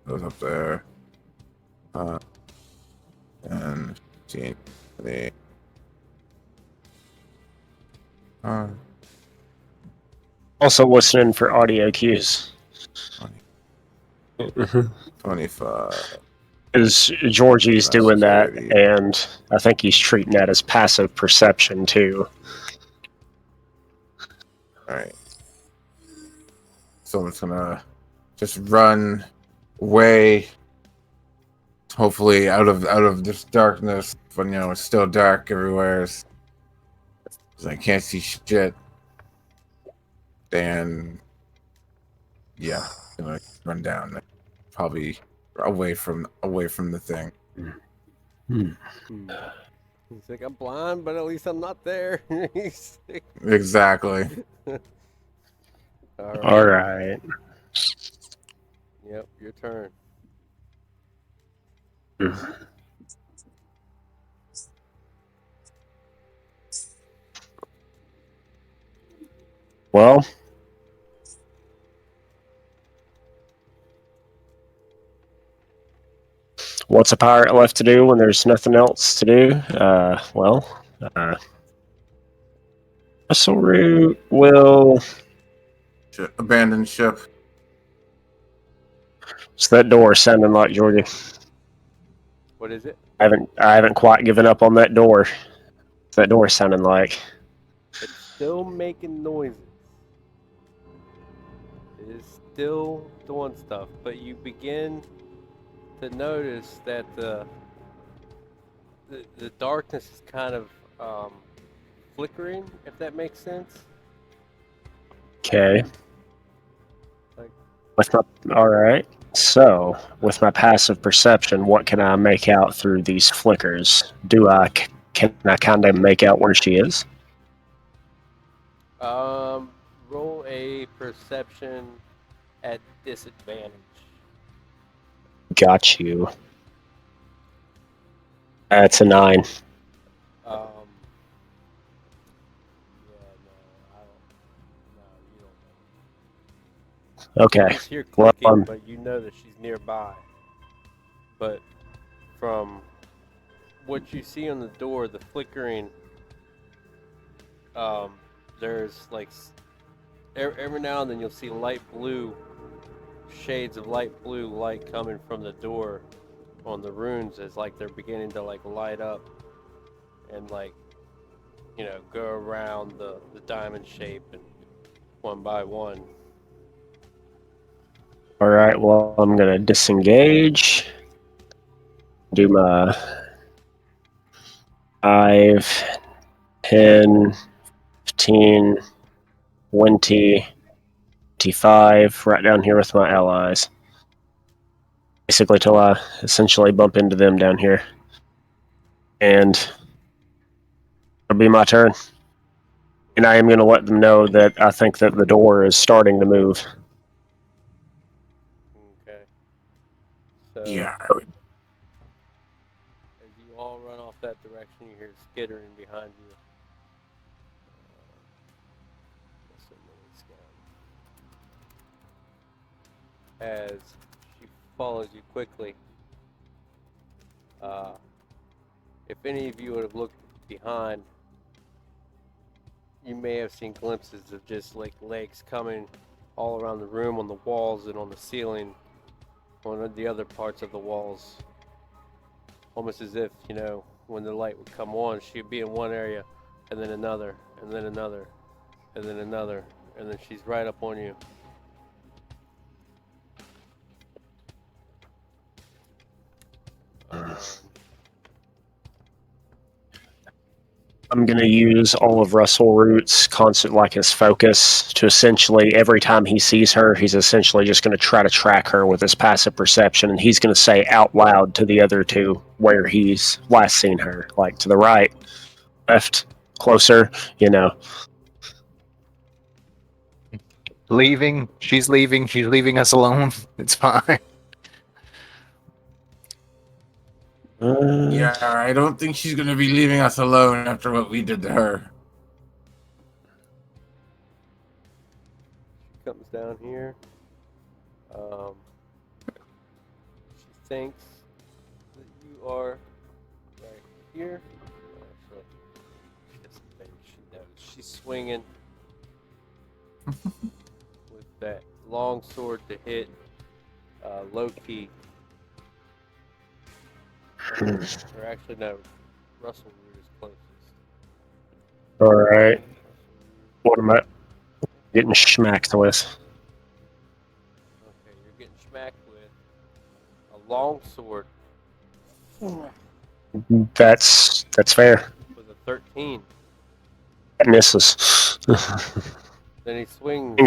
goes up there. And 15, 20. Also listening for audio cues. 25. Is Georgie's That's doing that, 30. and I think he's treating that as passive perception too. All right. So I'm just gonna just run away. Hopefully out of this darkness, but it's still dark everywhere. 'Cause I can't see shit. And yeah, I'm gonna run down, probably away from the thing. He's like, I'm blind, but at least I'm not there. He's like, Exactly. All right. Yep, your turn. Well, what's a pirate left to do when there's nothing else to do? Vessel route will. Abandoned ship. It's that door sounding like Georgie. What is it? I haven't quite given up on that door. What's that door sounding like? still making noises. It is still doing stuff, but you begin to notice that the darkness is kind of flickering, if that makes sense. Okay. Like, All right. So, with my passive perception, what can I make out through these flickers? Can I kind of make out where she is? roll a perception at disadvantage. Got you. That's a 9. Yeah, no, I don't. No, you don't know. Okay. You just hear Well, clicking, but you know that she's nearby. But from what you see on the door, the flickering, there's like every now and then you'll see light blue shades of light blue light coming from the door on the runes as like they're beginning to like light up and like go around the diamond shape and one by one. all right. Well, I'm going to disengage. Do my 5, 10, 15, 20, 25, right down here with my allies. Basically, till I essentially bump into them down here. And it'll be my turn. And I am going to let them know that I think that the door is starting to move. Okay. So Yeah. as you all run off that direction, you hear skittering behind you. As she follows you quickly. If any of you would have looked behind, you may have seen glimpses of just like legs coming all around the room, on the walls and on the ceiling, on the other parts of the walls. Almost as if, when the light would come on, she'd be in one area, and then another, and then another, and then another, and then she's right up on you. I'm going to use all of Russell Root's constant, like his focus, to essentially, every time he sees her, he's essentially just going to try to track her with his passive perception, and he's going to say out loud to the other two where he's last seen her, like to the right, left, closer, Leaving. She's leaving. She's leaving us alone. It's fine. Yeah, I don't think she's gonna be leaving us alone after what we did to her. She comes down here. She thinks that you are right here. Actually, she doesn't think, she knows. She's swinging with that long sword to hit Loki. Or actually, no, Russell Root is closest. All right. What am I getting smacked with? Okay, you're getting smacked with a long sword That's fair. with a 13. That misses. Then he swings.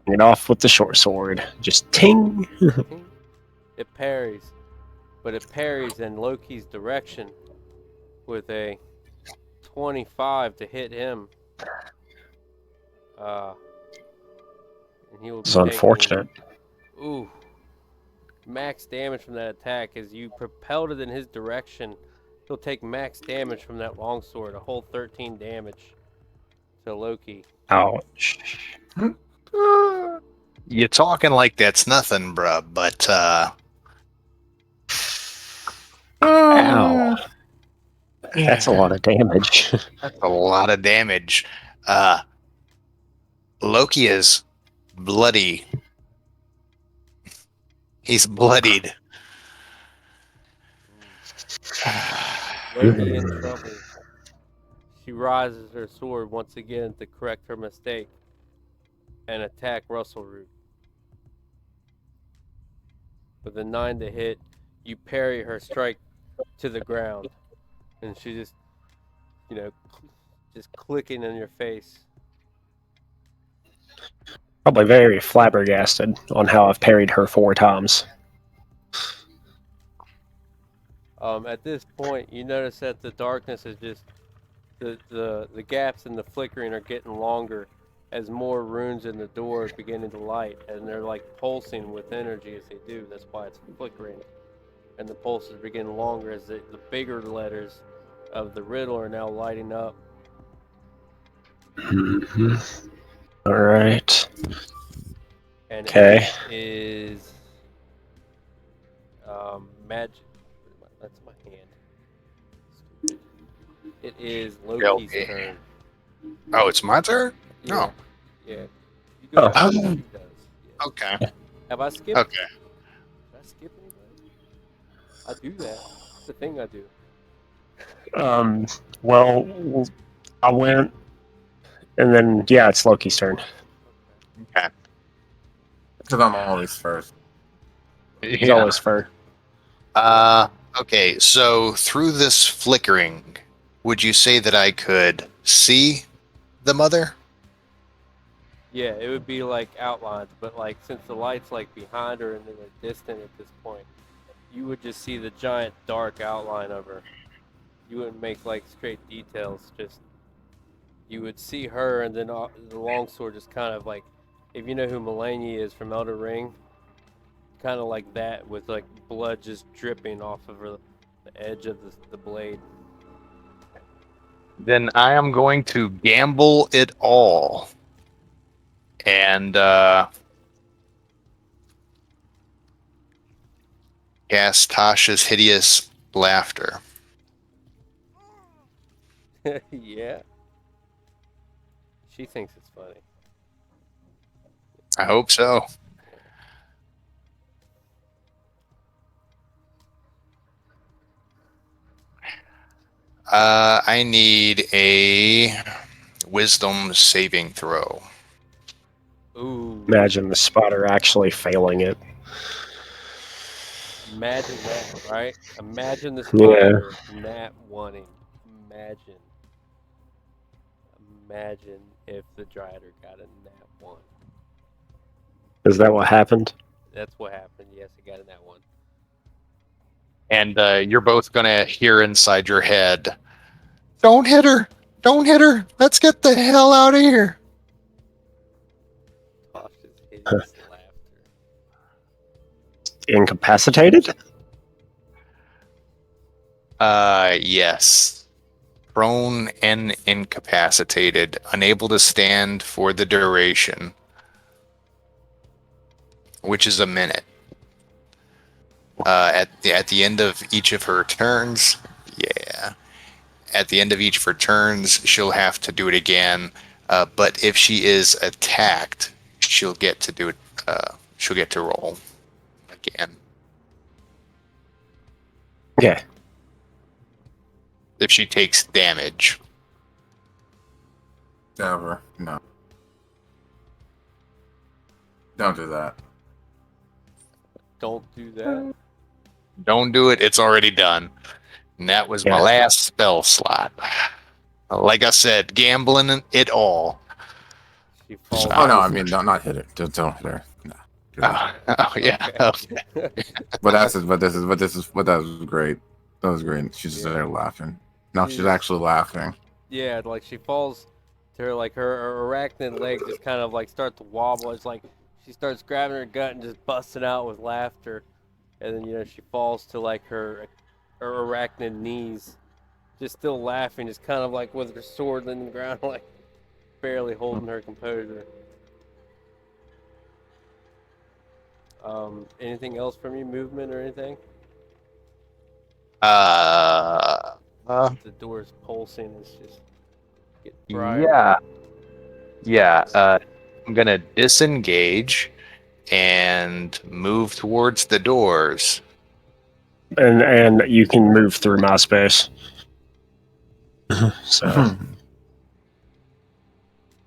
Get off with the short sword. Just ting. It parries, but it parries in Loki's direction with a 25 to hit him. And he will be It's unfortunate. Ooh. Max damage from that attack as you propelled it in his direction. He'll take max damage from that longsword, a whole 13 damage to Loki. Ouch. You're talking like that's nothing, bruh, but Ow. That's a lot of damage. that's a lot of damage. Loki is bloody. He's bloodied. Loki in trouble. she rises her sword once again to correct her mistake and attack Russell Root. With a 9 to hit, you parry her strike to the ground, and she just, just clicking in your face. Probably very flabbergasted on how I've parried her 4 times. At this point, you notice that the darkness is just the gaps in the flickering are getting longer as more runes in the door are beginning to light, and they're like pulsing with energy as they do. That's why it's flickering, and the pulses are getting longer as the bigger letters of the riddle are now lighting up. Mm-hmm. All right. And Okay. it is magic. That's my hand. It is Loki's Okay. turn. Oh, it's my turn? Yeah. No. Yeah. You go Oh. first, he does. Yeah. Okay. Have I skipped? Okay. Did I skip anybody? I do that. It's the thing I do. Well, I went, and then yeah, it's Loki's turn. Okay. Because I'm always first. He's always fur. Okay, so through this flickering, would you say that I could see the mother? Yeah, it would be like outlines, but like since the light's like behind her and then they're distant at this point, you would just see the giant dark outline of her. You wouldn't make like straight details, just you would see her and then the longsword just kind of like, if you know who Mulaney is from Elder Ring, kind of like that with like blood just dripping off of her, the edge of the blade. Then I am going to gamble it all. And cast Tasha's hideous laughter. Yeah. She thinks it's funny. I hope so. I need a wisdom saving throw. Ooh. Imagine the spotter actually failing it. Imagine that, right? Imagine the Yeah. spider nat wanting. Imagine if the Drider got a nat 1. Is that what happened? That's what happened. Yes, it got a nat 1. And you're both going to hear inside your head, "Don't hit her! Don't hit her! Let's get the hell out of here!" Tosh's hideous laughter. Incapacitated? Yes. Prone and incapacitated, unable to stand for the duration, which is a minute. At the end of each of her turns, at the end of each of her turns, she'll have to do it again. But if she is attacked, she'll get to do it. She'll get to roll again. Yeah. If she takes damage. Never. No. Don't do that. Don't do that. Don't do it. It's already done. And that was my Yeah. last spell slot. Like I said, gambling it all. She falls. Oh no, I mean not hit her. Don't hit her. No. Do that. Oh yeah. Okay. But that was great. That was great. She's there laughing. Now she's actually laughing. Yeah, like she falls to her, like her arachnid leg just kind of like start to wobble. It's like she starts grabbing her gut and just busting out with laughter, and then she falls to like her arachnid knees, just still laughing, just kind of like with her sword in the ground, like barely holding her composure. Anything else from you, movement or anything? The door's pulsing. It's just getting brighter. Yeah. I'm gonna disengage and move towards the doors. And you can move through my space. So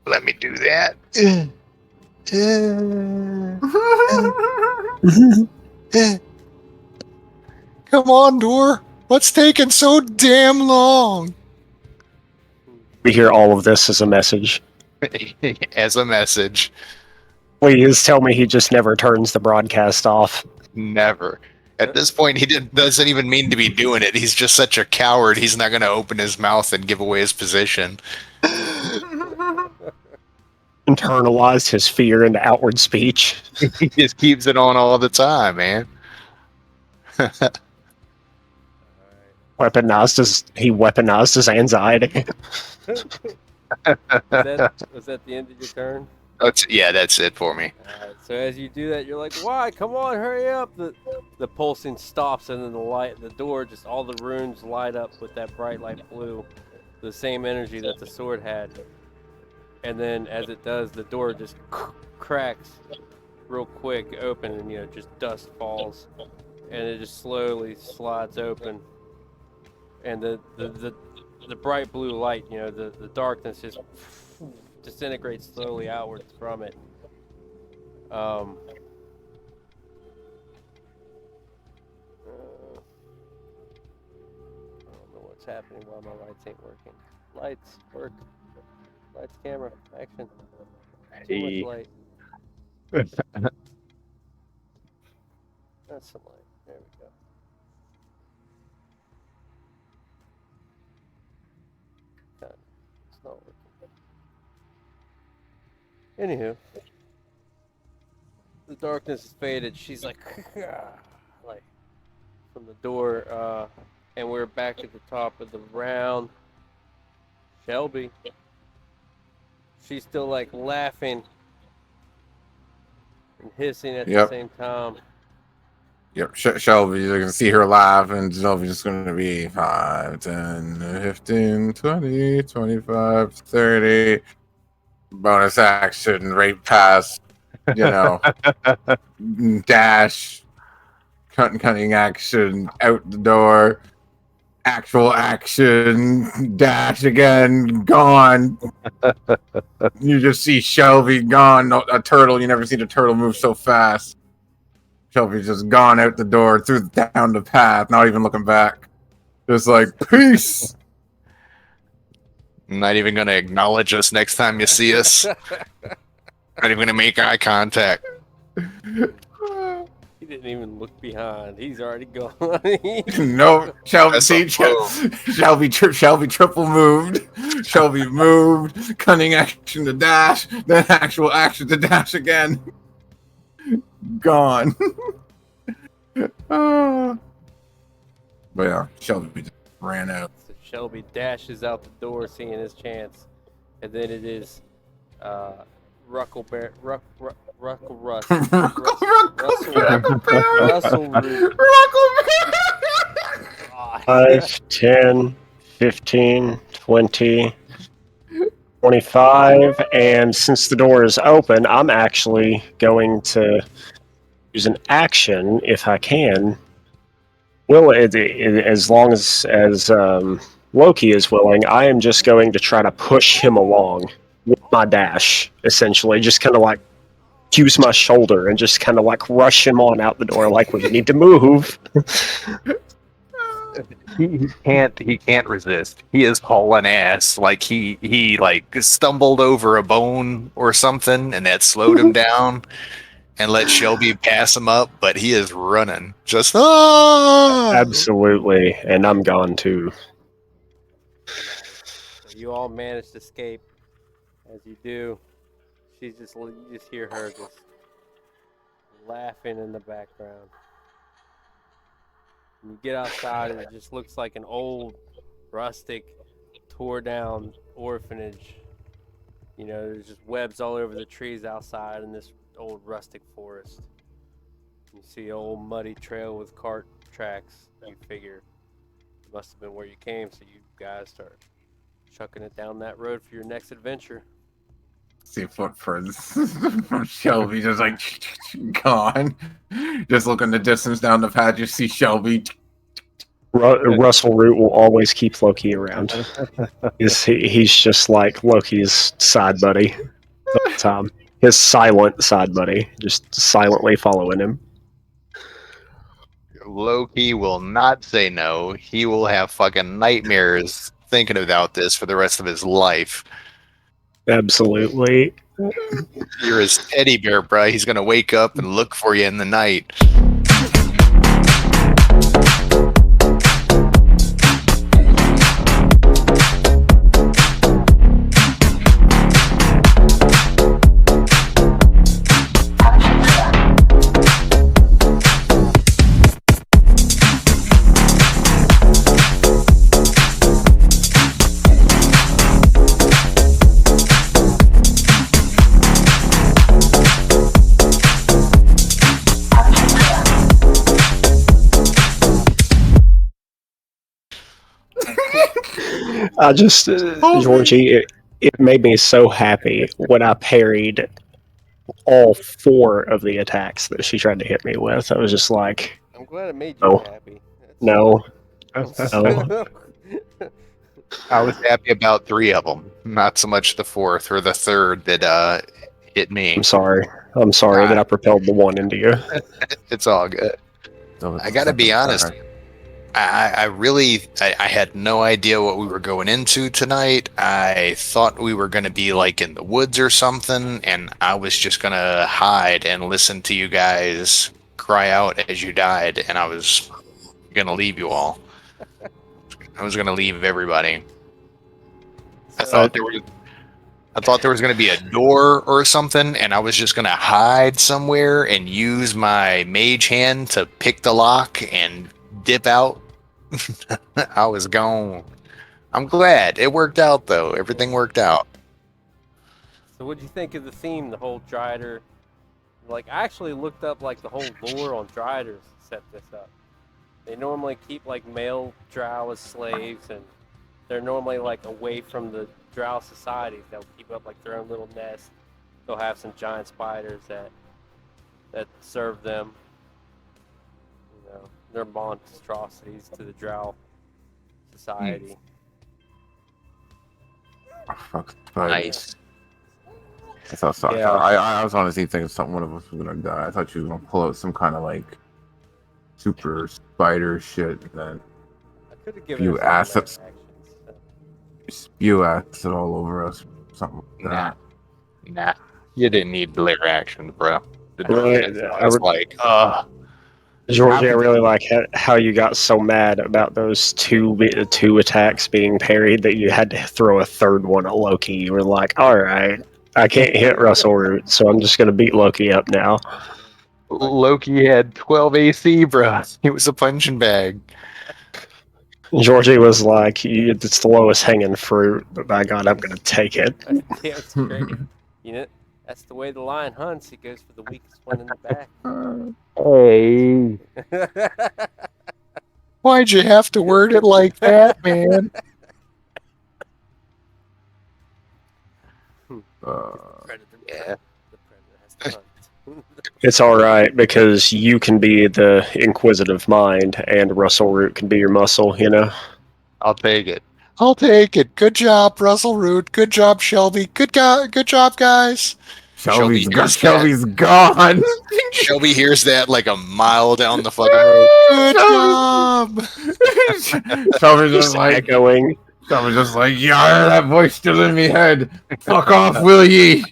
Let me do that. Come on, door. What's taking so damn long? We hear all of this as a message. As a message. Please tell me he just never turns the broadcast off. Never. At this point, he doesn't even mean to be doing it. He's just such a coward. He's not going to open his mouth and give away his position. Internalized his fear into outward speech. He just keeps it on all the time, man. Weaponized his anxiety. Was that the end of your turn? That's it for me. Alright, so as you do that, you're like, why? Come on, hurry up! The pulsing stops, and then the door, just all the runes light up with that bright light blue, the same energy that the sword had. And then as it does, the door just cracks real quick open, and just dust falls, and it just slowly slides open. And the bright blue light, the darkness just disintegrates slowly outwards from it. I don't know what's happening while my lights ain't working. Lights, work. Lights, camera, action. Too much light. That's some light. There we go. God, it's not working. Anywho, the darkness is faded. She's like from the door, and we're back at the top of the round. Shelby, she's still laughing and hissing at the same time. Yep, Shelby, you can see her laugh, and Shelby's just going to be 5, 10, 15, 20, 25, 30. Bonus action, right past, dash, cutting action, out the door, actual action, dash again, gone. You just see Shelby gone, a turtle. You never seen a turtle move so fast. Shelby's just gone out the door, down the path, not even looking back. Just like, peace! Not even going to acknowledge us next time you see us. Not even going to make eye contact. He didn't even look behind. He's already gone. No, Shelby triple moved. Shelby moved. Cunning action to dash. Then actual action to dash again. Gone. But yeah, Shelby just ran out. So Shelby dashes out the door, seeing his chance, and then it is Russell Root. 5, 10, 15, 20, 25, and since the door is open, I'm actually going to use an action if I can. As long as Loki is willing, I am just going to try to push him along with my dash, essentially, just kind of use my shoulder and just kind of rush him on out the door, we need to move. He can't resist. He is hauling ass. He stumbled over a bone or something, and that slowed him down and let Shelby pass him up, but he is running. Just Absolutely, and I'm gone too. So you all managed to escape. As you do, you just hear her just laughing in the background. When you get outside, and it just looks like an old, rustic, tore-down orphanage. There's just webs all over the trees outside in this old rustic forest. You see an old muddy trail with cart tracks. You figure it must have been where you came, so you guys start chucking it down that road for your next adventure. See footprints from Shelby just gone. Just look in the distance down the path, you see Shelby Russell Root will always keep Loki around. He's just like Loki's side buddy the whole time. His silent side buddy, just silently following him. Loki will not say no. He will have fucking nightmares thinking about this for the rest of his life. Absolutely. You're his teddy bear, bro. He's gonna wake up and look for you in the night. I just, Georgie, it made me so happy when I parried all 4 of the attacks that she tried to hit me with. I was just like, I'm glad it made you Oh. happy. no, No. I was happy about 3 of them, not so much the 4th or the 3rd that hit me. I'm sorry. I'm sorry that I propelled the 1 into you. It's all good. I gotta be honest. I really had no idea what we were going into tonight. I thought we were going to be like in the woods or something, and I was just going to hide and listen to you guys cry out as you died, and I was going to leave you all. I was going to leave everybody. I thought there was going to be a door or something, and I was just going to hide somewhere and use my mage hand to pick the lock and dip out. I was gone. I'm glad it worked out, though. Everything worked out. So what'd you think of the theme, the whole Drider? Like, I actually looked up like the whole lore on Driders to set this up. They normally keep like male drow as slaves, and they're normally like away from the drow societies. They'll keep up like their own little nest. They'll have some giant spiders that serve them. You know, their monstrosities to the drow society. Oh, fuck. Spiders. Nice. I thought so. Yeah. I was honestly thinking something one of us was gonna die. I thought you were gonna pull out some kind of like super spider shit and then I could have given You her some assets. actions. So. spew acid all over us. Something like that. Nah. You didn't need layer action, bro. I I was would- like, Georgie, I really like how you got so mad about those two attacks being parried that you had to throw a third one at Loki. You were like, all right, I can't hit Russell Root, so I'm just going to beat Loki up now. Loki had 12 AC, bro. He was a punching bag. Georgie was like, it's the lowest hanging fruit, but by God, I'm going to take it. Yeah, it's great. You know, that's the way the lion hunts. He goes for the weakest one in the back. Hey. Why'd you have to word it like that, man? Predator, Yeah. the predator has to hunt. It's all right, because you can be the inquisitive mind, and Russell Root can be your muscle, you know? I'll take it. I'll take it. Good job, Russell Root. Good job, Shelby. Good job, guys. Shelby's hears Shelby's gone. Shelby hears that like a mile down the fucking road. Good job. Shelby's just Just like, echoing. Shelby's just like, yeah, that voice still in me head. Fuck off, will ye?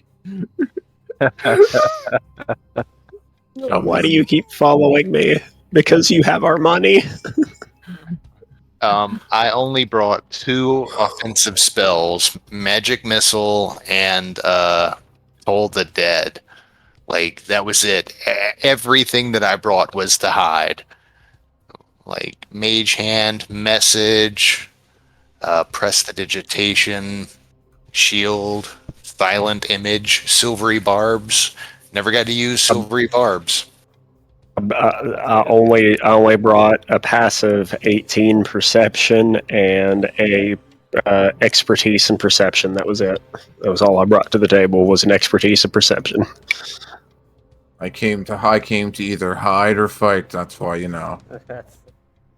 Why do you keep following me? Because you have our money. I only brought 2 offensive spells, Magic Missile and Toll the Dead. Like, that was it. Everything that I brought was to hide. Like, Mage Hand, Message, Prestidigitation, Shield, Silent Image, Silvery Barbs. Never got to use Silvery Barbs. I only brought a passive 18 perception and a expertise and perception. That was it. That was all I brought to the table, was an expertise and perception. I came to either hide or fight. That's why, you know.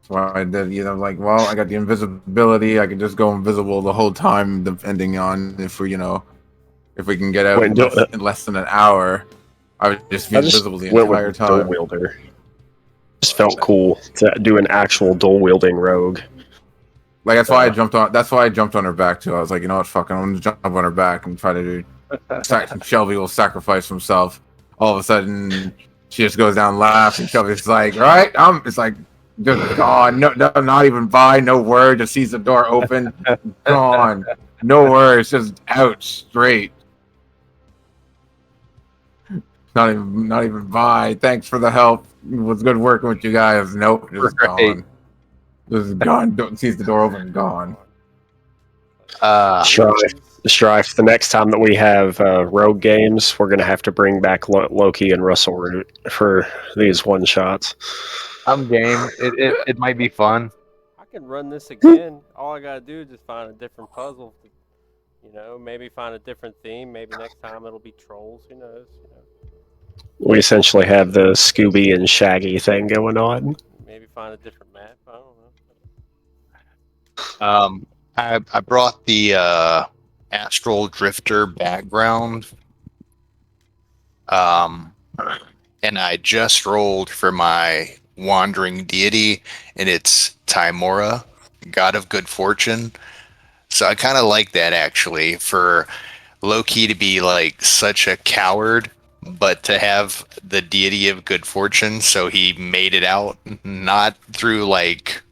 So I did, like, well, I got the invisibility. I could just go invisible the whole time, depending on if we can get out Wait, in less than an hour. I would just be I just invisible the went entire with dual time. wielder. Just felt cool to do an actual dual wielding rogue. Like that's why I jumped on. That's why I jumped on her back too. I was like, you know what, fuck it, I'm gonna jump on her back and try to do. Shelby will sacrifice himself. All of a sudden, she just goes down laughing. Shelby's like, all right, it's like just gone. No, not even by. No word. Just sees the door open. Gone. No words. Just out straight. Not even by. Thanks for the help. It was good working with you guys. Nope, just Right. gone. Just gone. Don't sees the door open. Gone. Strife. The next time that we have rogue games, we're gonna have to bring back Loki and Russell Root for these one shots. I'm game. It might be fun. I can run this again. All I gotta do is just find a different puzzle. Maybe find a different theme. Maybe next time it'll be trolls. Who knows? We essentially have the Scooby and Shaggy thing going on. Maybe find a different map. I don't know. I brought the Astral Drifter background. And I just rolled for my wandering deity, and it's Timora, god of good fortune. So I kind of like that actually, for Loki to be like such a coward, but to have the deity of good fortune, so he made it out not through like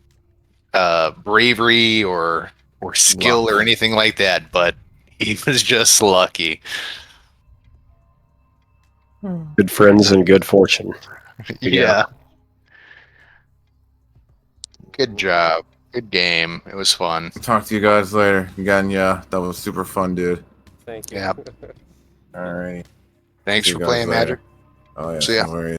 bravery or skill or anything like that, but he was just lucky. Good friends and good fortune. Yeah. Good job. Good game. It was fun. Talk to you guys later. Again, yeah, that was super fun, dude. Thank you. Yeah. Alright. Thanks See for you guys playing later. Magic. Oh yeah. See ya. No worries.